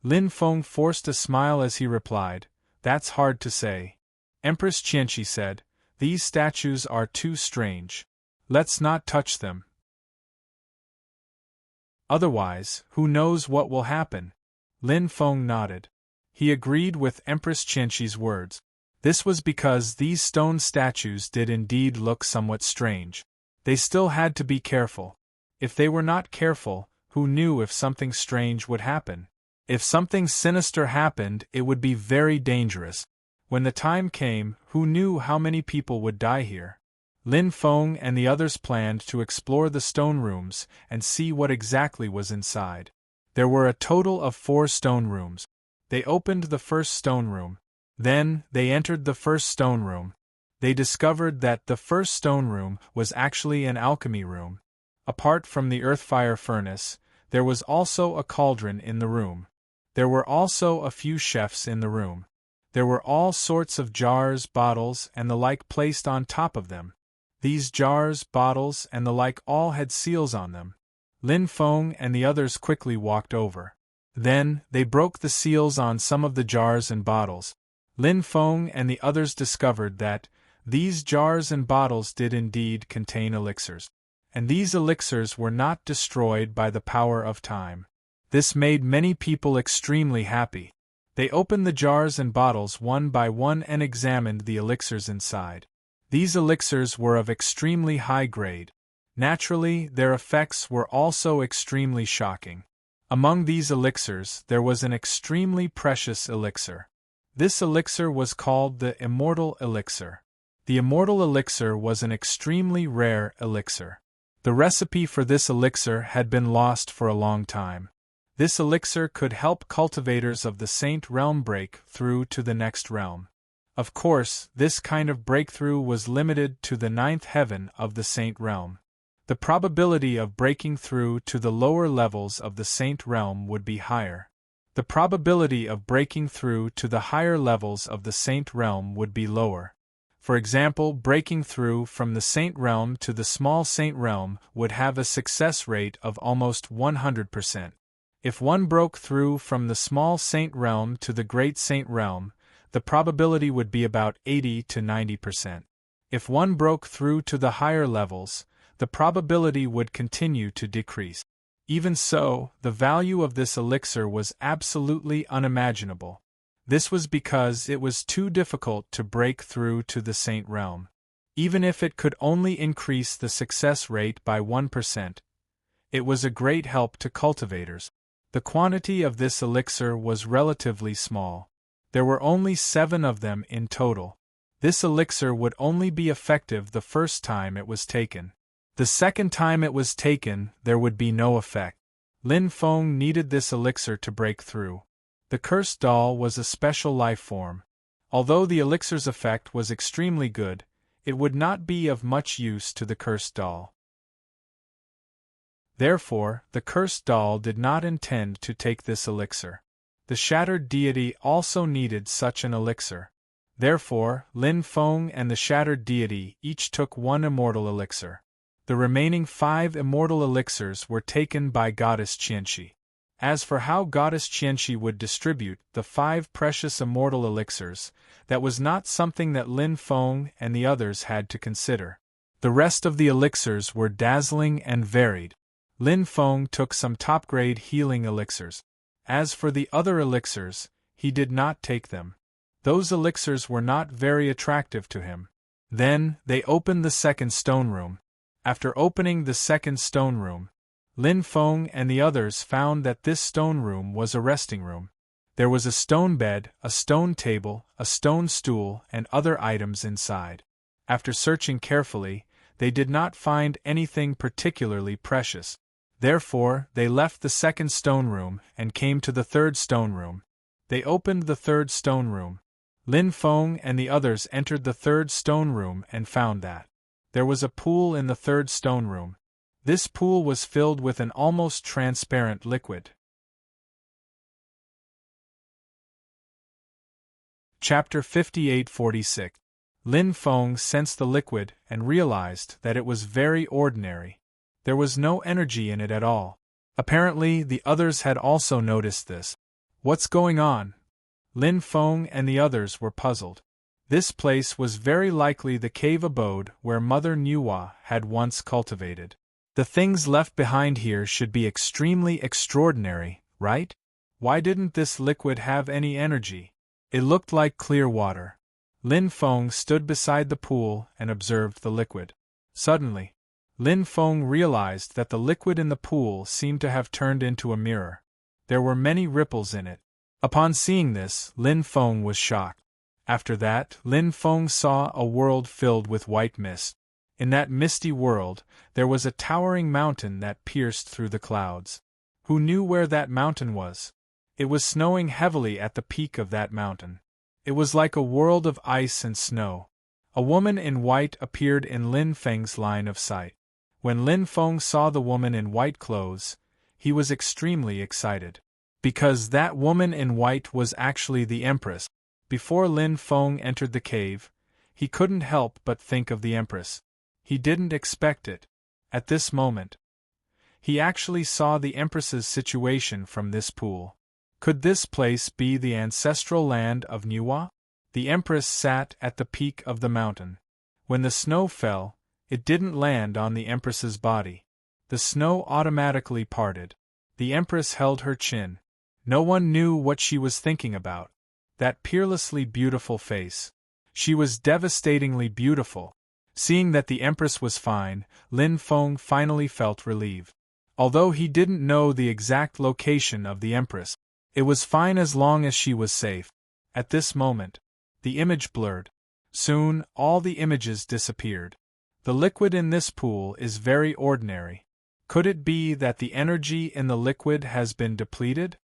Lin Feng forced a smile as he replied, "That's hard to say." Empress Qianqi said, "These statues are too strange. Let's not touch them. Otherwise, who knows what will happen?" Lin Feng nodded. He agreed with Empress Qianqi's words. This was because these stone statues did indeed look somewhat strange. They still had to be careful. If they were not careful, who knew if something strange would happen? If something sinister happened, it would be very dangerous. When the time came, who knew how many people would die here? Lin Feng and the others planned to explore the stone rooms and see what exactly was inside. There were a total of 4 stone rooms. They opened the first stone room. Then, they entered the first stone room. They discovered that the first stone room was actually an alchemy room. Apart from the earth-fire furnace, there was also a cauldron in the room. There were also a few chefs in the room. There were all sorts of jars, bottles, and the like placed on top of them. These jars, bottles, and the like all had seals on them. Lin Feng and the others quickly walked over. Then, they broke the seals on some of the jars and bottles. Lin Feng and the others discovered that these jars and bottles did indeed contain elixirs. And these elixirs were not destroyed by the power of time. This made many people extremely happy. They opened the jars and bottles one by one and examined the elixirs inside. These elixirs were of extremely high grade. Naturally, their effects were also extremely shocking. Among these elixirs, there was an extremely precious elixir. This elixir was called the Immortal Elixir. The Immortal Elixir was an extremely rare elixir. The recipe for this elixir had been lost for a long time. This elixir could help cultivators of the Saint Realm break through to the next realm. Of course, this kind of breakthrough was limited to the 9th heaven of the Saint Realm. The probability of breaking through to the lower levels of the Saint Realm would be higher. the probability of breaking through to the higher levels of the Saint Realm would be lower. For example, breaking through from the Saint Realm to the Small Saint Realm would have a success rate of almost 100%. If one broke through from the Small Saint Realm to the Great Saint Realm, the probability would be about 80 to 90%. If one broke through to the higher levels, the probability would continue to decrease. Even so, the value of this elixir was absolutely unimaginable. This was because it was too difficult to break through to the Saint Realm. Even if it could only increase the success rate by 1%, it was a great help to cultivators. The quantity of this elixir was relatively small. There were only 7 of them in total. This elixir would only be effective the first time it was taken. The second time it was taken, there would be no effect. Lin Feng needed this elixir to break through. The cursed doll was a special life form. Although the elixir's effect was extremely good, it would not be of much use to the cursed doll. Therefore, the cursed doll did not intend to take this elixir. The shattered deity also needed such an elixir. Therefore, Lin Feng and the shattered deity each took 1 immortal elixir. The remaining 5 immortal elixirs were taken by Goddess Qianxi. As for how Goddess Qianxi would distribute the 5 precious immortal elixirs, that was not something that Lin Feng and the others had to consider. The rest of the elixirs were dazzling and varied. Lin Feng took some top-grade healing elixirs. As for the other elixirs, he did not take them. Those elixirs were not very attractive to him. Then, they opened the second stone room. After opening the second stone room, Lin Feng and the others found that this stone room was a resting room. There was a stone bed, a stone table, a stone stool, and other items inside. After searching carefully, they did not find anything particularly precious. Therefore, they left the second stone room and came to the third stone room. They opened the third stone room. Lin Feng and the others entered the third stone room and found that there was a pool in the third stone room. This pool was filled with an almost transparent liquid. Chapter 58-46. Lin Feng sensed the liquid and realized that it was very ordinary. There was no energy in it at all. Apparently, the others had also noticed this. What's going on? Lin Feng and the others were puzzled. This place was very likely the cave abode where Mother Nuwa had once cultivated. The things left behind here should be extremely extraordinary, right? Why didn't this liquid have any energy? It looked like clear water. Lin Feng stood beside the pool and observed the liquid. Suddenly, Lin Feng realized that the liquid in the pool seemed to have turned into a mirror. There were many ripples in it. Upon seeing this, Lin Feng was shocked. After that, Lin Feng saw a world filled with white mist. In that misty world, there was a towering mountain that pierced through the clouds. Who knew where that mountain was? It was snowing heavily at the peak of that mountain. It was like a world of ice and snow. A woman in white appeared in Lin Feng's line of sight. When Lin Feng saw the woman in white clothes, he was extremely excited. Because that woman in white was actually the Empress. Before Lin Feng entered the cave, he couldn't help but think of the Empress. He didn't expect it. At this moment, he actually saw the Empress's situation from this pool. Could this place be the ancestral land of Nuwa? The Empress sat at the peak of the mountain. When the snow fell, it didn't land on the Empress's body. The snow automatically parted. The Empress held her chin. No one knew what she was thinking about. That peerlessly beautiful face. She was devastatingly beautiful. Seeing that the Empress was fine, Lin Feng finally felt relieved. Although he didn't know the exact location of the Empress, it was fine as long as she was safe. At this moment, the image blurred. Soon, all the images disappeared. The liquid in this pool is very ordinary. Could it be that the energy in the liquid has been depleted?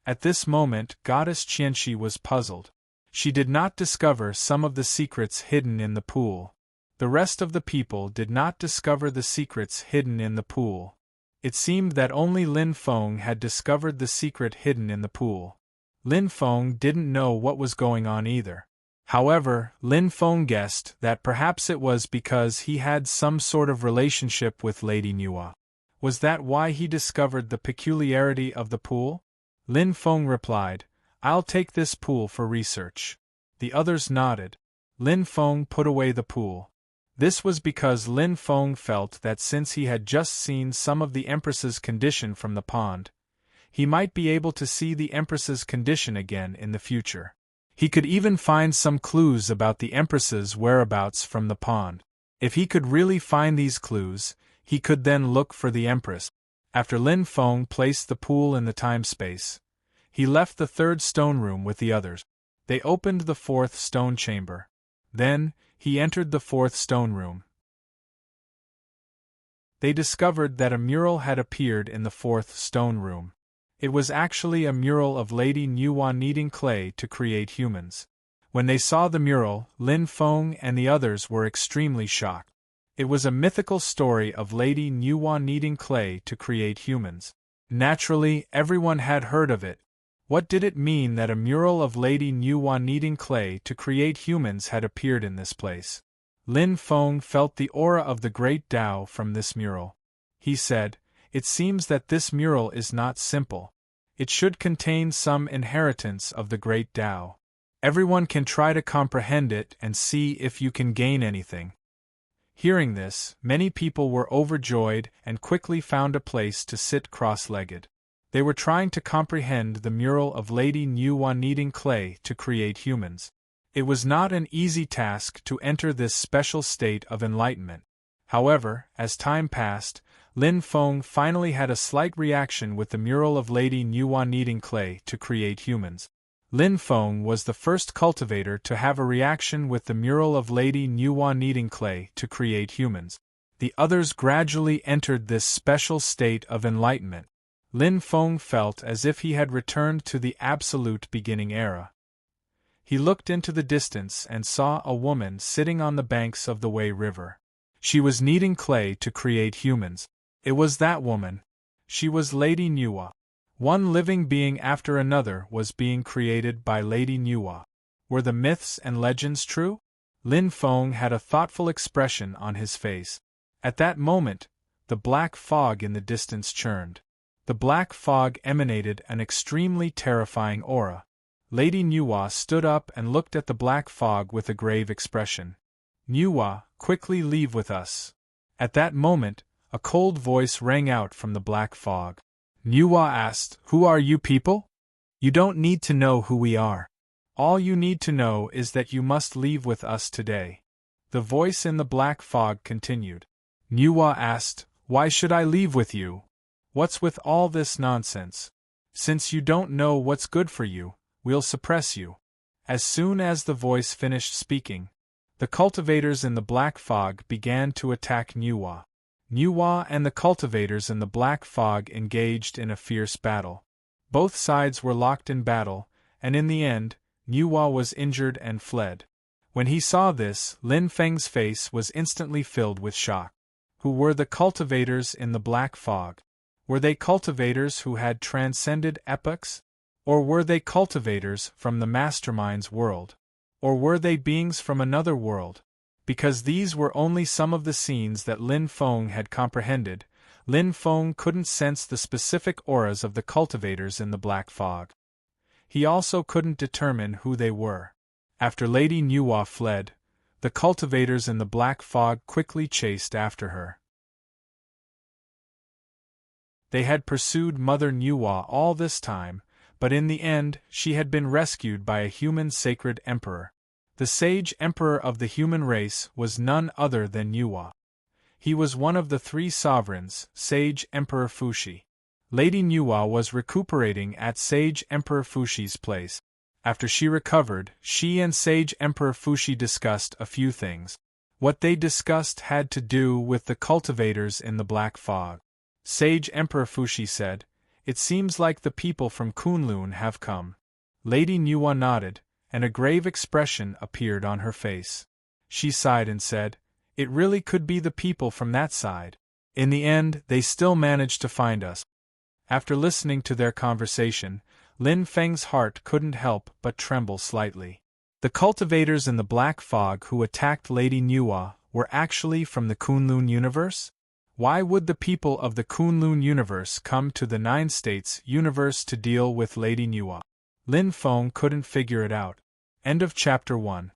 At this moment, Goddess Qianxi was puzzled. She did not discover some of the secrets hidden in the pool. The rest of the people did not discover the secrets hidden in the pool. It seemed that only Lin Feng had discovered the secret hidden in the pool. Lin Feng didn't know what was going on either. However, Lin Feng guessed that perhaps it was because he had some sort of relationship with Lady Nua. Was that why he discovered the peculiarity of the pool? Lin Feng replied, "I'll take this pool for research." The others nodded. Lin Feng put away the pool. This was because Lin Feng felt that since he had just seen some of the Empress's condition from the pond, he might be able to see the Empress's condition again in the future. He could even find some clues about the Empress's whereabouts from the pond. If he could really find these clues, he could then look for the Empress. After Lin Feng placed the pool in the time-space, he left the third stone room with the others. They opened the fourth stone chamber. Then, he entered the fourth stone room. They discovered that a mural had appeared in the fourth stone room. It was actually a mural of Lady Nua kneading clay to create humans. When they saw the mural, Lin Feng and the others were extremely shocked. It was a mythical story of Lady Nua kneading clay to create humans. Naturally, everyone had heard of it. What did it mean that a mural of Lady Nua kneading clay to create humans had appeared in this place? Lin Feng felt the aura of the great Tao from this mural. He said, "It seems that this mural is not simple. It should contain some inheritance of the great Tao. Everyone can try to comprehend it and see if you can gain anything." Hearing this, many people were overjoyed and quickly found a place to sit cross-legged. They were trying to comprehend the mural of Lady Nua kneading clay to create humans. It was not an easy task to enter this special state of enlightenment. However, as time passed, Lin Feng finally had a slight reaction with the mural of Lady Nua kneading clay to create humans. Lin Feng was the first cultivator to have a reaction with the mural of Lady Nua kneading clay to create humans. The others gradually entered this special state of enlightenment. Lin Feng felt as if he had returned to the absolute beginning era. He looked into the distance and saw a woman sitting on the banks of the Wei River. She was kneading clay to create humans. It was that woman. She was Lady Nua. One living being after another was being created by Lady Nua. Were the myths and legends true? Lin Feng had a thoughtful expression on his face. At that moment, the black fog in the distance churned. The black fog emanated an extremely terrifying aura. Lady Nua stood up and looked at the black fog with a grave expression. "Nua, quickly leave with us." At that moment, a cold voice rang out from the black fog. Nua asked, "Who are you people?" "You don't need to know who we are. All you need to know is that you must leave with us today." The voice in the black fog continued. Nua asked, "Why should I leave with you? What's with all this nonsense? Since you don't know what's good for you, we'll suppress you." As soon as the voice finished speaking, the cultivators in the black fog began to attack Nua. Nua and the cultivators in the black fog engaged in a fierce battle. Both sides were locked in battle, and in the end, Nua was injured and fled. When he saw this, Lin Feng's face was instantly filled with shock. Who were the cultivators in the black fog? Were they cultivators who had transcended epochs? Or were they cultivators from the mastermind's world? Or were they beings from another world? Because these were only some of the scenes that Lin Feng had comprehended, Lin Feng couldn't sense the specific auras of the cultivators in the black fog. He also couldn't determine who they were. After Lady Nua fled, the cultivators in the black fog quickly chased after her. They had pursued Mother Nua all this time, but in the end, she had been rescued by a human sacred emperor. The sage emperor of the human race was none other than Nua. He was one of the three sovereigns, Sage Emperor Fushi. Lady Nua was recuperating at Sage Emperor Fushi's place. After she recovered, she and Sage Emperor Fushi discussed a few things. What they discussed had to do with the cultivators in the black fog. Sage Emperor Fushi said, "It seems like the people from Kunlun have come." Lady Nua nodded, and a grave expression appeared on her face. She sighed and said, "It really could be the people from that side. In the end, they still managed to find us. After listening to their conversation, Lin Feng's heart couldn't help but tremble slightly. The cultivators in the black fog who attacked Lady Nuwa were actually from the Kunlun universe? Why would the people of the Kunlun universe come to the Nine States universe to deal with Lady Nuwa? Lin Feng couldn't figure it out. End of Chapter 1.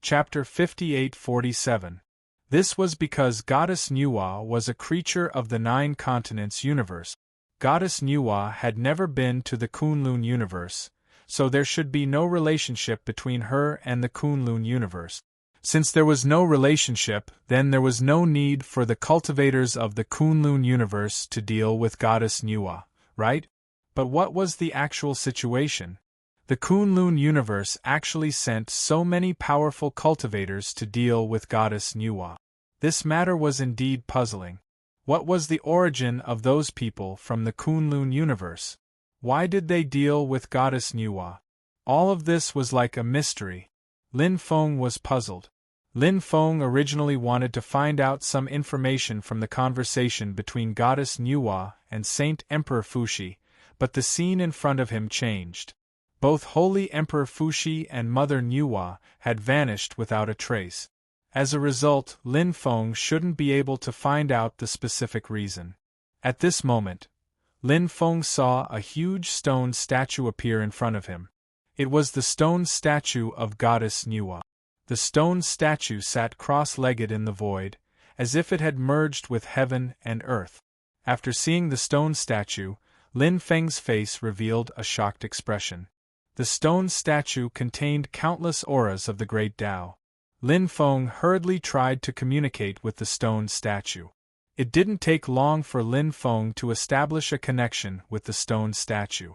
Chapter 58-47. This was because Goddess Nuwa was a creature of the Nine Continents universe. Goddess Nuwa had never been to the Kunlun universe, so there should be no relationship between her and the Kunlun universe. Since there was no relationship, then there was no need for the cultivators of the Kunlun universe to deal with Goddess Nuwa, right? But what was the actual situation? The Kunlun universe actually sent so many powerful cultivators to deal with Goddess Nuwa. This matter was indeed puzzling. What was the origin of those people from the Kunlun universe? Why did they deal with Goddess Nuwa? All of this was like a mystery. Lin Feng was puzzled. Lin Feng originally wanted to find out some information from the conversation between Goddess Nuwa and Saint Emperor Fuxi, but the scene in front of him changed. Both Holy Emperor Fuxi and Mother Nuwa had vanished without a trace. As a result, Lin Feng shouldn't be able to find out the specific reason. At this moment, Lin Feng saw a huge stone statue appear in front of him. It was the stone statue of Goddess Nuwa. The stone statue sat cross-legged in the void, as if it had merged with heaven and earth. After seeing the stone statue, Lin Feng's face revealed a shocked expression. The stone statue contained countless auras of the great Tao. Lin Feng hurriedly tried to communicate with the stone statue. It didn't take long for Lin Feng to establish a connection with the stone statue.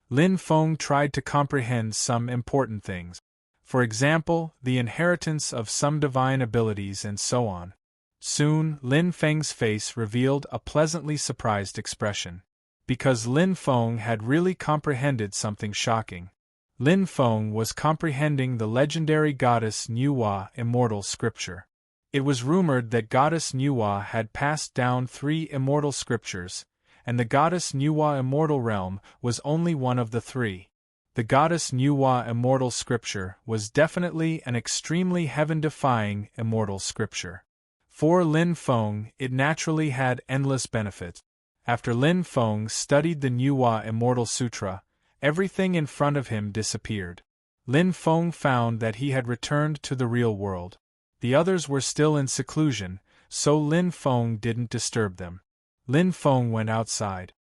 Lin Feng tried to comprehend some important things. For example, the inheritance of some divine abilities and so on. Soon, Lin Feng's face revealed a pleasantly surprised expression. Because Lin Feng had really comprehended something shocking. Lin Feng was comprehending the legendary Goddess Nuwa immortal scripture. It was rumored that Goddess Nuwa had passed down 3 immortal scriptures, and the Goddess Nuwa immortal realm was only one of the 3. The Goddess Nuwa immortal scripture was definitely an extremely heaven-defying immortal scripture. For Lin Feng, it naturally had endless benefits. After Lin Feng studied the Nuwa Immortal Sutra, everything in front of him disappeared. Lin Feng found that he had returned to the real world. The others were still in seclusion, so Lin Feng didn't disturb them. Lin Feng went outside.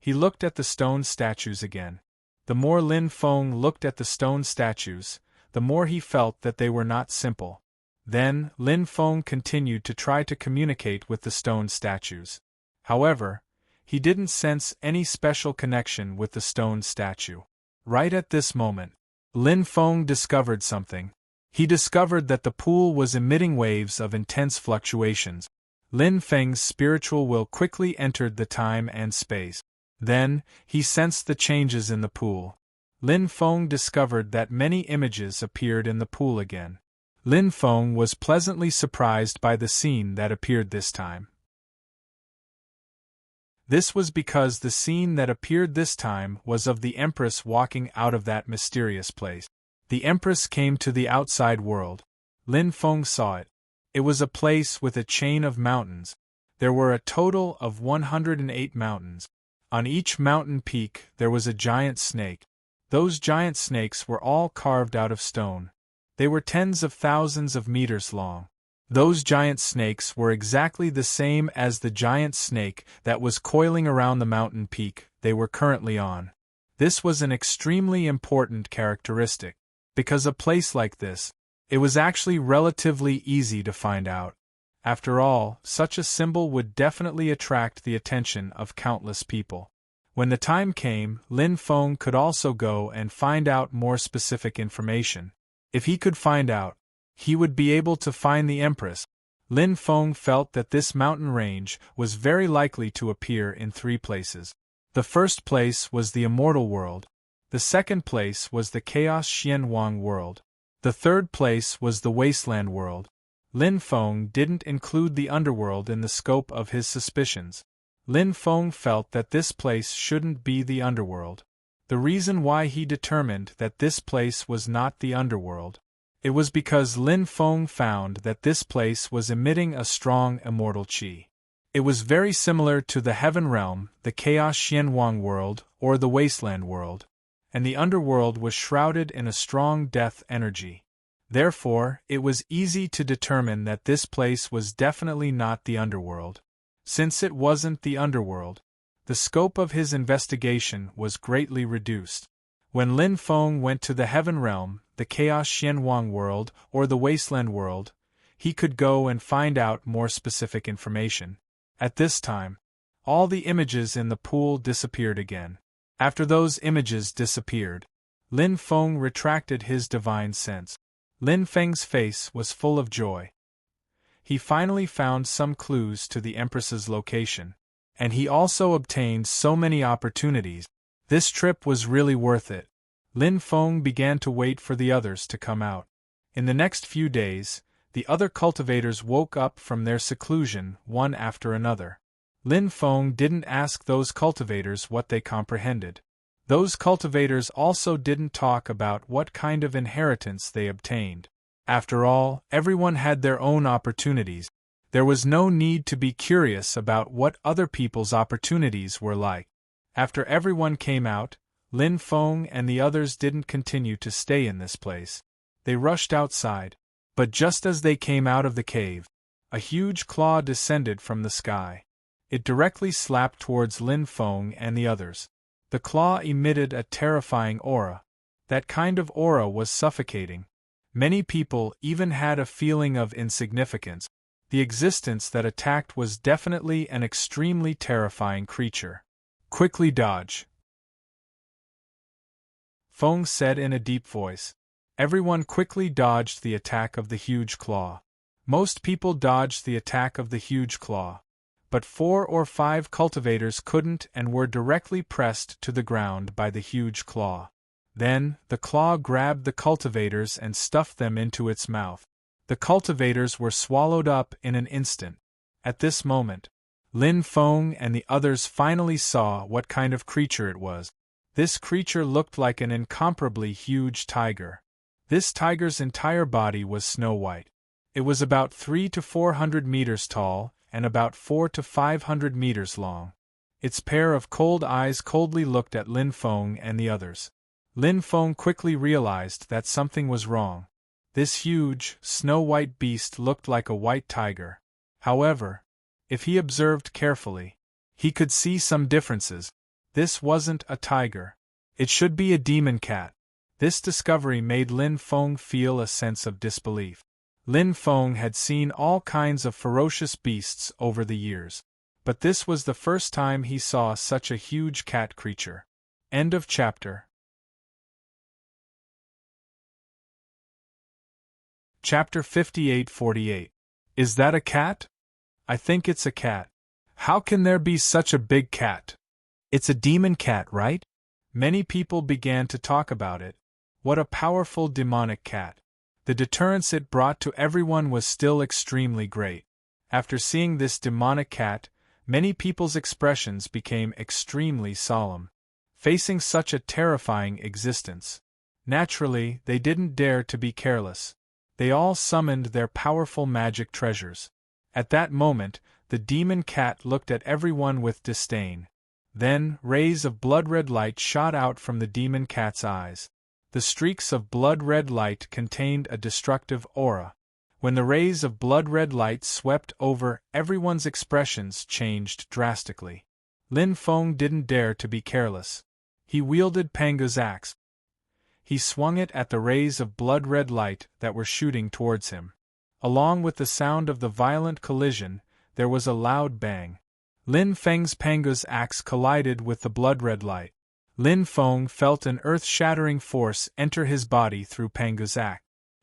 He looked at the stone statues again. The more Lin Feng looked at the stone statues, the more he felt that they were not simple. Then, Lin Feng continued to try to communicate with the stone statues. However, he didn't sense any special connection with the stone statue. Right at this moment, Lin Feng discovered something. He discovered that the pool was emitting waves of intense fluctuations. Lin Feng's spiritual will quickly entered the time and space. Then, he sensed the changes in the pool. Lin Feng discovered that many images appeared in the pool again. Lin Feng was pleasantly surprised by the scene that appeared this time. This was because the scene that appeared this time was of the Empress walking out of that mysterious place. The Empress came to the outside world. Lin Feng saw it. It was a place with a chain of mountains. There were a total of 108 mountains. On each mountain peak there was a giant snake. Those giant snakes were all carved out of stone. They were tens of thousands of meters long. Those giant snakes were exactly the same as the giant snake that was coiling around the mountain peak they were currently on. This was an extremely important characteristic. Because a place like this, it was actually relatively easy to find out. After all, such a symbol would definitely attract the attention of countless people. When the time came, Lin Feng could also go and find out more specific information. If he could find out, he would be able to find the Empress. Lin Feng felt that this mountain range was very likely to appear in 3 places. The first place was the Immortal World. The second place was the Chaos Xianwang World. The third place was the Wasteland World. Lin Feng didn't include the underworld in the scope of his suspicions. Lin Feng felt that this place shouldn't be the underworld. The reason why he determined that this place was not the underworld, it was because Lin Feng found that this place was emitting a strong immortal qi. It was very similar to the Heaven Realm, the Chaos Xianwang world, or the Wasteland world, and the underworld was shrouded in a strong death energy. Therefore, it was easy to determine that this place was definitely not the underworld. Since it wasn't the underworld, the scope of his investigation was greatly reduced. When Lin Feng went to the Heaven Realm, the Chaos Xianwang world, or the Wasteland world, he could go and find out more specific information. At this time, all the images in the pool disappeared again. After those images disappeared, Lin Feng retracted his divine sense. Lin Feng's face was full of joy. He finally found some clues to the Empress's location, and he also obtained so many opportunities. This trip was really worth it. Lin Feng began to wait for the others to come out. In the next few days, the other cultivators woke up from their seclusion one after another. Lin Feng didn't ask those cultivators what they comprehended. Those cultivators also didn't talk about what kind of inheritance they obtained. After all, everyone had their own opportunities. There was no need to be curious about what other people's opportunities were like. After everyone came out, Lin Feng and the others didn't continue to stay in this place. They rushed outside. But just as they came out of the cave, a huge claw descended from the sky. It directly slapped towards Lin Feng and the others. The claw emitted a terrifying aura. That kind of aura was suffocating. Many people even had a feeling of insignificance. The existence that attacked was definitely an extremely terrifying creature. Quickly dodge, Feng said in a deep voice. Everyone quickly dodged the attack of the huge claw. Most people dodged the attack of the huge claw, but 4 or 5 cultivators couldn't and were directly pressed to the ground by the huge claw. Then, the claw grabbed the cultivators and stuffed them into its mouth. The cultivators were swallowed up in an instant. At this moment, Lin Feng and the others finally saw what kind of creature it was. This creature looked like an incomparably huge tiger. This tiger's entire body was snow white. It was about 300 to 400 meters tall and about 400 to 500 meters long. Its pair of cold eyes coldly looked at Lin Feng and the others. Lin Feng quickly realized that something was wrong. This huge, snow-white beast looked like a white tiger. However, if he observed carefully, he could see some differences. This wasn't a tiger. It should be a demon cat. This discovery made Lin Feng feel a sense of disbelief. Lin Feng had seen all kinds of ferocious beasts over the years, but this was the first time he saw such a huge cat creature. End of chapter. Chapter 58-48. Is that a cat? I think it's a cat. How can there be such a big cat? It's a demon cat, right? Many people began to talk about it. What a powerful demonic cat. The deterrence it brought to everyone was still extremely great. After seeing this demonic cat, many people's expressions became extremely solemn. Facing such a terrifying existence, naturally, they didn't dare to be careless. They all summoned their powerful magic treasures. At that moment, the demon cat looked at everyone with disdain. Then, rays of blood-red light shot out from the demon cat's eyes. The streaks of blood-red light contained a destructive aura. When the rays of blood-red light swept over, everyone's expressions changed drastically. Lin Feng didn't dare to be careless. He wielded Panga's axe. He swung it at the rays of blood-red light that were shooting towards him. Along with the sound of the violent collision, there was a loud bang. Lin Feng's Panga's axe collided with the blood-red light. Lin Feng felt an earth-shattering force enter his body through Panga's axe.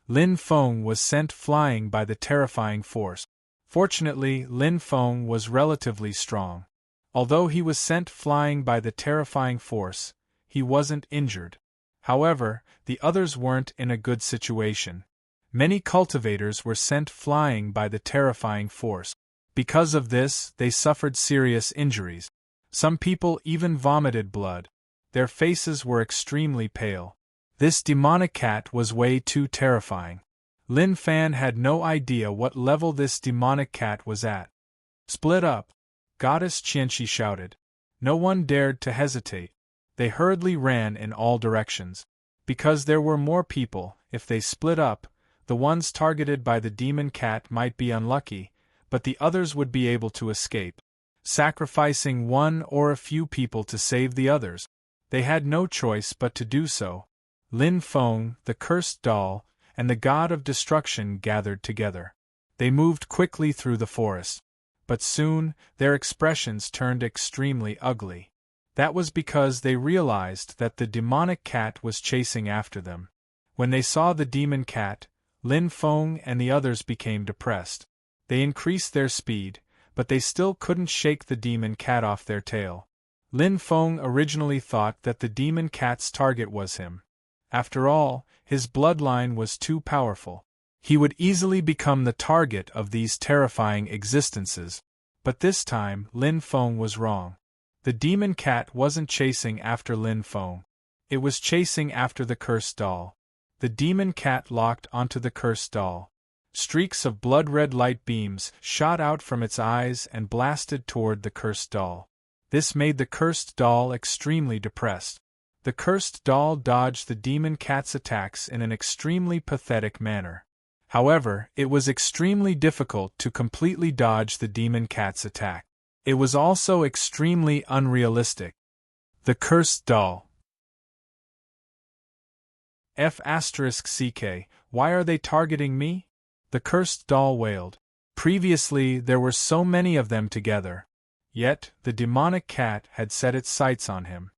Lin Feng was sent flying by the terrifying force. Fortunately, Lin Feng was relatively strong. Although he was sent flying by the terrifying force, he wasn't injured. However, the others weren't in a good situation. Many cultivators were sent flying by the terrifying force. Because of this, they suffered serious injuries. Some people even vomited blood. Their faces were extremely pale. This demonic cat was way too terrifying. Lin Fan had no idea what level this demonic cat was at. "Split up!" Goddess Qianxi shouted. No one dared to hesitate. They hurriedly ran in all directions. Because there were more people, if they split up, the ones targeted by the demon cat might be unlucky, but the others would be able to escape, sacrificing one or a few people to save the others. They had no choice but to do so. Lin Feng, the cursed doll, and the god of destruction gathered together. They moved quickly through the forest. But soon, their expressions turned extremely ugly. That was because they realized that the demonic cat was chasing after them. When they saw the demon cat, Lin Feng and the others became depressed. They increased their speed, but they still couldn't shake the demon cat off their tail. Lin Feng originally thought that the demon cat's target was him. After all, his bloodline was too powerful. He would easily become the target of these terrifying existences. But this time, Lin Feng was wrong. The demon cat wasn't chasing after Lin Feng. It was chasing after the cursed doll. The demon cat locked onto the cursed doll. Streaks of blood-red light beams shot out from its eyes and blasted toward the cursed doll. This made the cursed doll extremely depressed. The cursed doll dodged the demon cat's attacks in an extremely pathetic manner. However, it was extremely difficult to completely dodge the demon cat's attack. It was also extremely unrealistic. The cursed doll. F***ck, why are they targeting me? The cursed doll wailed. Previously, there were so many of them together. Yet, the demonic cat had set its sights on him.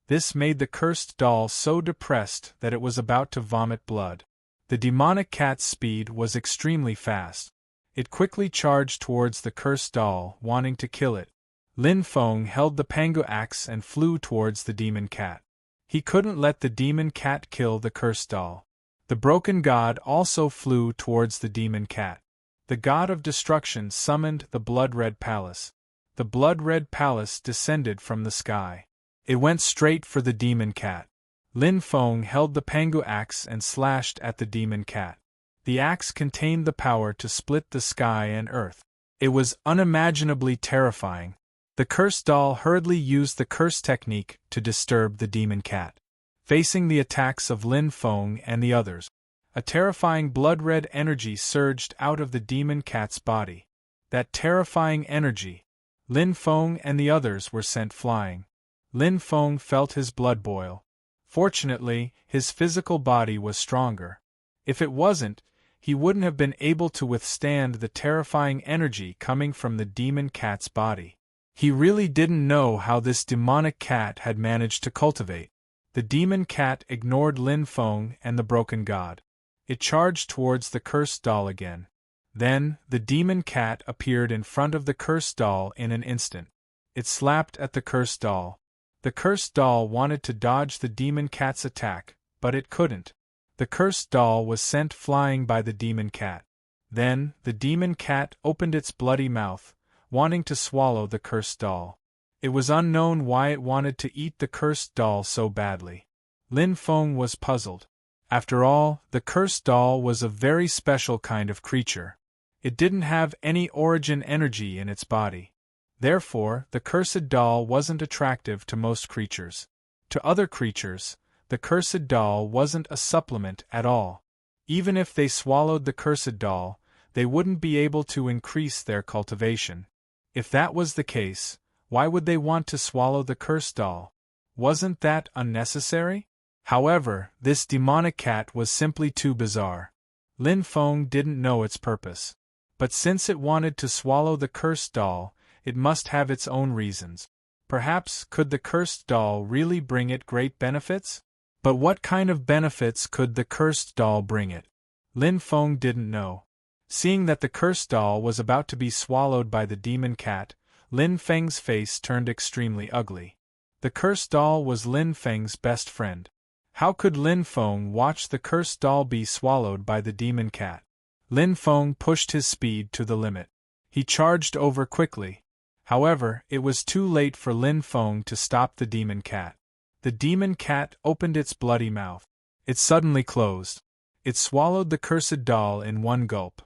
This made the cursed doll so depressed that it was about to vomit blood. The demonic cat's speed was extremely fast. It quickly charged towards the cursed doll, wanting to kill it. Lin Feng held the pango axe and flew towards the demon cat. He couldn't let the demon cat kill the cursed doll. The broken god also flew towards the demon cat. The god of destruction summoned the blood-red palace. The blood-red palace descended from the sky. It went straight for the demon cat. Lin Feng held the pango axe and slashed at the demon cat. The axe contained the power to split the sky and earth. It was unimaginably terrifying. The cursed doll hurriedly used the curse technique to disturb the demon cat. Facing the attacks of Lin Feng and the others, a terrifying blood-red energy surged out of the demon cat's body. That terrifying energy. Lin Feng and the others were sent flying. Lin Feng felt his blood boil. Fortunately, his physical body was stronger. If it wasn't, he wouldn't have been able to withstand the terrifying energy coming from the demon cat's body. He really didn't know how this demonic cat had managed to cultivate. The demon cat ignored Lin Feng and the broken god. It charged towards the cursed doll again. Then, the demon cat appeared in front of the cursed doll in an instant. It slapped at the cursed doll. The cursed doll wanted to dodge the demon cat's attack, but it couldn't. The cursed doll was sent flying by the demon cat. Then, the demon cat opened its bloody mouth, wanting to swallow the cursed doll. It was unknown why it wanted to eat the cursed doll so badly. Lin Feng was puzzled. After all, the cursed doll was a very special kind of creature. It didn't have any origin energy in its body. Therefore, the cursed doll wasn't attractive to most creatures. To other creatures, the cursed doll wasn't a supplement at all. Even if they swallowed the cursed doll, they wouldn't be able to increase their cultivation. If that was the case, why would they want to swallow the cursed doll? Wasn't that unnecessary? However, this demonic cat was simply too bizarre. Lin Feng didn't know its purpose. But since it wanted to swallow the cursed doll, it must have its own reasons. Perhaps could the cursed doll really bring it great benefits? But what kind of benefits could the cursed doll bring it? Lin Feng didn't know. Seeing that the cursed doll was about to be swallowed by the demon cat, Lin Feng's face turned extremely ugly. The cursed doll was Lin Feng's best friend. How could Lin Feng watch the cursed doll be swallowed by the demon cat? Lin Feng pushed his speed to the limit. He charged over quickly. However, it was too late for Lin Feng to stop the demon cat. The demon cat opened its bloody mouth. It suddenly closed. It swallowed the cursed doll in one gulp.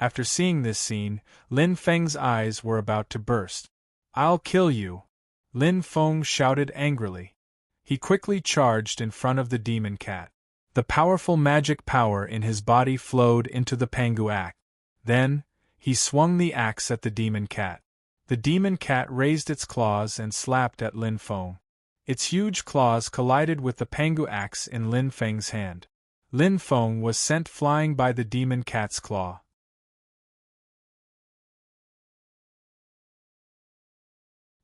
After seeing this scene, Lin Feng's eyes were about to burst. "I'll kill you!" Lin Feng shouted angrily. He quickly charged in front of the demon cat. The powerful magic power in his body flowed into the Pangu axe. Then, he swung the axe at the demon cat. The demon cat raised its claws and slapped at Lin Feng. Its huge claws collided with the Pangu axe in Lin Feng's hand. Lin Feng was sent flying by the demon cat's claw.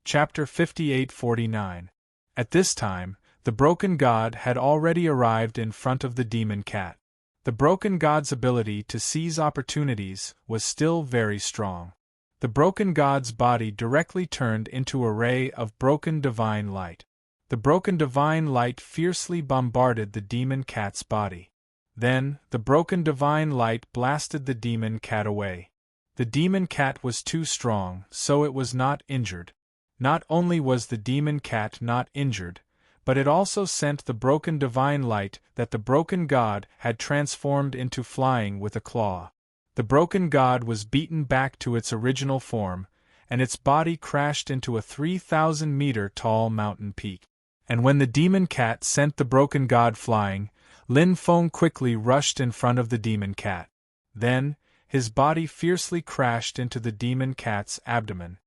Chapter 58-49. At this time, the broken god had already arrived in front of the demon cat. The broken god's ability to seize opportunities was still very strong. The broken god's body directly turned into a ray of broken divine light. The broken divine light fiercely bombarded the demon cat's body. Then, the broken divine light blasted the demon cat away. The demon cat was too strong, so it was not injured. Not only was the demon cat not injured, but it also sent the broken divine light that the broken god had transformed into flying with a claw. The broken god was beaten back to its original form, and its body crashed into a 3,000-meter tall mountain peak. And when the demon cat sent the broken god flying, Lin Feng quickly rushed in front of the demon cat. Then, his body fiercely crashed into the demon cat's abdomen.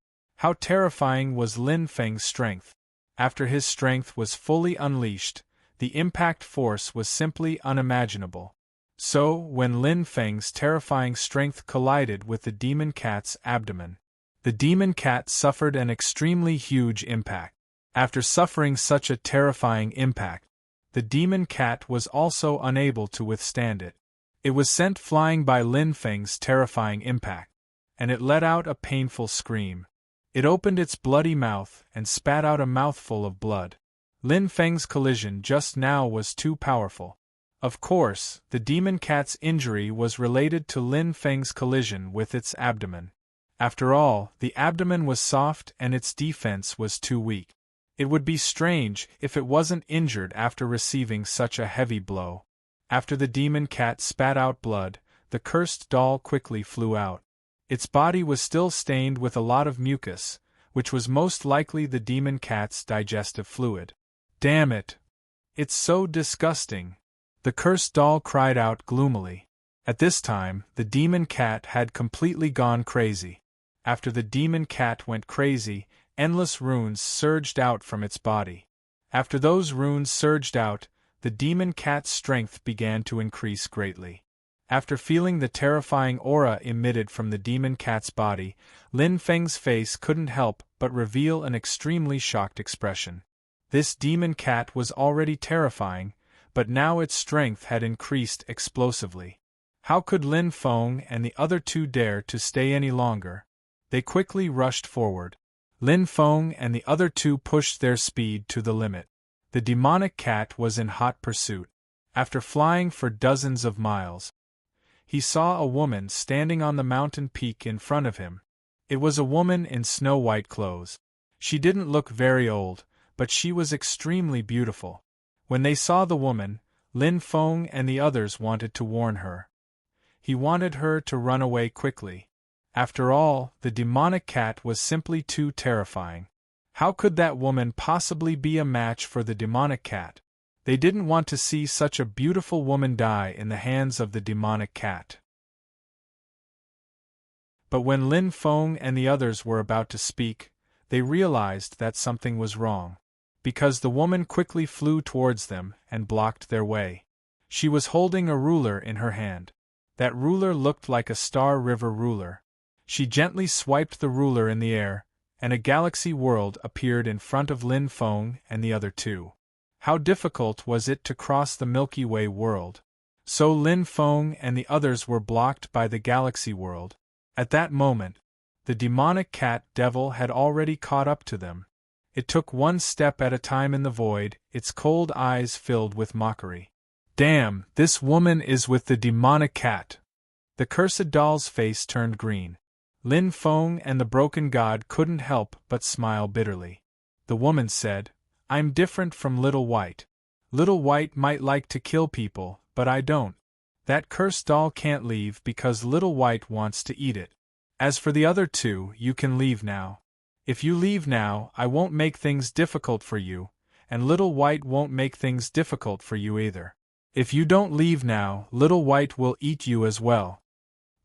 How terrifying was Lin Feng's strength! After his strength was fully unleashed, the impact force was simply unimaginable. So, when Lin Feng's terrifying strength collided with the demon cat's abdomen, the demon cat suffered an extremely huge impact. After suffering such a terrifying impact, the demon cat was also unable to withstand it. It was sent flying by Lin Feng's terrifying impact, and it let out a painful scream. It opened its bloody mouth and spat out a mouthful of blood. Lin Feng's collision just now was too powerful. Of course, the demon cat's injury was related to Lin Feng's collision with its abdomen. After all, the abdomen was soft and its defense was too weak. It would be strange if it wasn't injured after receiving such a heavy blow. After the demon cat spat out blood, the cursed doll quickly flew out. Its body was still stained with a lot of mucus, which was most likely the demon cat's digestive fluid. "Damn it! It's so disgusting!" the cursed doll cried out gloomily. At this time, the demon cat had completely gone crazy. After the demon cat went crazy, endless runes surged out from its body. After those runes surged out, the demon cat's strength began to increase greatly. After feeling the terrifying aura emitted from the demon cat's body, Lin Feng's face couldn't help but reveal an extremely shocked expression. This demon cat was already terrifying, but now its strength had increased explosively. How could Lin Feng and the other two dare to stay any longer? They quickly rushed forward. Lin Feng and the other two pushed their speed to the limit. The demonic cat was in hot pursuit. After flying for dozens of miles, he saw a woman standing on the mountain peak in front of him. It was a woman in snow-white clothes. She didn't look very old, but she was extremely beautiful. When they saw the woman, Lin Feng and the others wanted to warn her. He wanted her to run away quickly. After all, the demonic cat was simply too terrifying. How could that woman possibly be a match for the demonic cat? They didn't want to see such a beautiful woman die in the hands of the demonic cat. But when Lin Feng and the others were about to speak, they realized that something was wrong. Because the woman quickly flew towards them and blocked their way. She was holding a ruler in her hand. That ruler looked like a Star River ruler. She gently swiped the ruler in the air, and a galaxy world appeared in front of Lin Feng and the other two. How difficult was it to cross the Milky Way world? So Lin Feng and the others were blocked by the galaxy world. At that moment, the demonic cat devil had already caught up to them. It took one step at a time in the void, its cold eyes filled with mockery. Damn, this woman is with the demonic cat! The cursed doll's face turned green. Lin Feng and the broken god couldn't help but smile bitterly. The woman said, I'm different from Little White. Little White might like to kill people, but I don't. That cursed doll can't leave because Little White wants to eat it. As for the other two, you can leave now. If you leave now, I won't make things difficult for you, and Little White won't make things difficult for you either. If you don't leave now, Little White will eat you as well.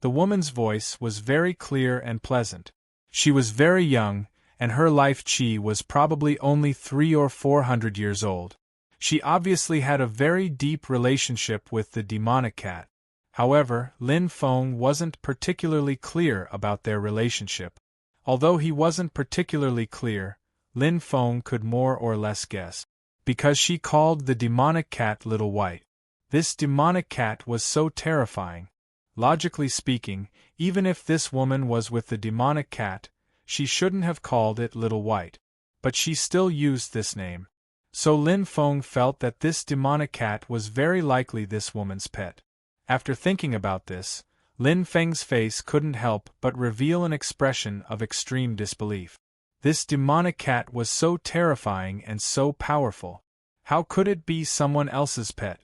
The woman's voice was very clear and pleasant. She was very young, and her life chi was probably only 300 or 400 years old. She obviously had a very deep relationship with the demonic cat. However, Lin Feng wasn't particularly clear about their relationship. Although he wasn't particularly clear, Lin Feng could more or less guess. Because she called the demonic cat Little White. This demonic cat was so terrifying. Logically speaking, even if this woman was with the demonic cat, she shouldn't have called it Little White. But she still used this name. So Lin Feng felt that this demonic cat was very likely this woman's pet. After thinking about this, Lin Feng's face couldn't help but reveal an expression of extreme disbelief. This demonic cat was so terrifying and so powerful. How could it be someone else's pet?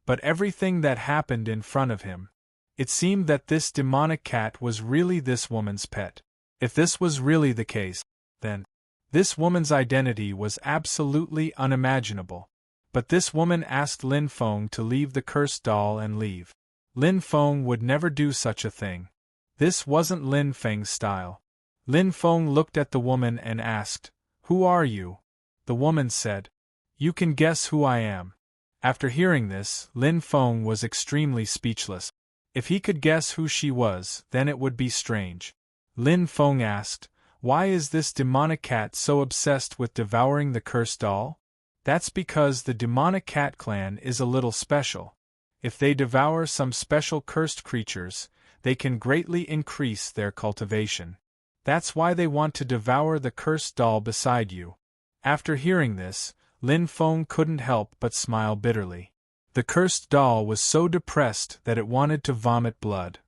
But everything that happened in front of him. It seemed that this demonic cat was really this woman's pet. If this was really the case, then this woman's identity was absolutely unimaginable. But this woman asked Lin Feng to leave the cursed doll and leave. Lin Feng would never do such a thing. This wasn't Lin Feng's style. Lin Feng looked at the woman and asked, Who are you? The woman said, You can guess who I am. After hearing this, Lin Feng was extremely speechless. If he could guess who she was, then it would be strange. Lin Feng asked, Why is this demonic cat so obsessed with devouring the cursed doll? That's because the demonic cat clan is a little special. If they devour some special cursed creatures, they can greatly increase their cultivation. That's why they want to devour the cursed doll beside you. After hearing this, Lin Feng couldn't help but smile bitterly. The cursed doll was so depressed that it wanted to vomit blood.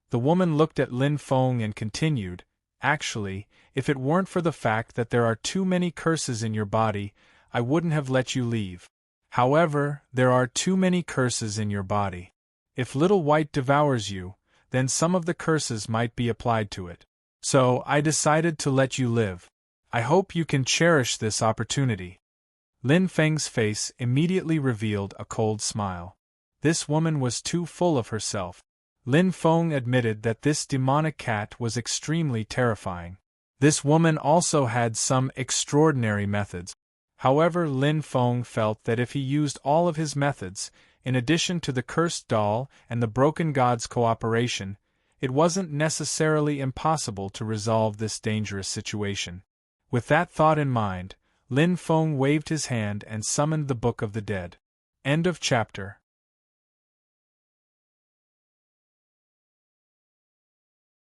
The woman looked at Lin Feng and continued, Actually, if it weren't for the fact that there are too many curses in your body, I wouldn't have let you leave. However, there are too many curses in your body. If Little White devours you, then some of the curses might be applied to it. So, I decided to let you live. I hope you can cherish this opportunity. Lin Feng's face immediately revealed a cold smile. This woman was too full of herself. Lin Feng admitted that this demonic cat was extremely terrifying. This woman also had some extraordinary methods. However, Lin Feng felt that if he used all of his methods, in addition to the cursed doll and the broken god's cooperation, it wasn't necessarily impossible to resolve this dangerous situation. With that thought in mind, Lin Feng waved his hand and summoned the Book of the Dead. End of chapter.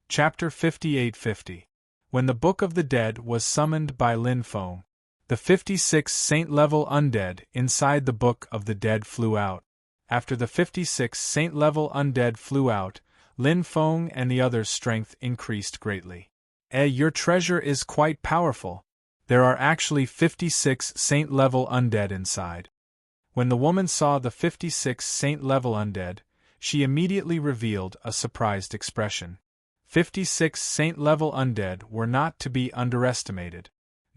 Chapter 5850. When the Book of the Dead was summoned by Lin Feng, the 56 saint-level undead inside the Book of the Dead flew out. After the 56 saint-level undead flew out, Lin Feng and the others' strength increased greatly. Your treasure is quite powerful. There are actually 56 saint-level undead inside. When the woman saw the 56 saint-level undead, she immediately revealed a surprised expression. 56 saint-level undead were not to be underestimated.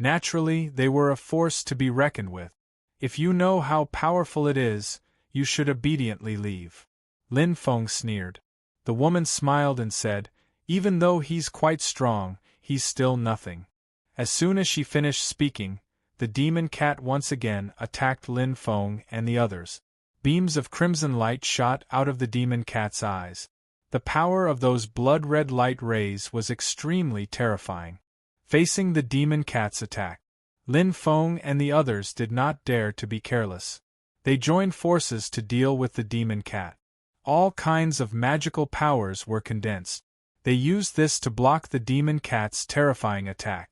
Naturally, they were a force to be reckoned with. If you know how powerful it is, you should obediently leave. Lin Feng sneered. The woman smiled and said, Even though he's quite strong, he's still nothing. As soon as she finished speaking, the demon cat once again attacked Lin Feng and the others. Beams of crimson light shot out of the demon cat's eyes. The power of those blood-red light rays was extremely terrifying. Facing the demon cat's attack, Lin Feng and the others did not dare to be careless. They joined forces to deal with the demon cat. All kinds of magical powers were condensed. They used this to block the demon cat's terrifying attack.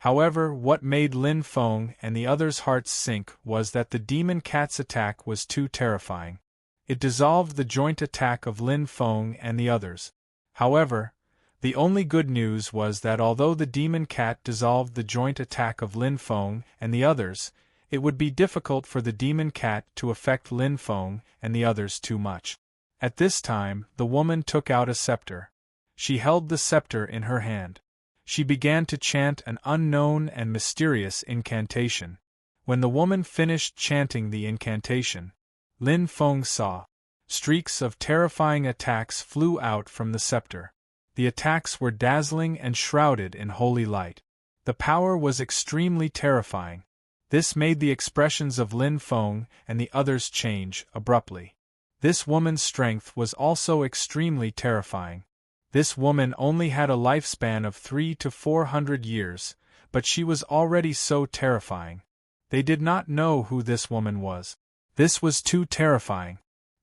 However, what made Lin Feng and the others' hearts sink was that the demon cat's attack was too terrifying. It dissolved the joint attack of Lin Feng and the others. However, the only good news was that although the demon cat dissolved the joint attack of Lin Feng and the others, it would be difficult for the demon cat to affect Lin Feng and the others too much. At this time, the woman took out a scepter. She held the scepter in her hand. She began to chant an unknown and mysterious incantation. When the woman finished chanting the incantation, Lin Feng saw streaks of terrifying attacks flew out from the scepter. The attacks were dazzling and shrouded in holy light. The power was extremely terrifying. This made the expressions of Lin Feng and the others change abruptly. This woman's strength was also extremely terrifying. This woman only had a lifespan of 300 to 400 years, but she was already so terrifying. They did not know who this woman was. This was too terrifying.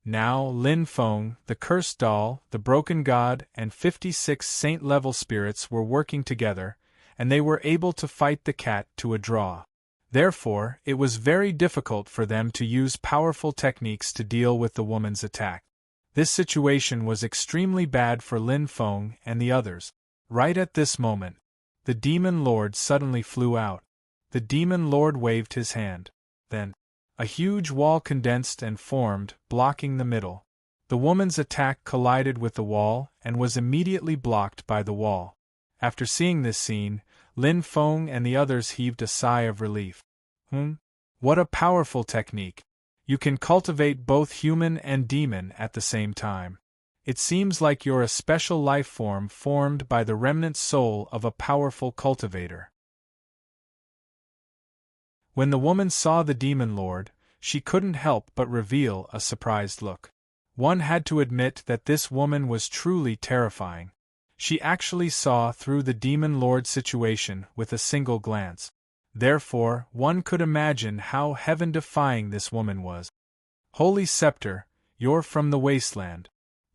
Now Lin Feng, the cursed doll, the broken god, and 56 saint-level spirits were working together, and they were able to fight the cat to a draw. Therefore, it was very difficult for them to use powerful techniques to deal with the woman's attack. This situation was extremely bad for Lin Feng and the others. Right at this moment, the demon lord suddenly flew out. The demon lord waved his hand. Then, a huge wall condensed and formed, blocking the middle. The woman's attack collided with the wall and was immediately blocked by the wall. After seeing this scene, Lin Feng and the others heaved a sigh of relief. What a powerful technique! You can cultivate both human and demon at the same time. It seems like you're a special life form formed by the remnant soul of a powerful cultivator. When the woman saw the demon lord, she couldn't help but reveal a surprised look. One had to admit that this woman was truly terrifying. She actually saw through the demon lord's situation with a single glance. Therefore, one could imagine how heaven-defying this woman was. Holy Scepter, you're from the wasteland.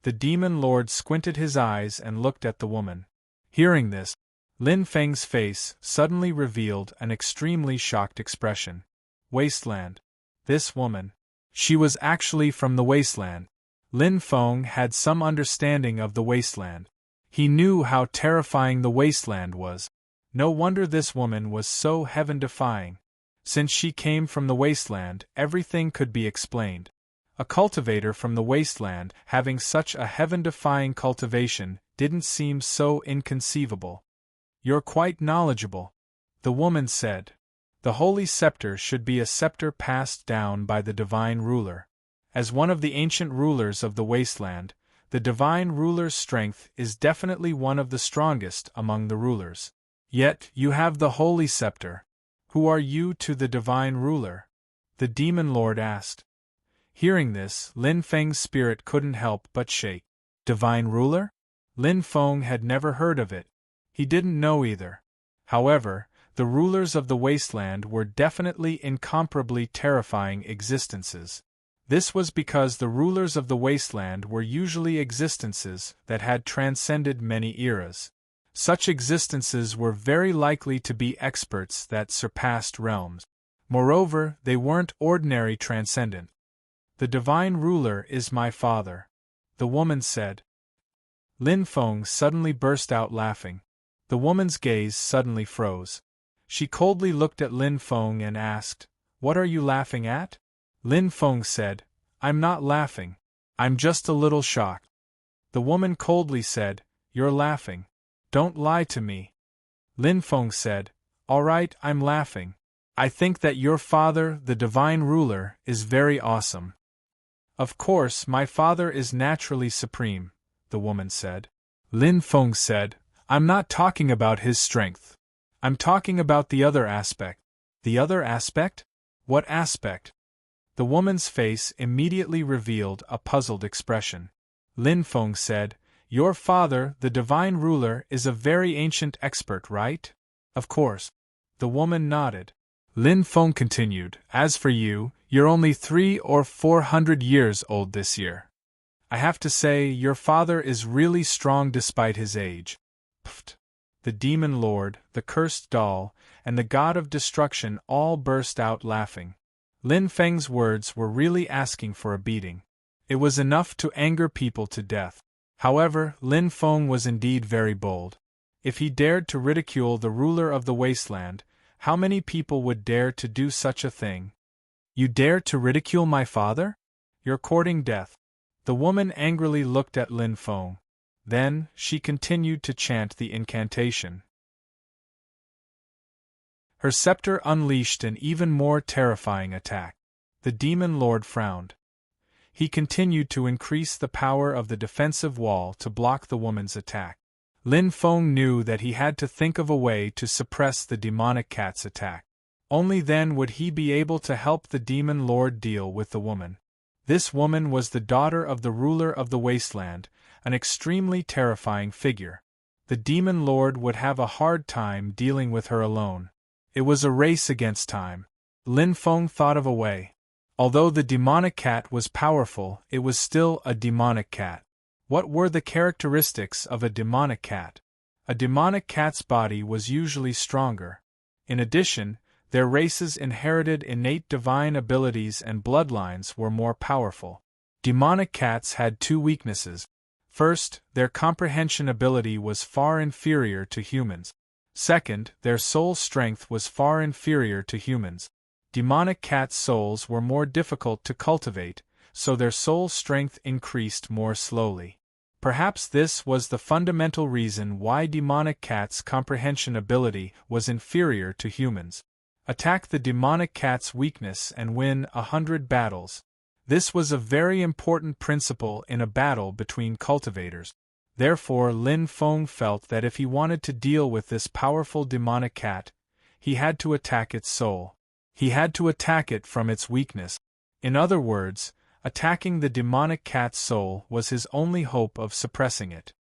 The demon lord squinted his eyes and looked at the woman. Hearing this, Lin Feng's face suddenly revealed an extremely shocked expression. Wasteland. This woman. She was actually from the wasteland. Lin Feng had some understanding of the wasteland. He knew how terrifying the wasteland was. No wonder this woman was so heaven-defying. Since she came from the wasteland, everything could be explained. A cultivator from the wasteland having such a heaven-defying cultivation didn't seem so inconceivable. You're quite knowledgeable, the woman said. The holy scepter should be a scepter passed down by the divine ruler. As one of the ancient rulers of the wasteland, the divine ruler's strength is definitely one of the strongest among the rulers. Yet, you have the holy scepter. Who are you to the divine ruler? The demon lord asked. Hearing this, Lin Feng's spirit couldn't help but shake. Divine ruler? Lin Feng had never heard of it. He didn't know either. However, the rulers of the wasteland were definitely incomparably terrifying existences. This was because the rulers of the wasteland were usually existences that had transcended many eras. Such existences were very likely to be experts that surpassed realms. Moreover, they weren't ordinary transcendent. The divine ruler is my father, the woman said. Lin Feng suddenly burst out laughing. The woman's gaze suddenly froze. She coldly looked at Lin Feng and asked, "What are you laughing at?" Lin Feng said, "I'm not laughing. I'm just a little shocked." The woman coldly said, "You're laughing. Don't lie to me." Lin Feng said, "All right, I'm laughing. I think that your father, the divine ruler, is very awesome." "Of course, my father is naturally supreme," the woman said. Lin Feng said, "I'm not talking about his strength. I'm talking about the other aspect." "The other aspect? What aspect?" The woman's face immediately revealed a puzzled expression. Lin Feng said, "Your father, the divine ruler, is a very ancient expert, right?" "Of course." The woman nodded. Lin Feng continued, "As for you, you're only 300 or 400 years old this year. I have to say, your father is really strong despite his age." Pfft. the demon lord, the cursed doll, and the god of destruction all burst out laughing. Lin Feng's words were really asking for a beating. It was enough to anger people to death. However, Lin Feng was indeed very bold. If he dared to ridicule the ruler of the wasteland, how many people would dare to do such a thing? You dare to ridicule my father? You're courting death. The woman angrily looked at Lin Feng. Then, she continued to chant the incantation. Her scepter unleashed an even more terrifying attack. The demon lord frowned. He continued to increase the power of the defensive wall to block the woman's attack. Lin Feng knew that he had to think of a way to suppress the demonic cat's attack. Only then would he be able to help the demon lord deal with the woman. This woman was the daughter of the ruler of the wasteland, an extremely terrifying figure. The demon lord would have a hard time dealing with her alone. It was a race against time. Lin Feng thought of a way. Although the demonic cat was powerful, it was still a demonic cat. What were the characteristics of a demonic cat? A demonic cat's body was usually stronger. In addition, their races inherited innate divine abilities and bloodlines were more powerful. Demonic cats had two weaknesses. First, their comprehension ability was far inferior to humans. Second, their soul strength was far inferior to humans. Demonic cats' souls were more difficult to cultivate, so their soul strength increased more slowly. Perhaps this was the fundamental reason why demonic cats' comprehension ability was inferior to humans. Attack the demonic cat's weakness and win 100 battles. This was a very important principle in a battle between cultivators. Therefore, Lin Feng felt that if he wanted to deal with this powerful demonic cat, he had to attack its soul. He had to attack it from its weakness. In other words, attacking the demonic cat's soul was his only hope of suppressing it.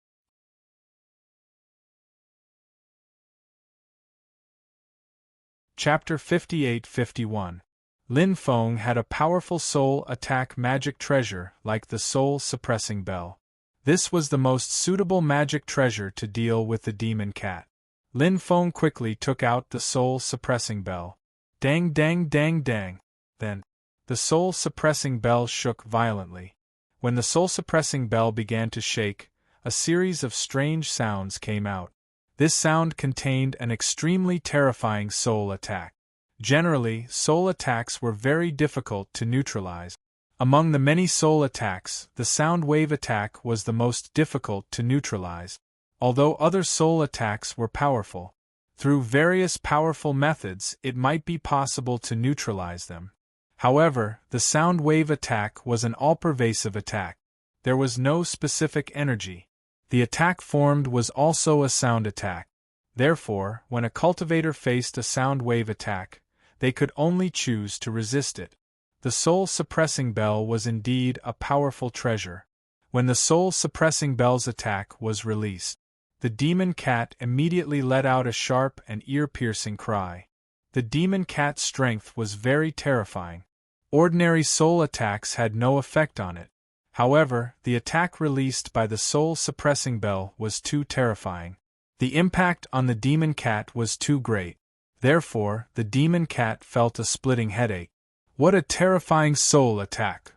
Chapter 58-51. Lin Feng had a powerful soul attack magic treasure like the soul-suppressing bell. This was the most suitable magic treasure to deal with the demon cat. Lin Feng quickly took out the soul-suppressing bell. Dang dang dang dang. Then, the soul-suppressing bell shook violently. When the soul-suppressing bell began to shake, a series of strange sounds came out. This sound contained an extremely terrifying soul attack. Generally, soul attacks were very difficult to neutralize. Among the many soul attacks, the sound wave attack was the most difficult to neutralize. Although other soul attacks were powerful, through various powerful methods it might be possible to neutralize them. However, the sound wave attack was an all-pervasive attack. There was no specific energy. The attack formed was also a sound attack. Therefore, when a cultivator faced a sound wave attack, they could only choose to resist it. The soul-suppressing bell was indeed a powerful treasure. When the soul-suppressing bell's attack was released, the demon cat immediately let out a sharp and ear-piercing cry. The demon cat's strength was very terrifying. Ordinary soul attacks had no effect on it. However, the attack released by the soul-suppressing bell was too terrifying. The impact on the demon cat was too great. Therefore, the demon cat felt a splitting headache. What a terrifying soul attack!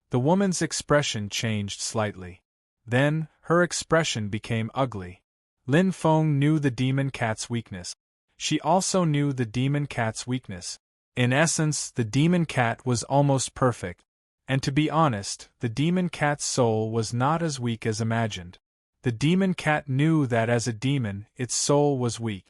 The woman's expression changed slightly. Then, her expression became ugly. Lin Feng knew the demon cat's weakness. She also knew the demon cat's weakness. In essence, the demon cat was almost perfect. And to be honest, the demon cat's soul was not as weak as imagined. The demon cat knew that as a demon, its soul was weak.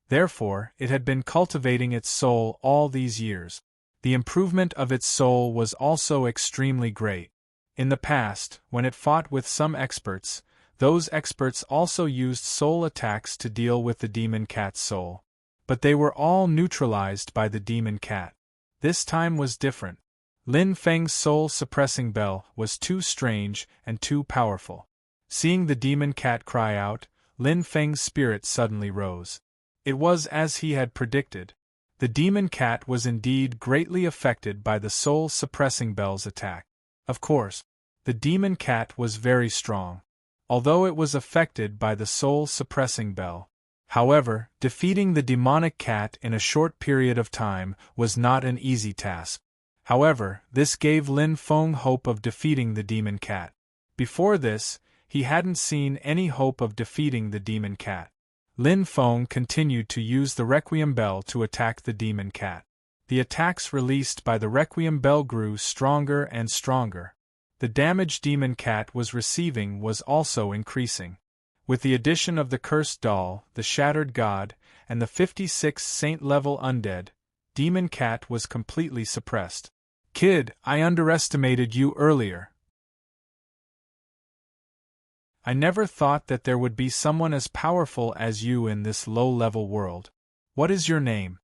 Therefore, it had been cultivating its soul all these years. The improvement of its soul was also extremely great. In the past, when it fought with some experts, those experts also used soul attacks to deal with the demon cat's soul. But they were all neutralized by the demon cat. This time was different. Lin Feng's soul-suppressing bell was too strange and too powerful. Seeing the demon cat cry out, Lin Feng's spirit suddenly rose. It was as he had predicted. The demon cat was indeed greatly affected by the soul-suppressing bell's attack. Of course, the demon cat was very strong. Although it was affected by the soul-suppressing bell, However, defeating the demonic cat in a short period of time was not an easy task. However, this gave Lin Feng hope of defeating the demon cat. Before this, he hadn't seen any hope of defeating the demon cat. Lin Feng continued to use the Requiem Bell to attack the demon cat. The attacks released by the Requiem Bell grew stronger and stronger. The damage demon cat was receiving was also increasing. With the addition of the cursed doll, the shattered god, and the 56 saint-level undead, demon cat was completely suppressed. Kid, I underestimated you earlier. I never thought that there would be someone as powerful as you in this low-level world. What is your name?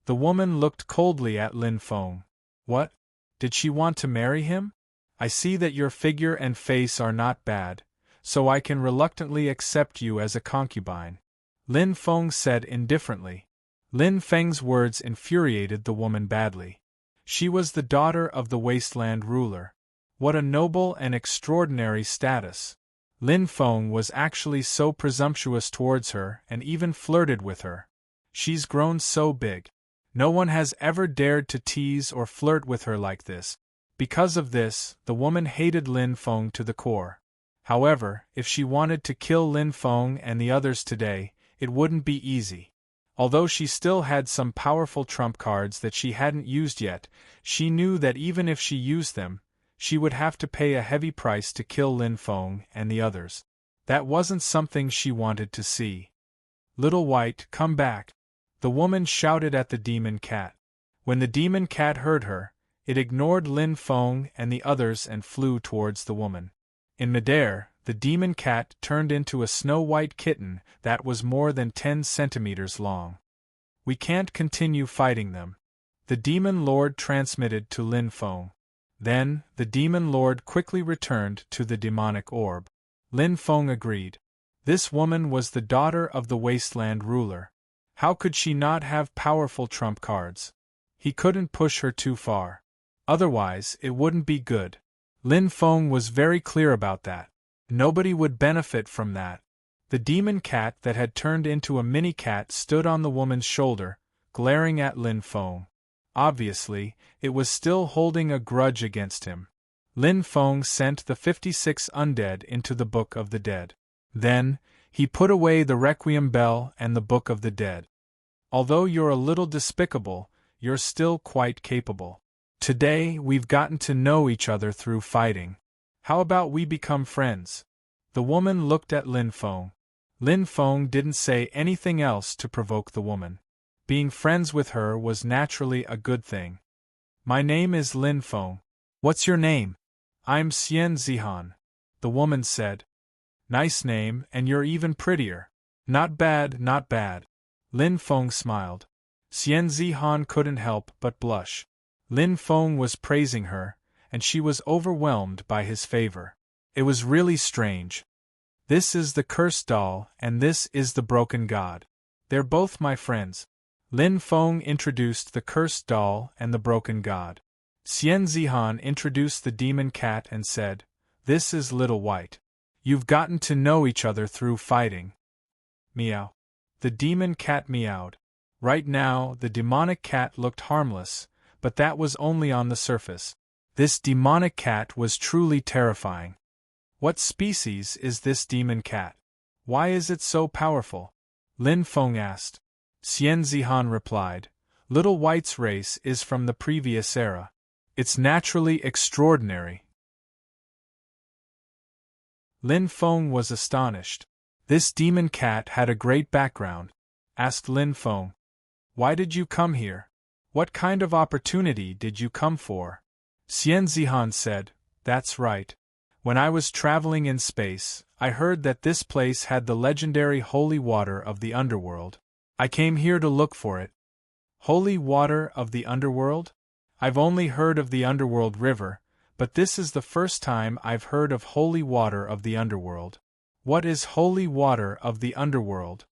The woman looked coldly at Lin Feng. What? Did she want to marry him? I see that your figure and face are not bad, so I can reluctantly accept you as a concubine. Lin Feng said indifferently. Lin Feng's words infuriated the woman badly. She was the daughter of the wasteland ruler. What a noble and extraordinary status. Lin Feng was actually so presumptuous towards her and even flirted with her. She's grown so big. No one has ever dared to tease or flirt with her like this. Because of this, the woman hated Lin Feng to the core. However, if she wanted to kill Lin Feng and the others today, it wouldn't be easy. Although she still had some powerful trump cards that she hadn't used yet, she knew that even if she used them, she would have to pay a heavy price to kill Lin Feng and the others. That wasn't something she wanted to see. Little White, come back! The woman shouted at the demon cat. When the demon cat heard her, it ignored Lin Feng and the others and flew towards the woman. In midair, the demon cat turned into a snow-white kitten that was more than 10 centimeters long. We can't continue fighting them. The demon lord transmitted to Lin Feng. Then, the demon lord quickly returned to the demonic orb. Lin Feng agreed. This woman was the daughter of the wasteland ruler. How could she not have powerful trump cards? He couldn't push her too far. Otherwise, it wouldn't be good. Lin Feng was very clear about that. Nobody would benefit from that. The demon cat that had turned into a mini cat stood on the woman's shoulder, glaring at Lin Feng. Obviously, it was still holding a grudge against him. Lin Feng sent the 56 undead into the Book of the Dead. Then, he put away the Requiem Bell and the Book of the Dead. Although you're a little despicable, you're still quite capable. Today, we've gotten to know each other through fighting. How about we become friends? The woman looked at Lin Feng. Lin Feng didn't say anything else to provoke the woman. Being friends with her was naturally a good thing. My name is Lin Feng. What's your name? I'm Xian Zihan. The woman said. Nice name, and you're even prettier. Not bad, not bad. Lin Feng smiled. Xian Zihan couldn't help but blush. Lin Feng was praising her, and she was overwhelmed by his favor. It was really strange. This is the cursed doll, and this is the broken god. They're both my friends. Lin Feng introduced the cursed doll and the broken god. Xian Zihan introduced the demon cat and said, This is Little White. You've gotten to know each other through fighting. Meow. The demon cat meowed. Right now, the demonic cat looked harmless, but that was only on the surface. This demonic cat was truly terrifying. What species is this demon cat? Why is it so powerful? Lin Feng asked. Xian Zihan replied, Little White's race is from the previous era. It's naturally extraordinary. Lin Feng was astonished. This demon cat had a great background. Asked Lin Feng. Why did you come here? What kind of opportunity did you come for? Xian Zihan said, That's right. When I was traveling in space, I heard that this place had the legendary holy water of the underworld. I came here to look for it. Holy water of the underworld? I've only heard of the underworld river, but this is the first time I've heard of holy water of the underworld. What is holy water of the underworld?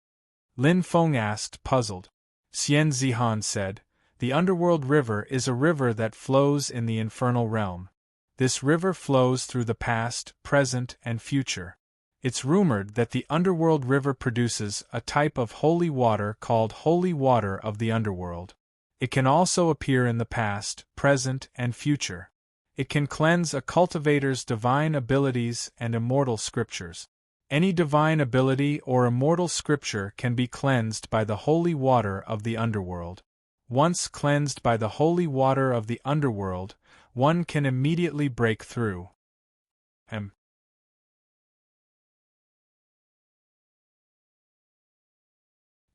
Lin Feng asked, puzzled. Xian Zihan said, The underworld river is a river that flows in the infernal realm. This river flows through the past, present, and future. It's rumored that the underworld river produces a type of holy water called holy water of the underworld. It can also appear in the past, present, and future. It can cleanse a cultivator's divine abilities and immortal scriptures. Any divine ability or immortal scripture can be cleansed by the holy water of the underworld. Once cleansed by the holy water of the underworld, one can immediately break through.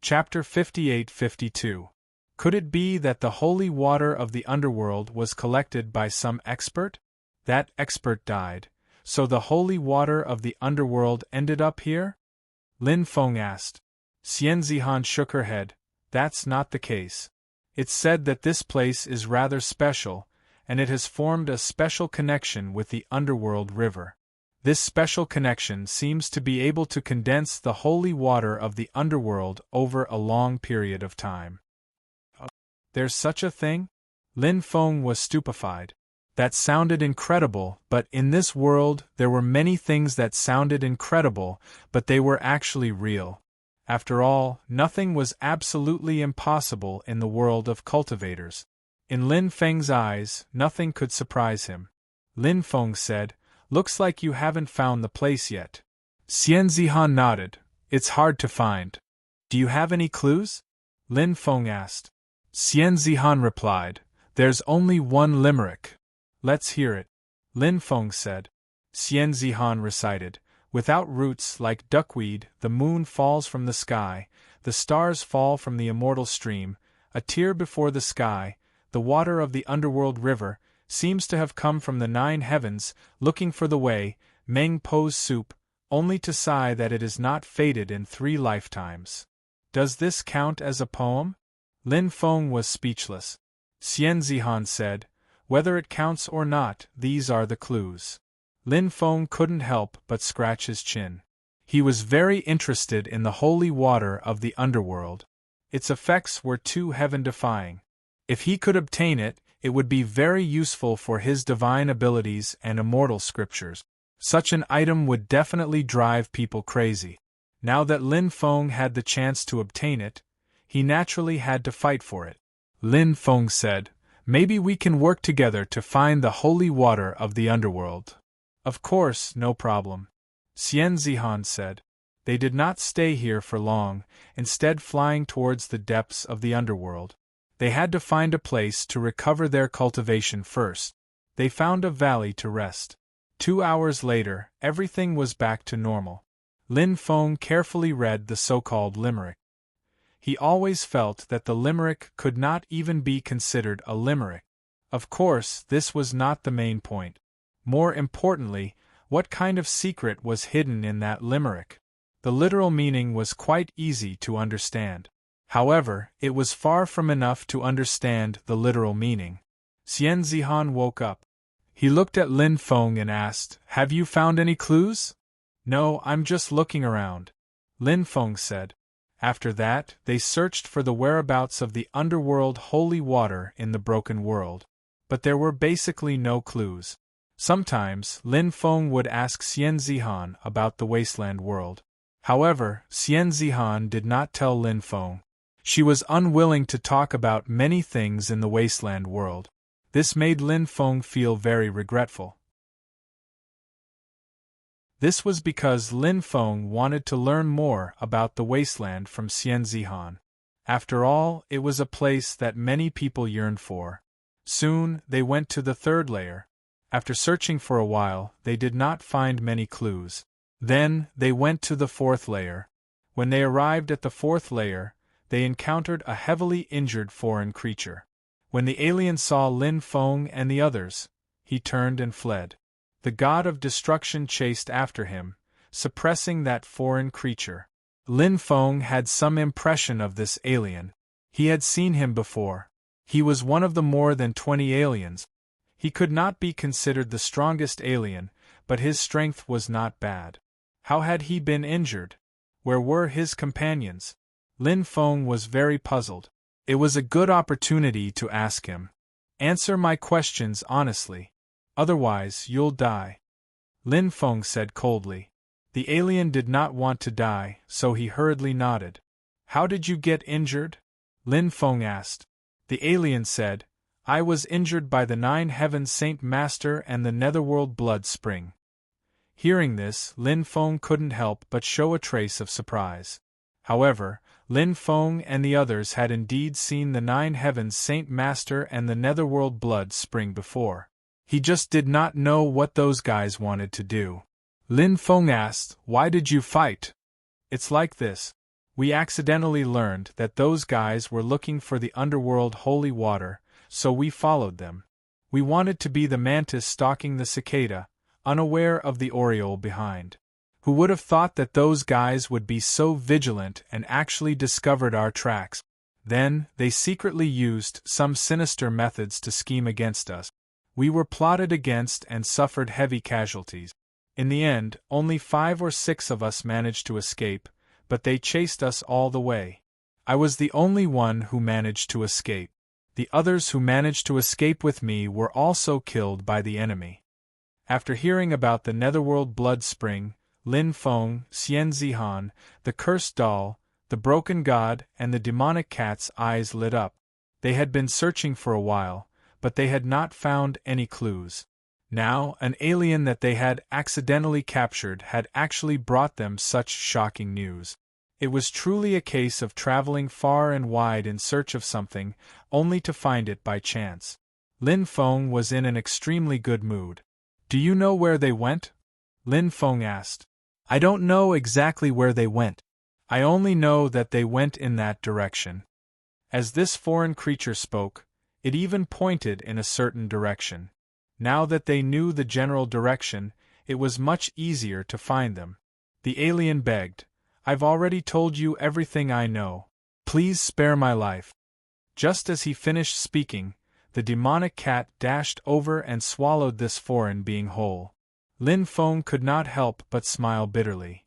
Chapter 58-52. Could it be that the holy water of the underworld was collected by some expert? That expert died, so the holy water of the underworld ended up here? Lin Feng asked. Xian Zihan shook her head. That's not the case. It's said that this place is rather special, and it has formed a special connection with the underworld river. This special connection seems to be able to condense the holy water of the underworld over a long period of time. There's such a thing? Lin Feng was stupefied. That sounded incredible, but in this world there were many things that sounded incredible, but they were actually real. After all, nothing was absolutely impossible in the world of cultivators. In Lin Feng's eyes, nothing could surprise him. Lin Feng said, "Looks like you haven't found the place yet." Xian Zihan nodded. "It's hard to find." "Do you have any clues?" Lin Feng asked. Xian Zihan replied, "There's only one limerick." "Let's hear it," Lin Feng said. Xian Zihan recited, "Without roots like duckweed, the moon falls from the sky, the stars fall from the immortal stream, a tear before the sky, the water of the underworld river, seems to have come from the 9 heavens, looking for the way, Meng Po's soup, only to sigh that it is not fated in 3 lifetimes." Does this count as a poem? Lin Feng was speechless. Xian Zihan said, "Whether it counts or not, these are the clues." Lin Feng couldn't help but scratch his chin. He was very interested in the holy water of the underworld. Its effects were too heaven-defying. If he could obtain it, it would be very useful for his divine abilities and immortal scriptures. Such an item would definitely drive people crazy. Now that Lin Feng had the chance to obtain it, he naturally had to fight for it. Lin Feng said, "Maybe we can work together to find the holy water of the underworld." "Of course, no problem," Xian Zihan said. They did not stay here for long, instead flying towards the depths of the underworld. They had to find a place to recover their cultivation first. They found a valley to rest. 2 hours later, everything was back to normal. Lin Feng carefully read the so-called limerick. He always felt that the limerick could not even be considered a limerick. Of course, this was not the main point. More importantly, what kind of secret was hidden in that limerick? The literal meaning was quite easy to understand. However, it was far from enough to understand the literal meaning. Xian Zihan woke up. He looked at Lin Feng and asked, "Have you found any clues?" "No, I'm just looking around," Lin Feng said. After that, they searched for the whereabouts of the underworld holy water in the broken world. But there were basically no clues. Sometimes, Lin Feng would ask Xian Zihan about the wasteland world. However, Xian Zihan did not tell Lin Feng. She was unwilling to talk about many things in the wasteland world. This made Lin Feng feel very regretful. This was because Lin Feng wanted to learn more about the wasteland from Xian Zihan. After all, it was a place that many people yearned for. Soon, they went to the 3rd layer. After searching for a while, they did not find many clues. Then, they went to the 4th layer. When they arrived at the 4th layer, they encountered a heavily injured foreign creature. When the alien saw Lin Feng and the others, he turned and fled. The god of destruction chased after him, suppressing that foreign creature. Lin Feng had some impression of this alien. He had seen him before. He was one of the more than 20 aliens. He could not be considered the strongest alien, but his strength was not bad. How had he been injured? Where were his companions? Lin Feng was very puzzled. It was a good opportunity to ask him. "Answer my questions honestly. Otherwise, you'll die," Lin Feng said coldly. The alien did not want to die, so he hurriedly nodded. How did you get injured? Lin Feng asked. The alien said, I was injured by the Nine Heavens Saint Master and the Netherworld Blood Spring. Hearing this, Lin Feng couldn't help but show a trace of surprise. However, Lin Feng and the others had indeed seen the Nine Heavens Saint Master and the Netherworld Blood Spring before. He just did not know what those guys wanted to do. Lin Feng asked, Why did you fight? It's like this. We accidentally learned that those guys were looking for the underworld holy water, so we followed them. We wanted to be the mantis stalking the cicada, unaware of the oriole behind. Who would have thought that those guys would be so vigilant and actually discovered our tracks? Then, they secretly used some sinister methods to scheme against us. We were plotted against and suffered heavy casualties. In the end, only 5 or 6 of us managed to escape, but they chased us all the way. I was the only one who managed to escape. The others who managed to escape with me were also killed by the enemy. After hearing about the Netherworld Blood Spring, Lin Feng, Xian Zihan, the cursed doll, the broken god, and the demonic cat's eyes lit up. They had been searching for a while, but they had not found any clues. Now, an alien that they had accidentally captured had actually brought them such shocking news. It was truly a case of traveling far and wide in search of something, only to find it by chance. Lin Feng was in an extremely good mood. Do you know where they went? Lin Feng asked. I don't know exactly where they went. I only know that they went in that direction. As this foreign creature spoke, it even pointed in a certain direction. Now that they knew the general direction, it was much easier to find them. The alien begged, I've already told you everything I know. Please spare my life. Just as he finished speaking, the demonic cat dashed over and swallowed this foreign being whole. Lin Feng could not help but smile bitterly.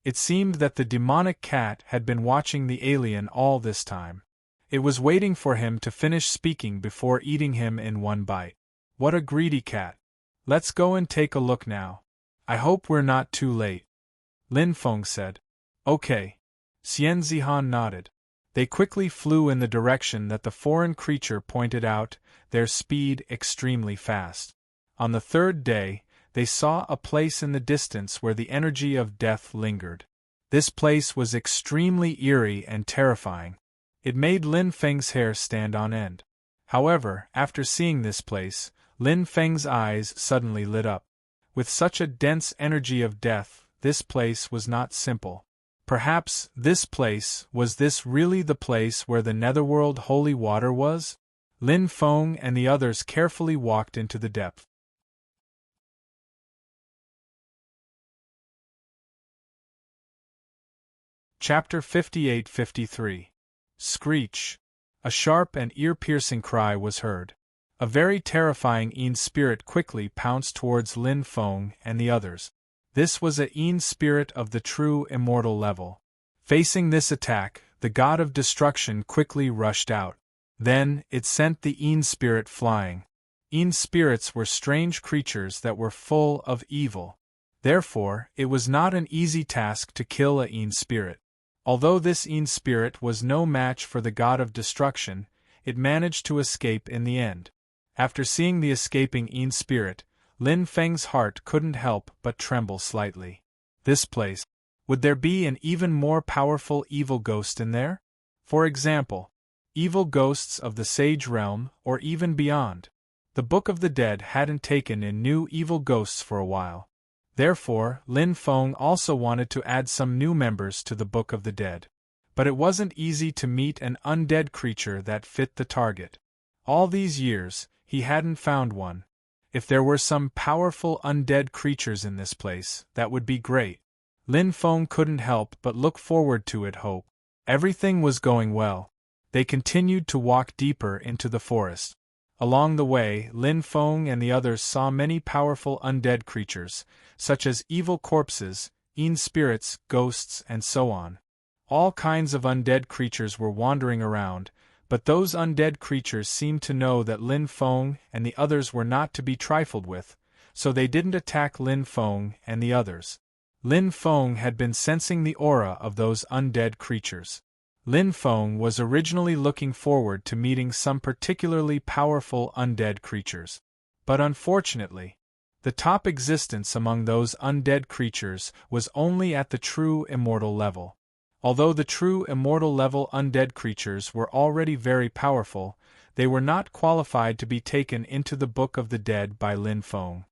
It seemed that the demonic cat had been watching the alien all this time. It was waiting for him to finish speaking before eating him in one bite. What a greedy cat. Let's go and take a look now. I hope we're not too late. Lin Feng said. Okay. Xian Zihan nodded. They quickly flew in the direction that the foreign creature pointed out, their speed extremely fast. On the 3rd day, they saw a place in the distance where the energy of death lingered. This place was extremely eerie and terrifying. It made Lin Feng's hair stand on end. However, after seeing this place, Lin Feng's eyes suddenly lit up. With such a dense energy of death, this place was not simple. Perhaps was this really the place where the Netherworld holy water was? Lin Feng and the others carefully walked into the depth. Chapter 58-53. Screech. A sharp and ear-piercing cry was heard. A very terrifying Een spirit quickly pounced towards Lin Feng and the others. This was a Een spirit of the true immortal level. Facing this attack, the god of destruction quickly rushed out. Then, it sent the Een spirit flying. Een spirits were strange creatures that were full of evil. Therefore, it was not an easy task to kill a Een spirit. Although this Een spirit was no match for the god of destruction, it managed to escape in the end. After seeing the escaping Een spirit, Lin Feng's heart couldn't help but tremble slightly. This place. Would there be an even more powerful evil ghost in there? For example, evil ghosts of the Sage Realm, or even beyond. The Book of the Dead hadn't taken in new evil ghosts for a while. Therefore, Lin Feng also wanted to add some new members to the Book of the Dead. But it wasn't easy to meet an undead creature that fit the target. All these years, he hadn't found one. If there were some powerful undead creatures in this place, that would be great. Lin Feng couldn't help but look forward to it. Hope. Everything was going well. They continued to walk deeper into the forest. Along the way, Lin Feng and the others saw many powerful undead creatures, such as evil corpses, Een spirits, ghosts, and so on. All kinds of undead creatures were wandering around, but those undead creatures seemed to know that Lin Feng and the others were not to be trifled with, so they didn't attack Lin Feng and the others. Lin Feng had been sensing the aura of those undead creatures. Lin Feng was originally looking forward to meeting some particularly powerful undead creatures. But unfortunately, the top existence among those undead creatures was only at the true immortal level. Although the true immortal level undead creatures were already very powerful, they were not qualified to be taken into the Book of the Dead by Lin Feng.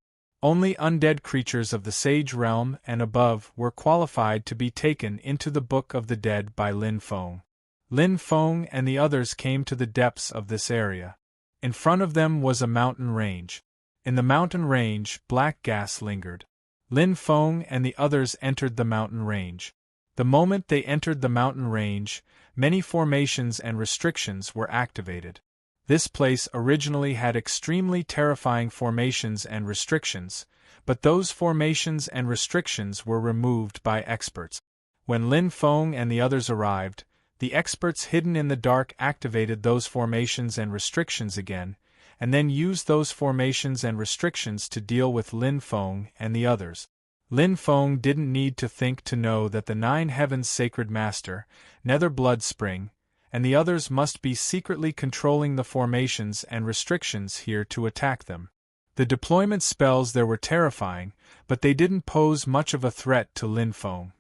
Only undead creatures of the Sage Realm and above were qualified to be taken into the Book of the Dead by Lin Feng. Lin Feng and the others came to the depths of this area. In front of them was a mountain range. In the mountain range, black gas lingered. Lin Feng and the others entered the mountain range. The moment they entered the mountain range, many formations and restrictions were activated. This place originally had extremely terrifying formations and restrictions, but those formations and restrictions were removed by experts. When Lin Feng and the others arrived, the experts hidden in the dark activated those formations and restrictions again, and then used those formations and restrictions to deal with Lin Feng and the others. Lin Feng didn't need to think to know that the Nine Heavens' Sacred Master, Nether Blood Spring, and the others must be secretly controlling the formations and restrictions here to attack them. The deployment spells there were terrifying, but they didn't pose much of a threat to Lin Feng.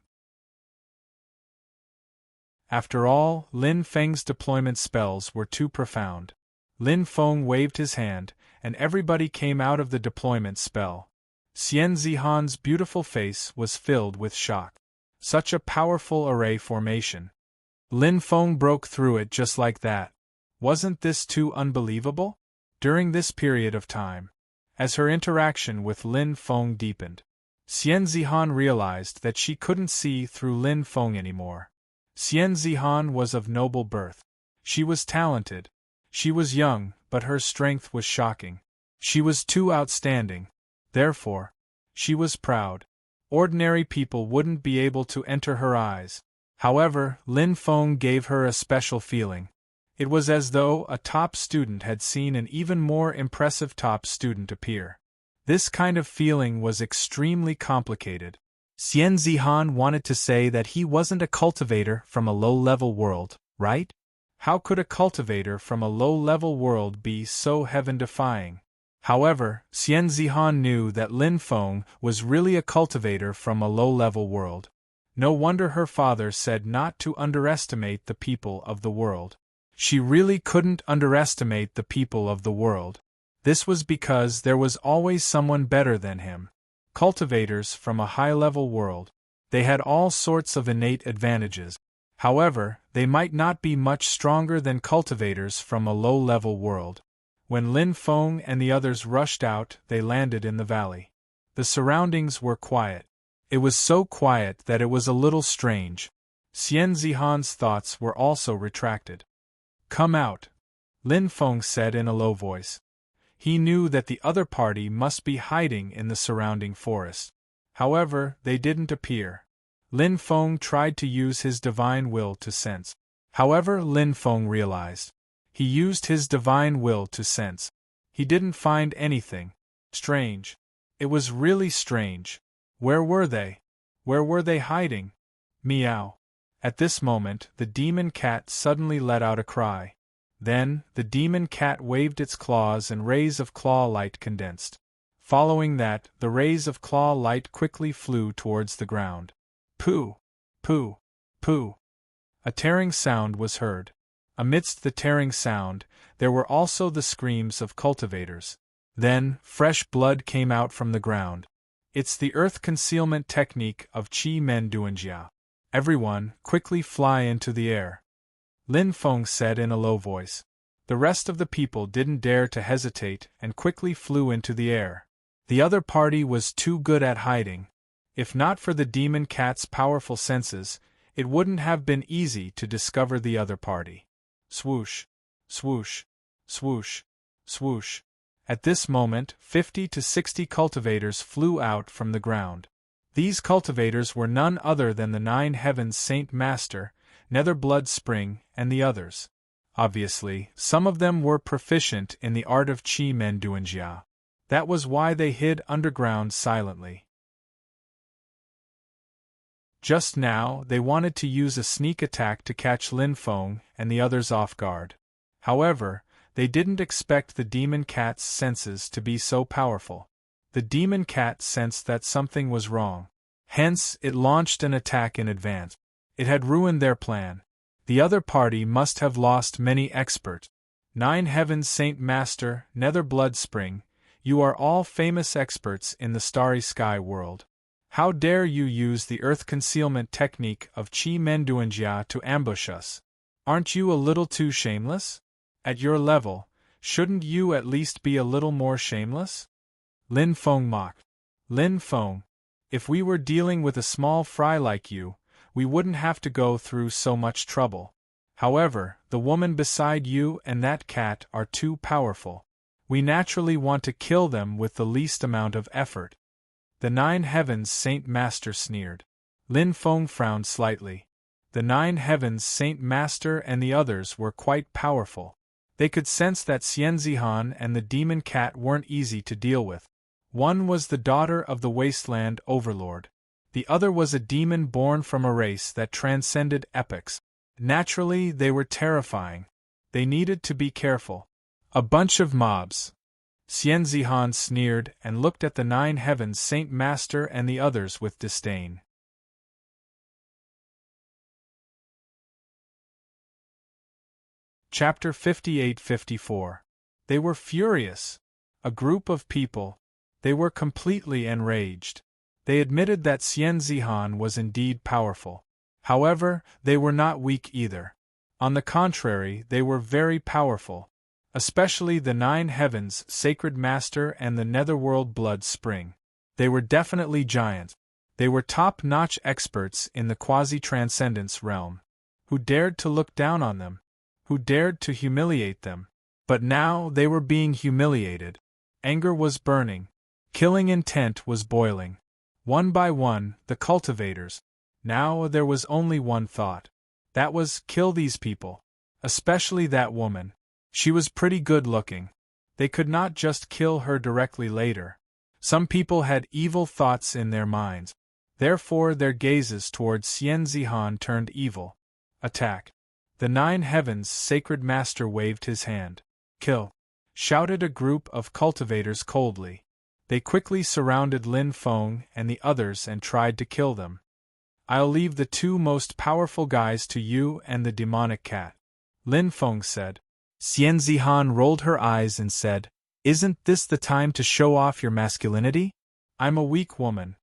After all, Lin Feng's deployment spells were too profound. Lin Feng waved his hand, and everybody came out of the deployment spell. Xian Zihan's beautiful face was filled with shock. Such a powerful array formation. Lin Feng broke through it just like that. Wasn't this too unbelievable? During this period of time, as her interaction with Lin Feng deepened, Xian Zihan realized that she couldn't see through Lin Feng anymore. Xian Zihan was of noble birth. She was talented. She was young, but her strength was shocking. She was too outstanding. Therefore, she was proud. Ordinary people wouldn't be able to enter her eyes. However, Lin Feng gave her a special feeling. It was as though a top student had seen an even more impressive top student appear. This kind of feeling was extremely complicated. Xian Zihan wanted to say that he wasn't a cultivator from a low-level world, right? How could a cultivator from a low-level world be so heaven-defying? However, Xian Zihan knew that Lin Feng was really a cultivator from a low-level world. No wonder her father said not to underestimate the people of the world. She really couldn't underestimate the people of the world. This was because there was always someone better than him. Cultivators from a high-level world. They had all sorts of innate advantages. However, they might not be much stronger than cultivators from a low-level world. When Lin Feng and the others rushed out, they landed in the valley. The surroundings were quiet. It was so quiet that it was a little strange. Xian Zihan's thoughts were also retracted. "Come out," Lin Feng said in a low voice. He knew that the other party must be hiding in the surrounding forest. However, they didn't appear. Lin Feng tried to use his divine will to sense. However, Lin Feng realized. He used his divine will to sense. He didn't find anything. Strange. It was really strange. Where were they? Where were they hiding? Meow. At this moment, the demon cat suddenly let out a cry. Then, the demon cat waved its claws and rays of claw light condensed. Following that, the rays of claw light quickly flew towards the ground. Pooh! Pooh! Pooh! A tearing sound was heard. Amidst the tearing sound, there were also the screams of cultivators. Then, fresh blood came out from the ground. It's the earth concealment technique of Qi Men Duanjia. Everyone, quickly fly into the air, Lin Feng said in a low voice. The rest of the people didn't dare to hesitate and quickly flew into the air. The other party was too good at hiding. If not for the demon cat's powerful senses, it wouldn't have been easy to discover the other party. Swoosh, swoosh, swoosh, swoosh. At this moment, 50 to 60 cultivators flew out from the ground. These cultivators were none other than the Nine Heavens Saint Master, Nether Blood Spring, and the others. Obviously, some of them were proficient in the art of Qi Men Duanjia. That was why they hid underground silently. Just now, they wanted to use a sneak attack to catch Lin Feng and the others off guard. However, they didn't expect the demon cat's senses to be so powerful. The demon cat sensed that something was wrong. Hence, it launched an attack in advance. It had ruined their plan. The other party must have lost many experts. 9 Heavens Saint Master, Nether Blood Spring, you are all famous experts in the starry sky world. How dare you use the earth concealment technique of Chi Menduanjia to ambush us? Aren't you a little too shameless? At your level, shouldn't you at least be a little more shameless? Lin Feng mocked. Lin Feng, if we were dealing with a small fry like you, we wouldn't have to go through so much trouble. However, the woman beside you and that cat are too powerful. We naturally want to kill them with the least amount of effort. The 9 Heavens Saint Master sneered. Lin Feng frowned slightly. The 9 Heavens Saint Master and the others were quite powerful. They could sense that Xianzihan and the demon cat weren't easy to deal with. One was the daughter of the wasteland overlord. The other was a demon born from a race that transcended epochs. Naturally, they were terrifying. They needed to be careful. A bunch of mobs. Xianzihan sneered and looked at the 9 Heavens Saint Master and the others with disdain. Chapter 58-54. They were furious. A group of people. They were completely enraged. They admitted that Xianzihan was indeed powerful. However, they were not weak either. On the contrary, they were very powerful. Especially the 9 Heavens Sacred Master and the Netherworld Blood Spring. They were definitely giants. They were top-notch experts in the quasi-transcendence realm. Who dared to look down on them? Who dared to humiliate them? But now they were being humiliated. Anger was burning. Killing intent was boiling. One by one, the cultivators. Now there was only one thought. That was, kill these people. Especially that woman. She was pretty good looking. They could not just kill her directly later. Some people had evil thoughts in their minds. Therefore their gazes towards Xianzihan turned evil. Attack. The 9 Heavens Sacred Master waved his hand. Kill! Shouted a group of cultivators coldly. They quickly surrounded Lin Feng and the others and tried to kill them. I'll leave the 2 most powerful guys to you and the demonic cat. Lin Feng said. Xianzihan rolled her eyes and said, Isn't this the time to show off your masculinity? I'm a weak woman.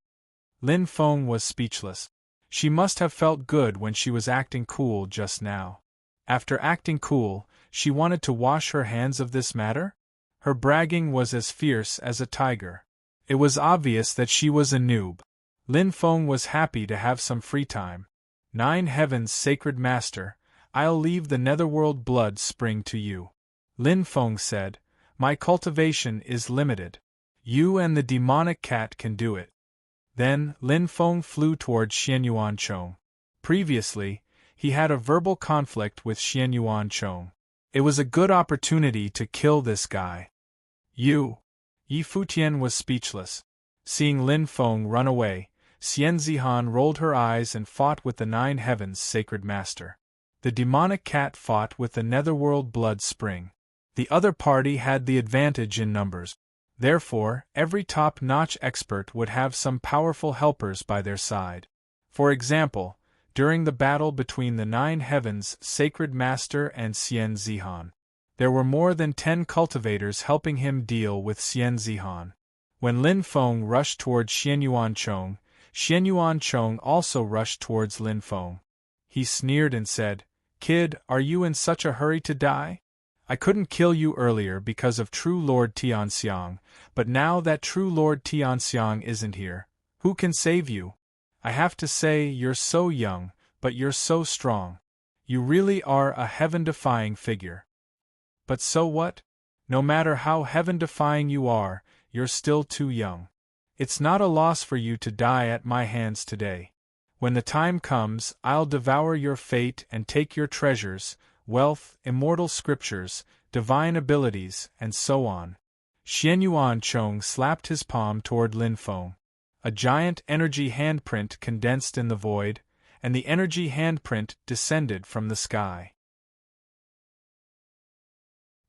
Lin Feng was speechless. She must have felt good when she was acting cool just now. After acting cool, she wanted to wash her hands of this matter? Her bragging was as fierce as a tiger. It was obvious that she was a noob. Lin Feng was happy to have some free time. 9 Heavens Sacred Master, I'll leave the Netherworld Blood Spring to you. Lin Feng said, My cultivation is limited. You and the demonic cat can do it. Then, Lin Feng flew toward Xianyuan Chong. Previously, he had a verbal conflict with Xianyuan Chong. It was a good opportunity to kill this guy. You! Yi Futian was speechless. Seeing Lin Feng run away, Xianzihan rolled her eyes and fought with the 9 Heavens Sacred Master. The demonic cat fought with the Netherworld Blood Spring. The other party had the advantage in numbers. Therefore, every top-notch expert would have some powerful helpers by their side. For example, during the battle between the 9 Heavens Sacred Master and Xianzihan, there were more than 10 cultivators helping him deal with Xianzihan. When Lin Feng rushed towards Xianyuan Chong also rushed towards Lin Feng. He sneered and said, Kid, are you in such a hurry to die? I couldn't kill you earlier because of True Lord Tianxiang, but now that True Lord Tianxiang isn't here, who can save you? I have to say you're so young, but you're so strong. You really are a heaven-defying figure. But so what? No matter how heaven-defying you are, you're still too young. It's not a loss for you to die at my hands today. When the time comes, I'll devour your fate and take your treasures, wealth, immortal scriptures, divine abilities, and so on. Xianyuan Chong slapped his palm toward Lin Feng. A giant energy handprint condensed in the void, and the energy handprint descended from the sky.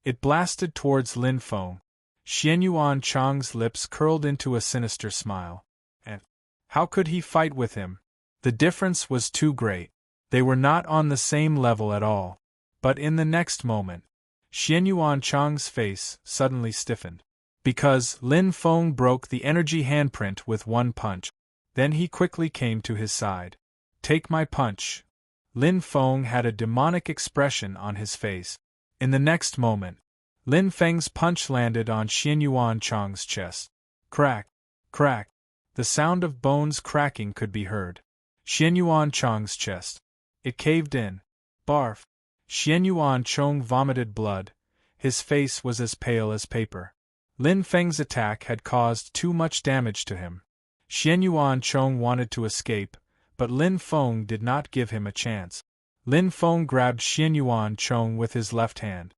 It blasted towards Lin Feng. Xianyuan Chang's lips curled into a sinister smile. And how could he fight with him? The difference was too great. They were not on the same level at all. But in the next moment, Xianyuan Chang's face suddenly stiffened. Because Lin Feng broke the energy handprint with one punch. Then he quickly came to his side. Take my punch. Lin Feng had a demonic expression on his face. In the next moment, Lin Feng's punch landed on Xianyuan Chang's chest. Crack, crack. The sound of bones cracking could be heard. Xianyuan Chang's chest. It caved in. Barf. Xianyuan Chong vomited blood. His face was as pale as paper. Lin Feng's attack had caused too much damage to him. Xianyuan Chong wanted to escape, but Lin Feng did not give him a chance. Lin Feng grabbed Xianyuan Chong with his left hand.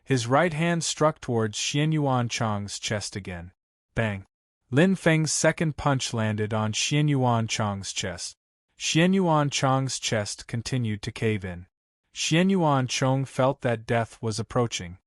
His right hand struck towards Xianyuan Chang's chest again. Bang! Lin Feng's second punch landed on Xianyuan Chang's chest. Xianyuan Chang's chest continued to cave in. Xianyuan Chong felt that death was approaching.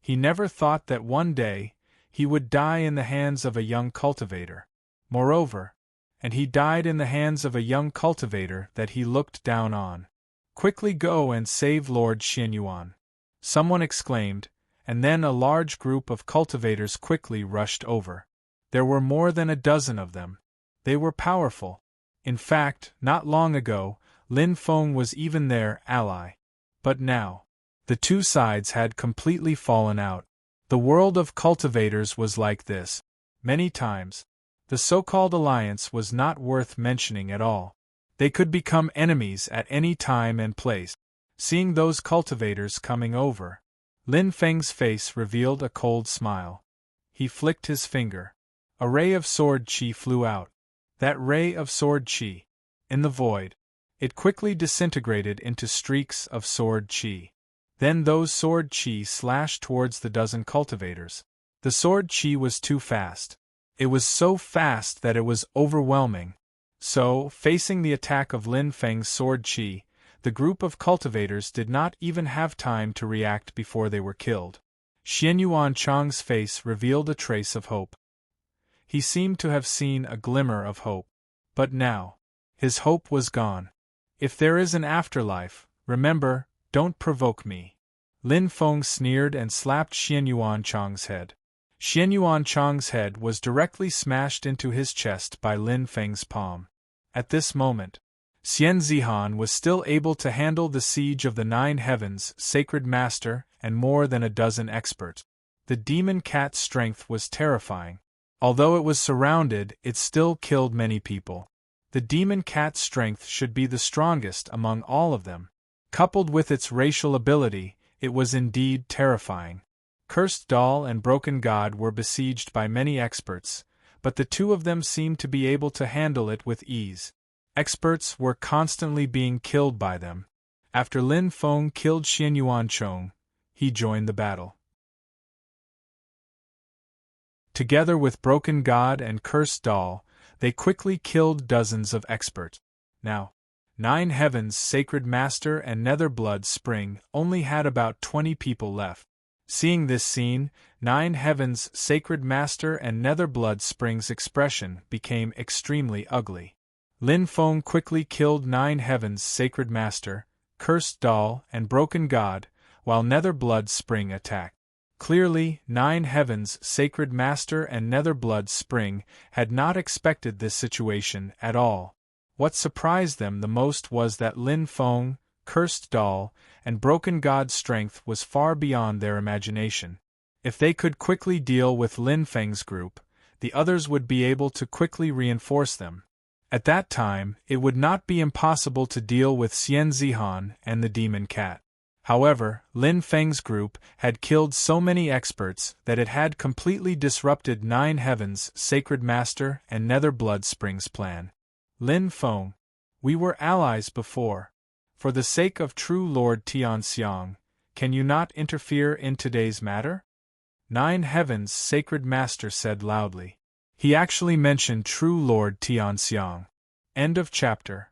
He never thought that one day he would die in the hands of a young cultivator. Moreover, and he died in the hands of a young cultivator that he looked down on. Quickly go and save Lord Xianyuan, someone exclaimed, and then a large group of cultivators quickly rushed over. There were more than a dozen of them. They were powerful. In fact, not long ago, Lin Feng was even their ally. But now, the two sides had completely fallen out. The world of cultivators was like this. Many times, the so-called alliance was not worth mentioning at all. They could become enemies at any time and place. Seeing those cultivators coming over, Lin Feng's face revealed a cold smile. He flicked his finger. A ray of sword chi flew out. That ray of sword chi. In the void, it quickly disintegrated into streaks of sword chi. Then those sword chi slashed towards the dozen cultivators. The sword chi was too fast. It was so fast that it was overwhelming. So, facing the attack of Lin Feng's sword chi, the group of cultivators did not even have time to react before they were killed. Xianyuan Chang's face revealed a trace of hope. He seemed to have seen a glimmer of hope. But now, his hope was gone. If there is an afterlife, remember, don't provoke me. Lin Feng sneered and slapped Xianyuan Chang's head. Xianyuan Chang's head was directly smashed into his chest by Lin Feng's palm. At this moment, Xian Zihan was still able to handle the siege of the Nine Heavens, Sacred Master, and more than a dozen experts. The demon cat's strength was terrifying. Although it was surrounded, it still killed many people. The demon cat's strength should be the strongest among all of them. Coupled with its racial ability, it was indeed terrifying. Cursed Doll and Broken God were besieged by many experts, but the two of them seemed to be able to handle it with ease. Experts were constantly being killed by them. After Lin Feng killed Xianyuan Chong, he joined the battle. Together with Broken God and Cursed Doll, they quickly killed dozens of experts. Now, Nine Heavens, Sacred Master and Nether Blood Spring only had about 20 people left. Seeing this scene, Nine Heavens, Sacred Master and Nether Blood Spring's expression became extremely ugly. Lin Feng quickly killed Nine Heavens, Sacred Master, Cursed Doll and Broken God, while Nether Blood Spring attacked. Clearly, Nine Heavens, Sacred Master and Nether Blood Spring had not expected this situation at all. What surprised them the most was that Lin Feng, Cursed Doll, and Broken God's strength was far beyond their imagination. If they could quickly deal with Lin Feng's group, the others would be able to quickly reinforce them. At that time, it would not be impossible to deal with Xian Zihan and the Demon Cat. However, Lin Feng's group had killed so many experts that it had completely disrupted Nine Heavens, Sacred Master and Nether Blood Spring's plan. Lin Feng, we were allies before. For the sake of true Lord Tianxiang, can you not interfere in today's matter? Nine Heavens Sacred Master said loudly. He actually mentioned true Lord Tianxiang. End of chapter.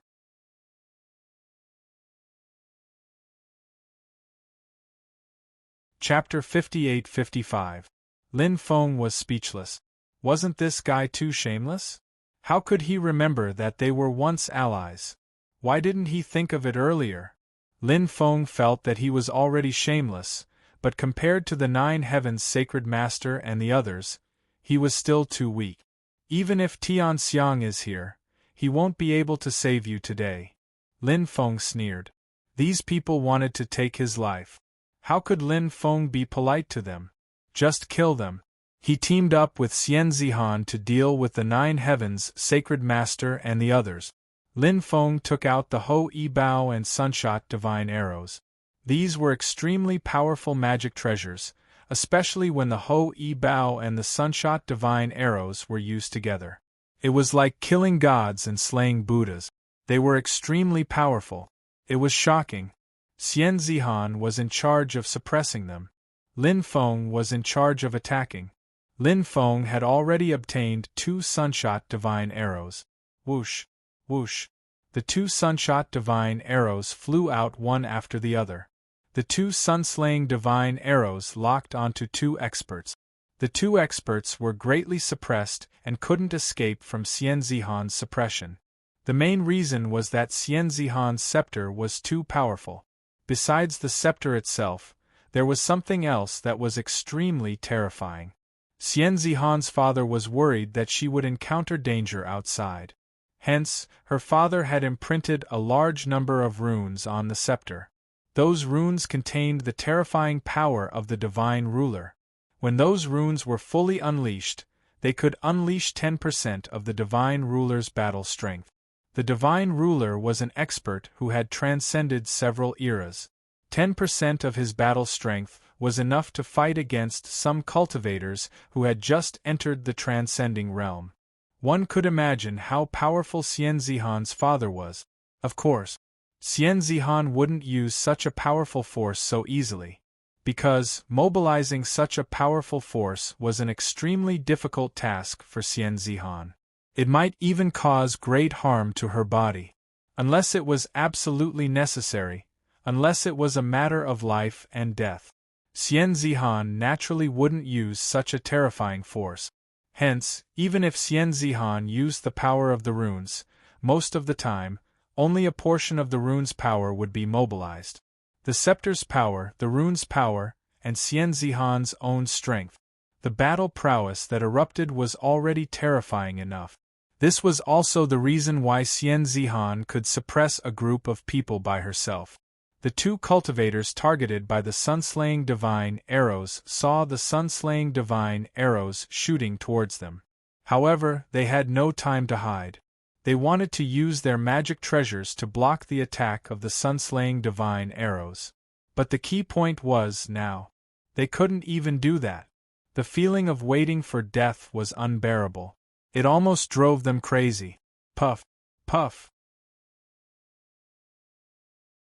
Chapter 58-55. Lin Feng was speechless. Wasn't this guy too shameless? How could he remember that they were once allies? Why didn't he think of it earlier? Lin Feng felt that he was already shameless, but compared to the Nine Heavens Sacred Master and the others, he was still too weak. Even if Tianxiang is here, he won't be able to save you today. Lin Feng sneered. These people wanted to take his life. How could Lin Feng be polite to them? Just kill them. He teamed up with Xian Zihan to deal with the Nine Heavens Sacred Master and the others. Lin Feng took out the Ho Yi Bao and Sunshot Divine Arrows. These were extremely powerful magic treasures, especially when the Ho Yi Bao and the Sunshot Divine Arrows were used together. It was like killing gods and slaying Buddhas. They were extremely powerful. It was shocking. Xian Zihan was in charge of suppressing them. Lin Feng was in charge of attacking. Lin Feng had already obtained 2 Sunshot Divine Arrows. Whoosh! Whoosh! The 2 Sunshot Divine Arrows flew out one after the other. The 2 Sun-slaying Divine Arrows locked onto 2 experts. The 2 experts were greatly suppressed and couldn't escape from Xian Zihan's suppression. The main reason was that Xian Zihan's scepter was too powerful. Besides the scepter itself, there was something else that was extremely terrifying. Xian Zihan's father was worried that she would encounter danger outside. Hence, her father had imprinted a large number of runes on the scepter. Those runes contained the terrifying power of the Divine Ruler. When those runes were fully unleashed, they could unleash 10% of the Divine Ruler's battle strength. The Divine Ruler was an expert who had transcended several eras. 10% of his battle strength was enough to fight against some cultivators who had just entered the transcending realm. One could imagine how powerful Xian Zihan's father was. Of course, Xian Zihan wouldn't use such a powerful force so easily, because mobilizing such a powerful force was an extremely difficult task for Xian Zihan. It might even cause great harm to her body. Unless it was absolutely necessary, unless it was a matter of life and death. Xian Zihan naturally wouldn't use such a terrifying force. Hence, even if Xian Zihan used the power of the runes, most of the time, only a portion of the rune's power would be mobilized. The scepter's power, the rune's power, and Xian Zihan's own strength. The battle prowess that erupted was already terrifying enough. This was also the reason why Xian Zihan could suppress a group of people by herself. The 2 cultivators targeted by the sun-slaying divine arrows saw the sun-slaying divine arrows shooting towards them. However, they had no time to hide. They wanted to use their magic treasures to block the attack of the sun-slaying divine arrows. But the key point was, now, they couldn't even do that. The feeling of waiting for death was unbearable. It almost drove them crazy. Puff, puff.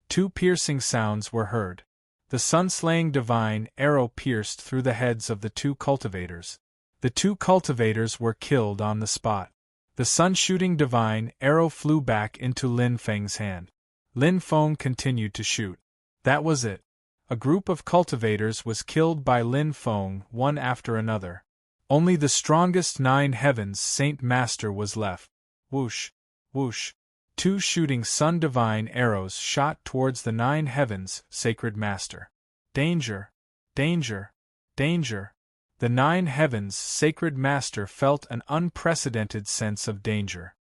2 piercing sounds were heard. The sun-slaying divine arrow pierced through the heads of the 2 cultivators. The 2 cultivators were killed on the spot. The sun-shooting divine arrow flew back into Lin Feng's hand. Lin Feng continued to shoot. That was it. A group of cultivators was killed by Lin Feng one after another. Only the strongest Nine Heavens Saint Master was left. Whoosh, whoosh. 2 shooting sun divine arrows shot towards the Nine Heavens Sacred Master. Danger! Danger! Danger! The Nine Heavens Sacred Master felt an unprecedented sense of danger.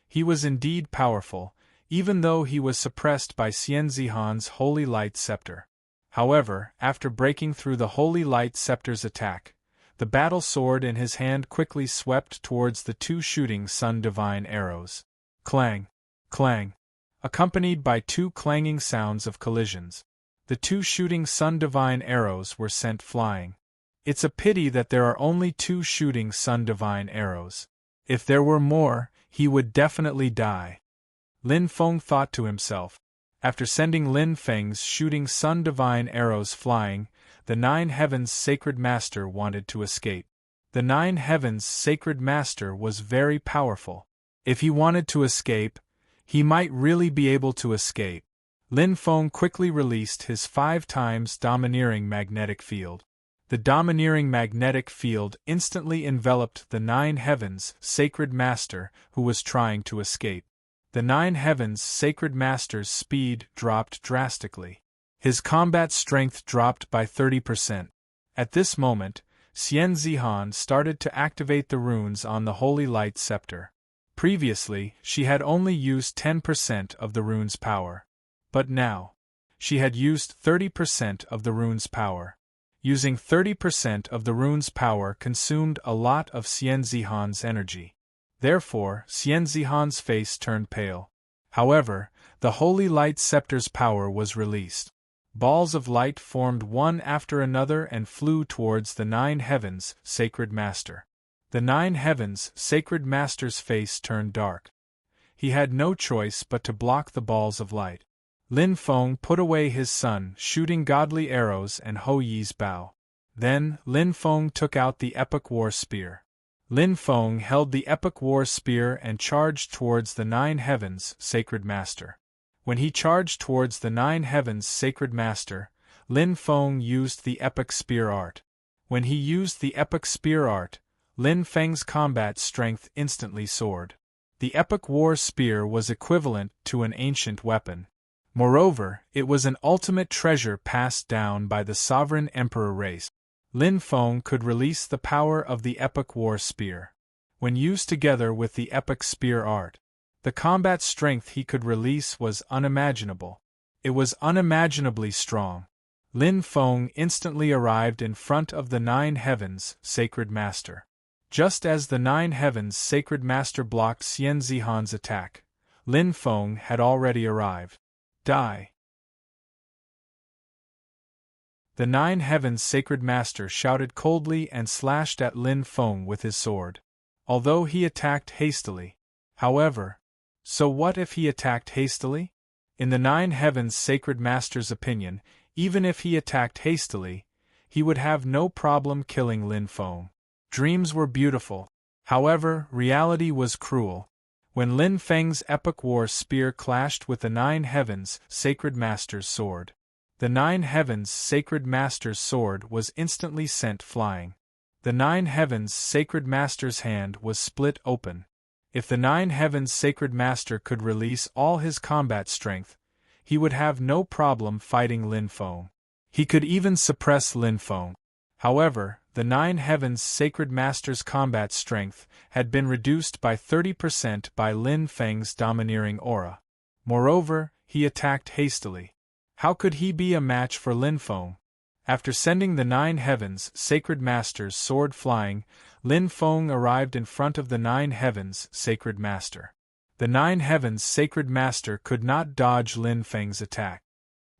He was indeed powerful, even though he was suppressed by Xian Zihan's Holy Light Scepter. However, after breaking through the Holy Light Scepter's attack, the battle sword in his hand quickly swept towards the 2 shooting sun divine arrows. Clang! Clang! Accompanied by 2 clanging sounds of collisions. The 2 shooting sun divine arrows were sent flying. It's a pity that there are only 2 shooting sun divine arrows. If there were more, he would definitely die. Lin Feng thought to himself. After sending Lin Feng's shooting sun divine arrows flying, the Nine Heavens' sacred master wanted to escape. The Nine Heavens' sacred master was very powerful. If he wanted to escape, he might really be able to escape. Lin Feng quickly released his 5 times domineering magnetic field. The domineering magnetic field instantly enveloped the Nine Heavens' sacred master who was trying to escape. The Nine Heavens' sacred master's speed dropped drastically. His combat strength dropped by 30%. At this moment, Xian Zihan started to activate the runes on the Holy Light Scepter. Previously, she had only used 10% of the rune's power. But now, she had used 30% of the rune's power. Using 30% of the rune's power consumed a lot of Xian Zihan's energy. Therefore, Xian Zihan's face turned pale. However, the Holy Light Scepter's power was released. Balls of light formed one after another and flew towards the Nine Heavens' sacred master. The Nine Heavens' sacred master's face turned dark. He had no choice but to block the balls of light. Lin Feng put away his son, shooting godly arrows and Ho Yi's bow. Then, Lin Feng took out the epic war spear. Lin Feng held the epic war spear and charged towards the Nine Heavens' sacred master. When he charged towards the Nine Heavens' sacred master, Lin Feng used the epic spear art. When he used the epic spear art, Lin Feng's combat strength instantly soared. The epic war spear was equivalent to an ancient weapon. Moreover, it was an ultimate treasure passed down by the sovereign emperor race. Lin Feng could release the power of the epic war spear. When used together with the epic spear art, the combat strength he could release was unimaginable. It was unimaginably strong. Lin Feng instantly arrived in front of the Nine Heavens' sacred master. Just as the Nine Heavens' sacred master blocked Xian Zihan's attack, Lin Feng had already arrived. Die! The Nine Heavens' sacred master shouted coldly and slashed at Lin Feng with his sword. Although he attacked hastily. However, so what if he attacked hastily? In the Nine Heavens' sacred master's opinion, even if he attacked hastily, he would have no problem killing Lin Feng. Dreams were beautiful. However, reality was cruel. When Lin Feng's epic war spear clashed with the Nine Heavens' sacred master's sword, the Nine Heavens' sacred master's sword was instantly sent flying. The Nine Heavens' sacred master's hand was split open. If the Nine Heavens' sacred master could release all his combat strength, he would have no problem fighting Lin Feng. He could even suppress Lin Feng. However, the Nine Heavens' sacred master's combat strength had been reduced by 30% by Lin Feng's domineering aura. Moreover, he attacked hastily. How could he be a match for Lin Feng? After sending the Nine Heavens' sacred master's sword flying, Lin Feng arrived in front of the Nine Heavens' sacred master. The Nine Heavens' sacred master could not dodge Lin Feng's attack.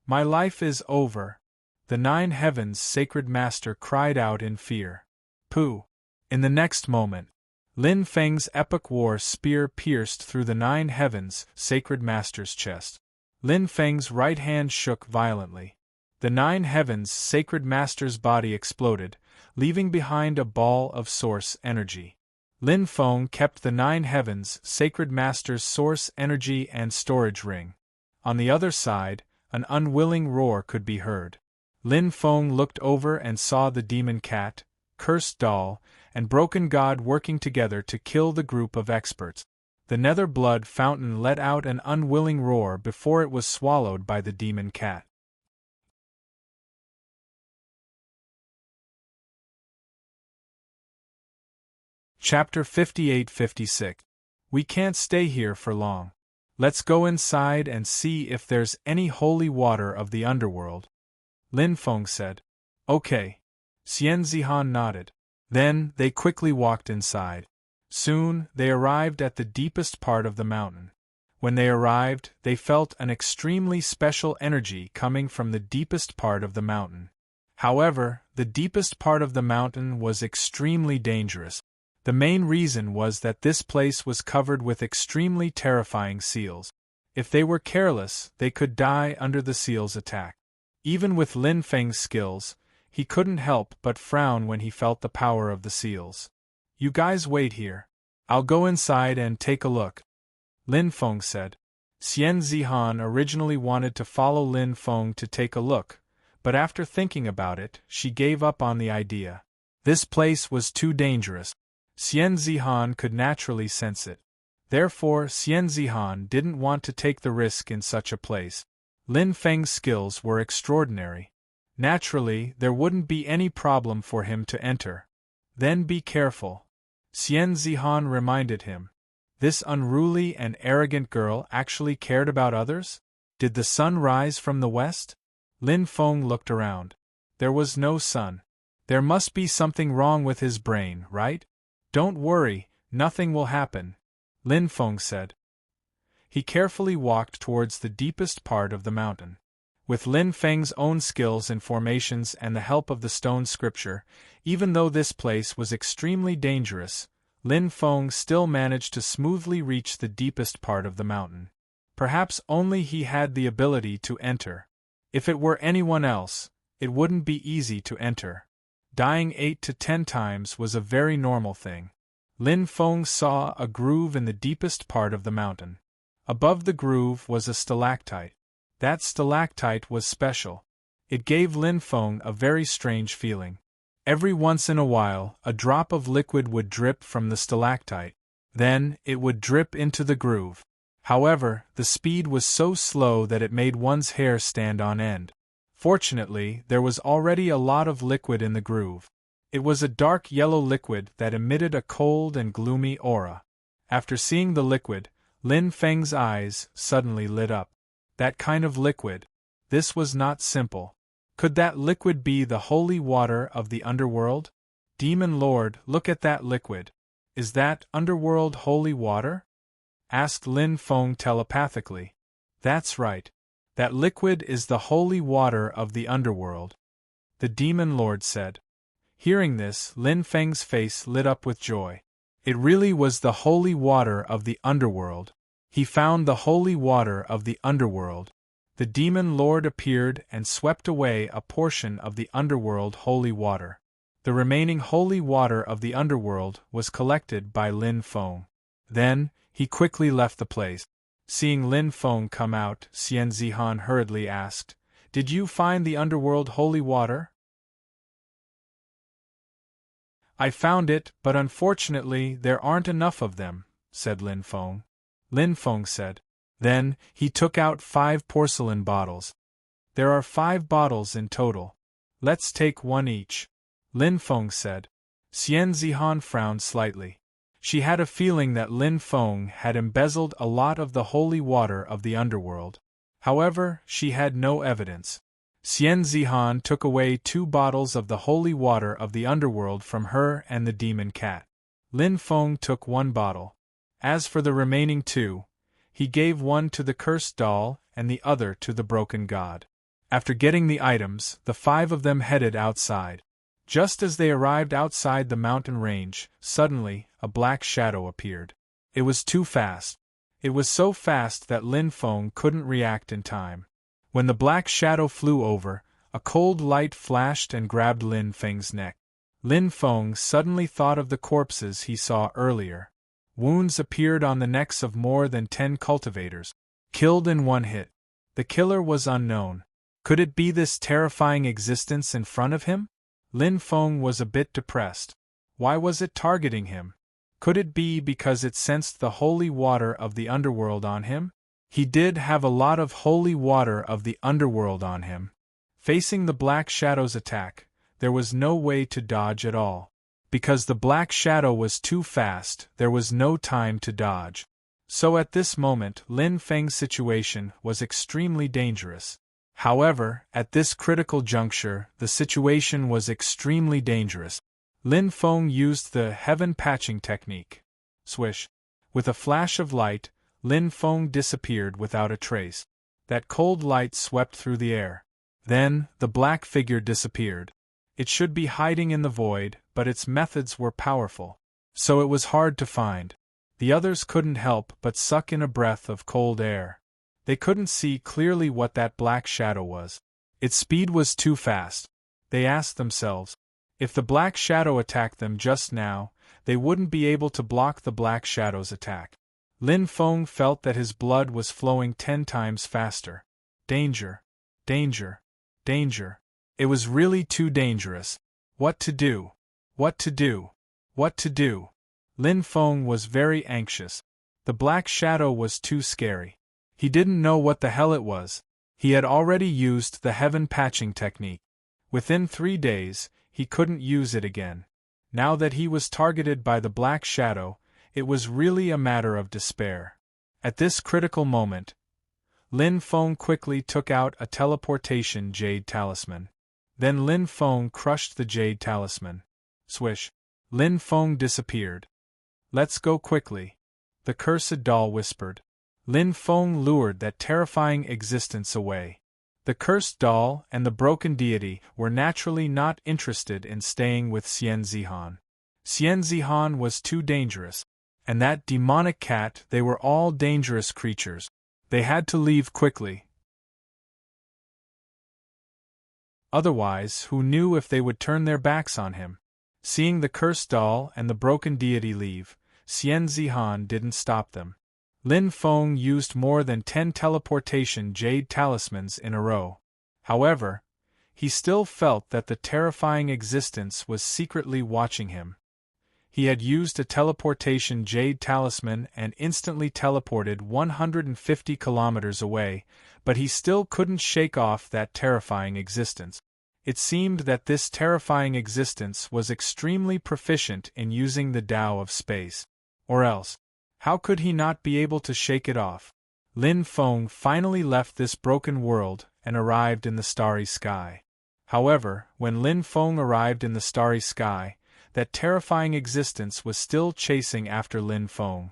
My life is over. The Nine Heavens' sacred master cried out in fear. Pooh! In the next moment, Lin Feng's epic war spear pierced through the Nine Heavens' sacred master's chest. Lin Feng's right hand shook violently. The Nine Heavens' sacred master's body exploded, leaving behind a ball of source energy. Lin Feng kept the Nine Heavens' sacred master's source energy and storage ring. On the other side, an unwilling roar could be heard. Lin Feng looked over and saw the demon cat, cursed doll, and broken god working together to kill the group of experts. The nether blood fountain let out an unwilling roar before it was swallowed by the demon cat. Chapter 58-56. We can't stay here for long. Let's go inside and see if there's any holy water of the underworld. Lin Feng said. Okay. Xian Zihan nodded. Then, they quickly walked inside. Soon, they arrived at the deepest part of the mountain. When they arrived, they felt an extremely special energy coming from the deepest part of the mountain. However, the deepest part of the mountain was extremely dangerous. The main reason was that this place was covered with extremely terrifying seals. If they were careless, they could die under the seals' attack. Even with Lin Feng's skills, He couldn't help but frown when he felt the power of the seals. "You guys wait here. I'll go inside and take a look," Lin Feng said. Xian Zihan originally wanted to follow Lin Feng to take a look, but after thinking about it, she gave up on the idea. This place was too dangerous. Xian Zihan could naturally sense it. Therefore, Xian Zihan didn't want to take the risk in such a place. Lin Feng's skills were extraordinary. Naturally, there wouldn't be any problem for him to enter. "Then be careful," Xian Zihan reminded him. This unruly and arrogant girl actually cared about others? Did the sun rise from the west? Lin Feng looked around. There was no sun. There must be something wrong with his brain, right? "Don't worry, nothing will happen," Lin Feng said. He carefully walked towards the deepest part of the mountain. With Lin Feng's own skills in formations and the help of the stone scripture, even though this place was extremely dangerous, Lin Feng still managed to smoothly reach the deepest part of the mountain. Perhaps only he had the ability to enter. If it were anyone else, it wouldn't be easy to enter. Dying 8 to 10 times was a very normal thing. Lin Feng saw a groove in the deepest part of the mountain. Above the groove was a stalactite. That stalactite was special. It gave Lin Feng a very strange feeling. Every once in a while, a drop of liquid would drip from the stalactite. Then, it would drip into the groove. However, the speed was so slow that it made one's hair stand on end. Fortunately, there was already a lot of liquid in the groove. It was a dark yellow liquid that emitted a cold and gloomy aura. After seeing the liquid, Lin Feng's eyes suddenly lit up. That kind of liquid. This was not simple. Could that liquid be the holy water of the underworld? Demon Lord, look at that liquid. Is that underworld holy water? Asked Lin Feng telepathically. That's right. That liquid is the holy water of the underworld, the Demon Lord said. Hearing this, Lin Feng's face lit up with joy. It really was the holy water of the underworld. He found the holy water of the underworld. The Demon Lord appeared and swept away a portion of the underworld holy water. The remaining holy water of the underworld was collected by Lin Feng. Then, he quickly left the place. Seeing Lin Feng come out, Xian Zihan hurriedly asked, "Did you find the underworld holy water?" "I found it, but unfortunately there aren't enough of them," said Lin Feng. Lin Feng said. Then, he took out 5 porcelain bottles. "There are 5 bottles in total. Let's take one each," Lin Feng said. Xian Zihan frowned slightly. She had a feeling that Lin Feng had embezzled a lot of the holy water of the underworld. However, she had no evidence. Xian Zihan took away 2 bottles of the holy water of the underworld from her and the demon cat. Lin Feng took 1 bottle. As for the remaining 2, he gave one to the cursed doll and the other to the broken god. After getting the items, the 5 of them headed outside. Just as they arrived outside the mountain range, suddenly, a black shadow appeared. It was too fast. It was so fast that Lin Feng couldn't react in time. When the black shadow flew over, a cold light flashed and grabbed Lin Feng's neck. Lin Feng suddenly thought of the corpses he saw earlier. Wounds appeared on the necks of more than 10 cultivators, killed in one hit. The killer was unknown. Could it be this terrifying existence in front of him? Lin Feng was a bit depressed. Why was it targeting him? Could it be because it sensed the holy water of the underworld on him? He did have a lot of holy water of the underworld on him. Facing the Black Shadow's attack, there was no way to dodge at all. Because the Black Shadow was too fast, there was no time to dodge. So at this moment, Lin Feng's situation was extremely dangerous. However, at this critical juncture, the situation was extremely dangerous. Lin Feng used the heaven patching technique. Swish. With a flash of light, Lin Feng disappeared without a trace. That cold light swept through the air. Then, the black figure disappeared. It should be hiding in the void, but its methods were powerful. So it was hard to find. The others couldn't help but suck in a breath of cold air. They couldn't see clearly what that black shadow was. Its speed was too fast. They asked themselves. If the Black Shadow attacked them just now, they wouldn't be able to block the Black Shadow's attack. Lin Feng felt that his blood was flowing 10 times faster. Danger. Danger. Danger. It was really too dangerous. What to do? What to do? What to do? Lin Feng was very anxious. The Black Shadow was too scary. He didn't know what the hell it was. He had already used the heaven patching technique. Within 3 days, he couldn't use it again. Now that he was targeted by the Black Shadow, it was really a matter of despair. At this critical moment, Lin Feng quickly took out a teleportation jade talisman. Then Lin Feng crushed the jade talisman. Swish! Lin Feng disappeared. Let's go quickly, the cursed doll whispered. Lin Feng lured that terrifying existence away. The cursed doll and the broken deity were naturally not interested in staying with Xian Zihan. Xian Zihan was too dangerous. And that demonic cat, they were all dangerous creatures. They had to leave quickly. Otherwise, who knew if they would turn their backs on him? Seeing the cursed doll and the broken deity leave, Xian Zihan didn't stop them. Lin Feng used more than 10 teleportation jade talismans in a row. However, he still felt that the terrifying existence was secretly watching him. He had used a teleportation jade talisman and instantly teleported 150 kilometers away, but he still couldn't shake off that terrifying existence. It seemed that this terrifying existence was extremely proficient in using the Tao of space. Or else, how could he not be able to shake it off? Lin Feng finally left this broken world and arrived in the starry sky. However, when Lin Feng arrived in the starry sky, that terrifying existence was still chasing after Lin Feng.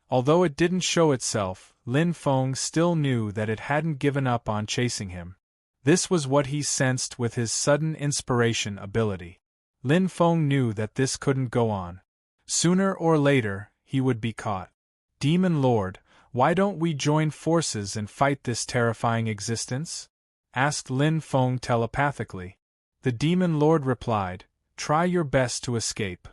Although it didn't show itself, Lin Feng still knew that it hadn't given up on chasing him. This was what he sensed with his sudden inspiration ability. Lin Feng knew that this couldn't go on. Sooner or later, he would be caught. Demon Lord, why don't we join forces and fight this terrifying existence? Asked Lin Feng telepathically. The Demon Lord replied, try your best to escape.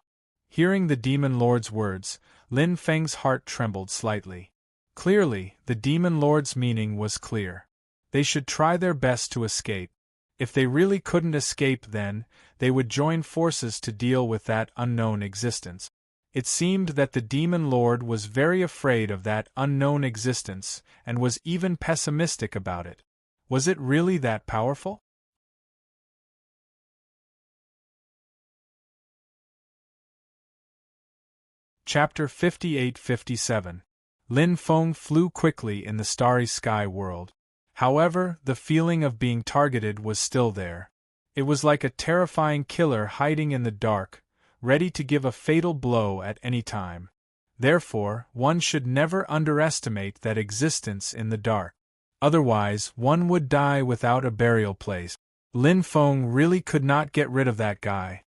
Hearing the Demon Lord's words, Lin Feng's heart trembled slightly. Clearly, the Demon Lord's meaning was clear. They should try their best to escape. If they really couldn't escape, then they would join forces to deal with that unknown existence. It seemed that the Demon Lord was very afraid of that unknown existence and was even pessimistic about it. Was it really that powerful? Chapter 58-57. Lin Feng flew quickly in the starry sky world. However, the feeling of being targeted was still there. It was like a terrifying killer hiding in the dark, ready to give a fatal blow at any time. Therefore, one should never underestimate that existence in the dark. Otherwise, one would die without a burial place. Lin Feng really could not get rid of that guy.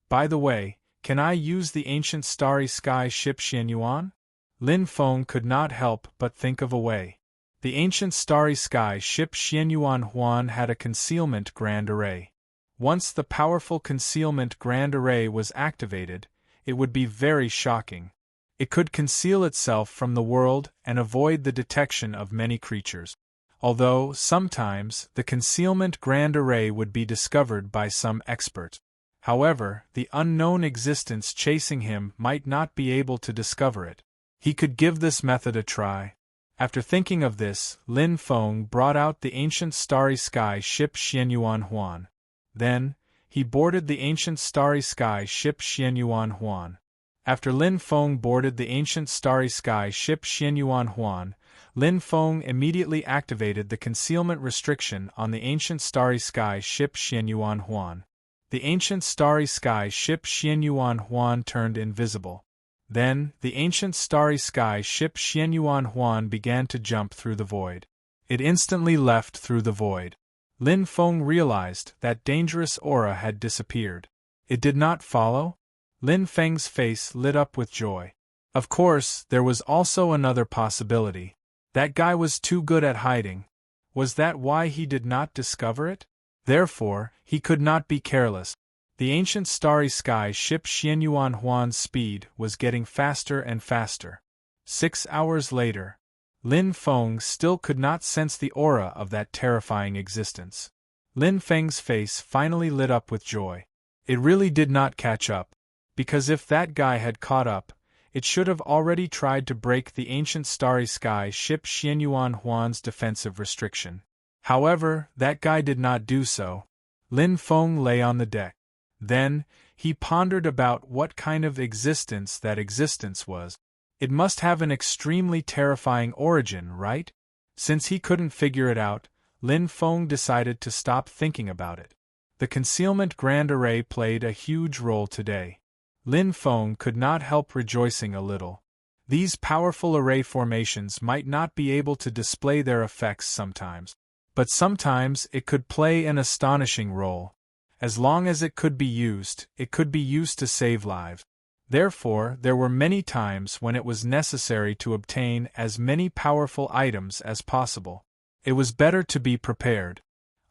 By the way, can I use the ancient starry sky ship Xianyuan? Lin Feng could not help but think of a way. The ancient starry sky ship Xianyuan Huan had a concealment grand array. Once the powerful concealment grand array was activated, it would be very shocking. It could conceal itself from the world and avoid the detection of many creatures. Although, sometimes, the concealment grand array would be discovered by some expert. However, the unknown existence chasing him might not be able to discover it. He could give this method a try. After thinking of this, Lin Feng brought out the ancient starry sky ship Xianyuan Huan. Then, he boarded the ancient starry sky ship Xianyuan Huan. After Lin Feng boarded the ancient starry sky ship Xianyuan Huan, Lin Feng immediately activated the concealment restriction on the ancient starry sky ship Xianyuan Huan. The ancient starry sky ship Xianyuan Huan turned invisible. Then, the ancient starry sky ship Xianyuan Huan began to jump through the void. It instantly left through the void. Lin Feng realized that dangerous aura had disappeared. It did not follow? Lin Feng's face lit up with joy. Of course, there was also another possibility. That guy was too good at hiding. Was that why he did not discover it? Therefore, he could not be careless. The ancient starry sky ship Xianyuan Huan's speed was getting faster and faster. 6 hours later, Lin Feng still could not sense the aura of that terrifying existence. Lin Feng's face finally lit up with joy. It really did not catch up, because if that guy had caught up, it should have already tried to break the ancient starry sky ship Xianyuan Huan's defensive restriction. However, that guy did not do so. Lin Feng lay on the deck. Then, he pondered about what kind of existence that existence was. It must have an extremely terrifying origin, right? Since he couldn't figure it out, Lin Feng decided to stop thinking about it. The concealment grand array played a huge role today. Lin Feng could not help rejoicing a little. These powerful array formations might not be able to display their effects sometimes, but sometimes it could play an astonishing role. As long as it could be used to save lives. Therefore, there were many times when it was necessary to obtain as many powerful items as possible. It was better to be prepared.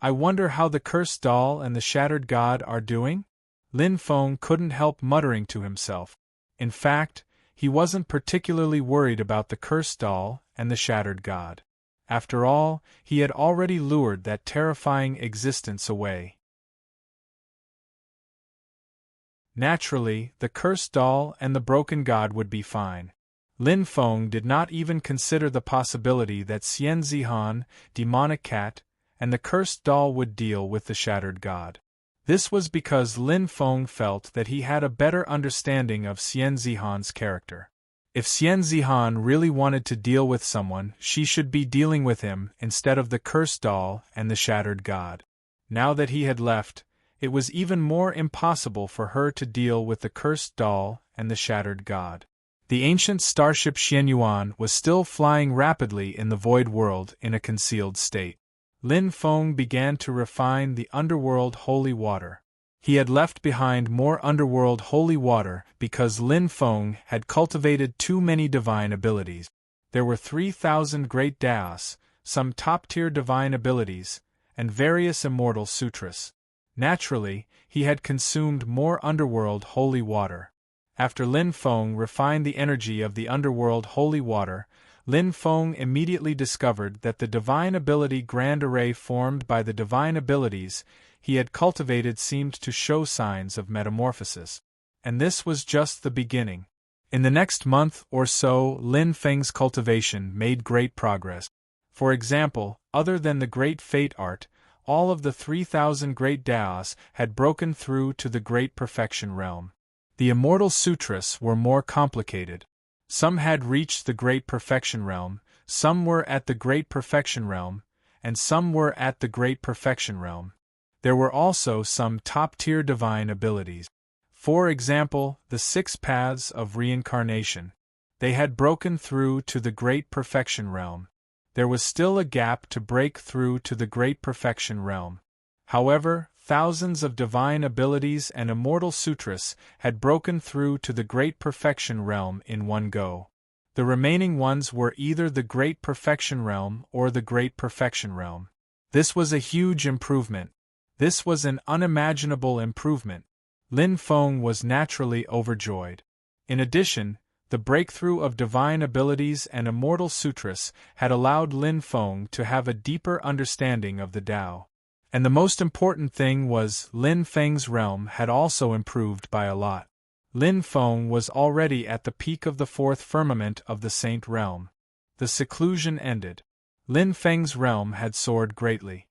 I wonder how the cursed doll and the shattered god are doing? Lin Feng couldn't help muttering to himself. In fact, he wasn't particularly worried about the cursed doll and the shattered god. After all, he had already lured that terrifying existence away. Naturally, the cursed doll and the broken god would be fine. Lin Feng did not even consider the possibility that Xian Zihan, demonic cat, and the cursed doll would deal with the shattered god. This was because Lin Feng felt that he had a better understanding of Xian Zihan's character. If Xian Zihan really wanted to deal with someone, she should be dealing with him instead of the cursed doll and the shattered god. Now that he had left, it was even more impossible for her to deal with the cursed doll and the shattered god. The ancient starship Xianyuan was still flying rapidly in the void world in a concealed state. Lin Feng began to refine the underworld holy water. He had left behind more underworld holy water because Lin Feng had cultivated too many divine abilities. There were 3,000 great Daos, some top-tier divine abilities, and various immortal sutras. Naturally, he had consumed more underworld holy water. After Lin Feng refined the energy of the underworld holy water, Lin Feng immediately discovered that the divine ability grand array formed by the divine abilities he had cultivated seemed to show signs of metamorphosis. And this was just the beginning. In the next month or so, Lin Feng's cultivation made great progress. For example, other than the great fate art, all of the 3,000 great Daos had broken through to the great perfection realm. The immortal sutras were more complicated. Some had reached the great perfection realm, some were at the great perfection realm, and some were at the great perfection realm. There were also some top-tier divine abilities. For example, the 6 paths of reincarnation. They had broken through to the great perfection realm. There was still a gap to break through to the great perfection realm. However, thousands of divine abilities and immortal sutras had broken through to the great perfection realm in one go. The remaining ones were either the great perfection realm or the great perfection realm. This was a huge improvement. This was an unimaginable improvement. Lin Feng was naturally overjoyed. In addition, the breakthrough of divine abilities and immortal sutras had allowed Lin Feng to have a deeper understanding of the Tao. And the most important thing was Lin Feng's realm had also improved by a lot. Lin Feng was already at the peak of the 4th firmament of the Saint realm. The seclusion ended. Lin Feng's realm had soared greatly.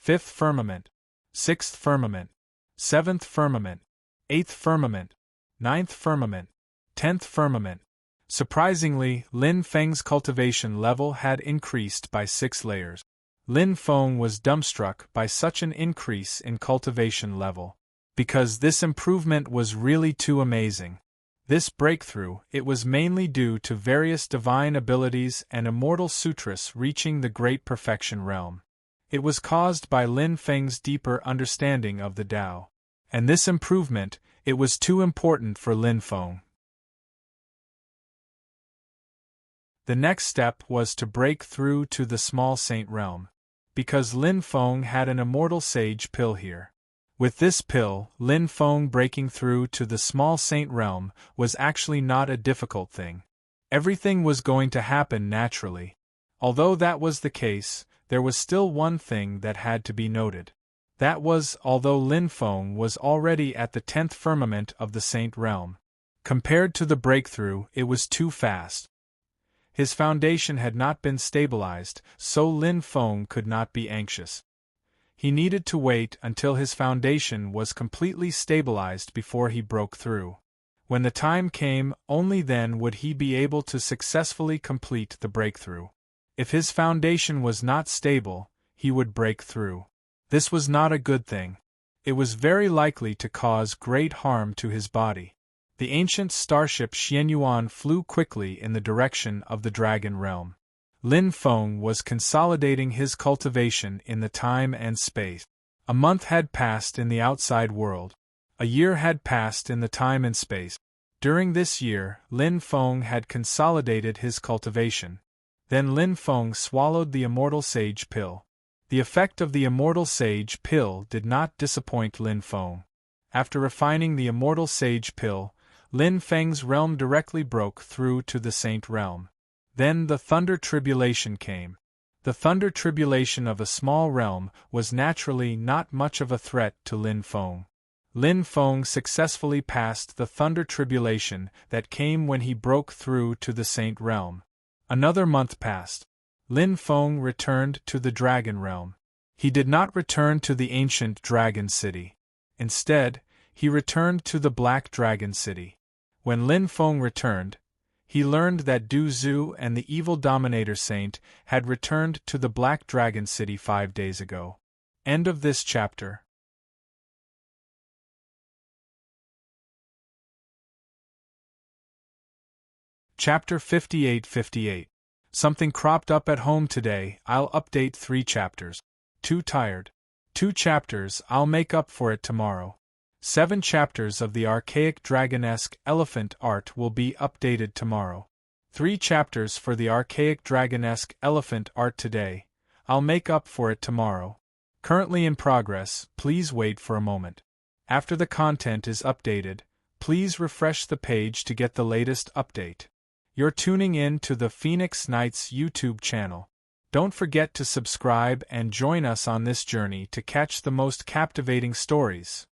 5th firmament, 6th firmament, 7th firmament, 8th firmament, 9th firmament, 10th firmament. Surprisingly, Lin Feng's cultivation level had increased by 6 layers. Lin Feng was dumbstruck by such an increase in cultivation level. Because this improvement was really too amazing. This breakthrough, it was mainly due to various divine abilities and immortal sutras reaching the great perfection realm. It was caused by Lin Feng's deeper understanding of the Tao. And this improvement, it was too important for Lin Feng. The next step was to break through to the small saint realm. because Lin Feng had an immortal sage pill here. With this pill, Lin Feng breaking through to the small saint realm was actually not a difficult thing. Everything was going to happen naturally. Although that was the case, there was still one thing that had to be noted. That was, although Lin Feng was already at the 10th firmament of the saint realm, compared to the breakthrough, it was too fast. His foundation had not been stabilized, so Lin Feng could not be anxious. He needed to wait until his foundation was completely stabilized before he broke through. When the time came, only then would he be able to successfully complete the breakthrough. If his foundation was not stable, he would break through. This was not a good thing. It was very likely to cause great harm to his body. The ancient starship Xianyuan flew quickly in the direction of the Dragon Realm. Lin Feng was consolidating his cultivation in the time and space. A month had passed in the outside world. A year had passed in the time and space. During this year, Lin Feng had consolidated his cultivation. Then Lin Feng swallowed the immortal sage pill. The effect of the immortal sage pill did not disappoint Lin Feng. After refining the immortal sage pill, Lin Feng's realm directly broke through to the saint realm. Then the thunder tribulation came. The thunder tribulation of a small realm was naturally not much of a threat to Lin Feng. Lin Feng successfully passed the thunder tribulation that came when he broke through to the saint realm. Another month passed. Lin Feng returned to the dragon realm. He did not return to the ancient dragon city. Instead, he returned to the Black Dragon City. When Lin Feng returned, he learned that Du Zhu and the evil Dominator Saint had returned to the Black Dragon City 5 days ago. End of this chapter. Chapter 58-58. Something cropped up at home today, I'll update 3 chapters. Too tired. 2 chapters, I'll make up for it tomorrow. 7 chapters of the archaic dragonesque elephant art will be updated tomorrow. 3 chapters for the archaic dragonesque elephant art today, I'll make up for it tomorrow. Currently in progress, please wait for a moment. After the content is updated, please refresh the page to get the latest update. You're tuning in to the Phoenix Knights YouTube channel. Don't forget to subscribe and join us on this journey to catch the most captivating stories.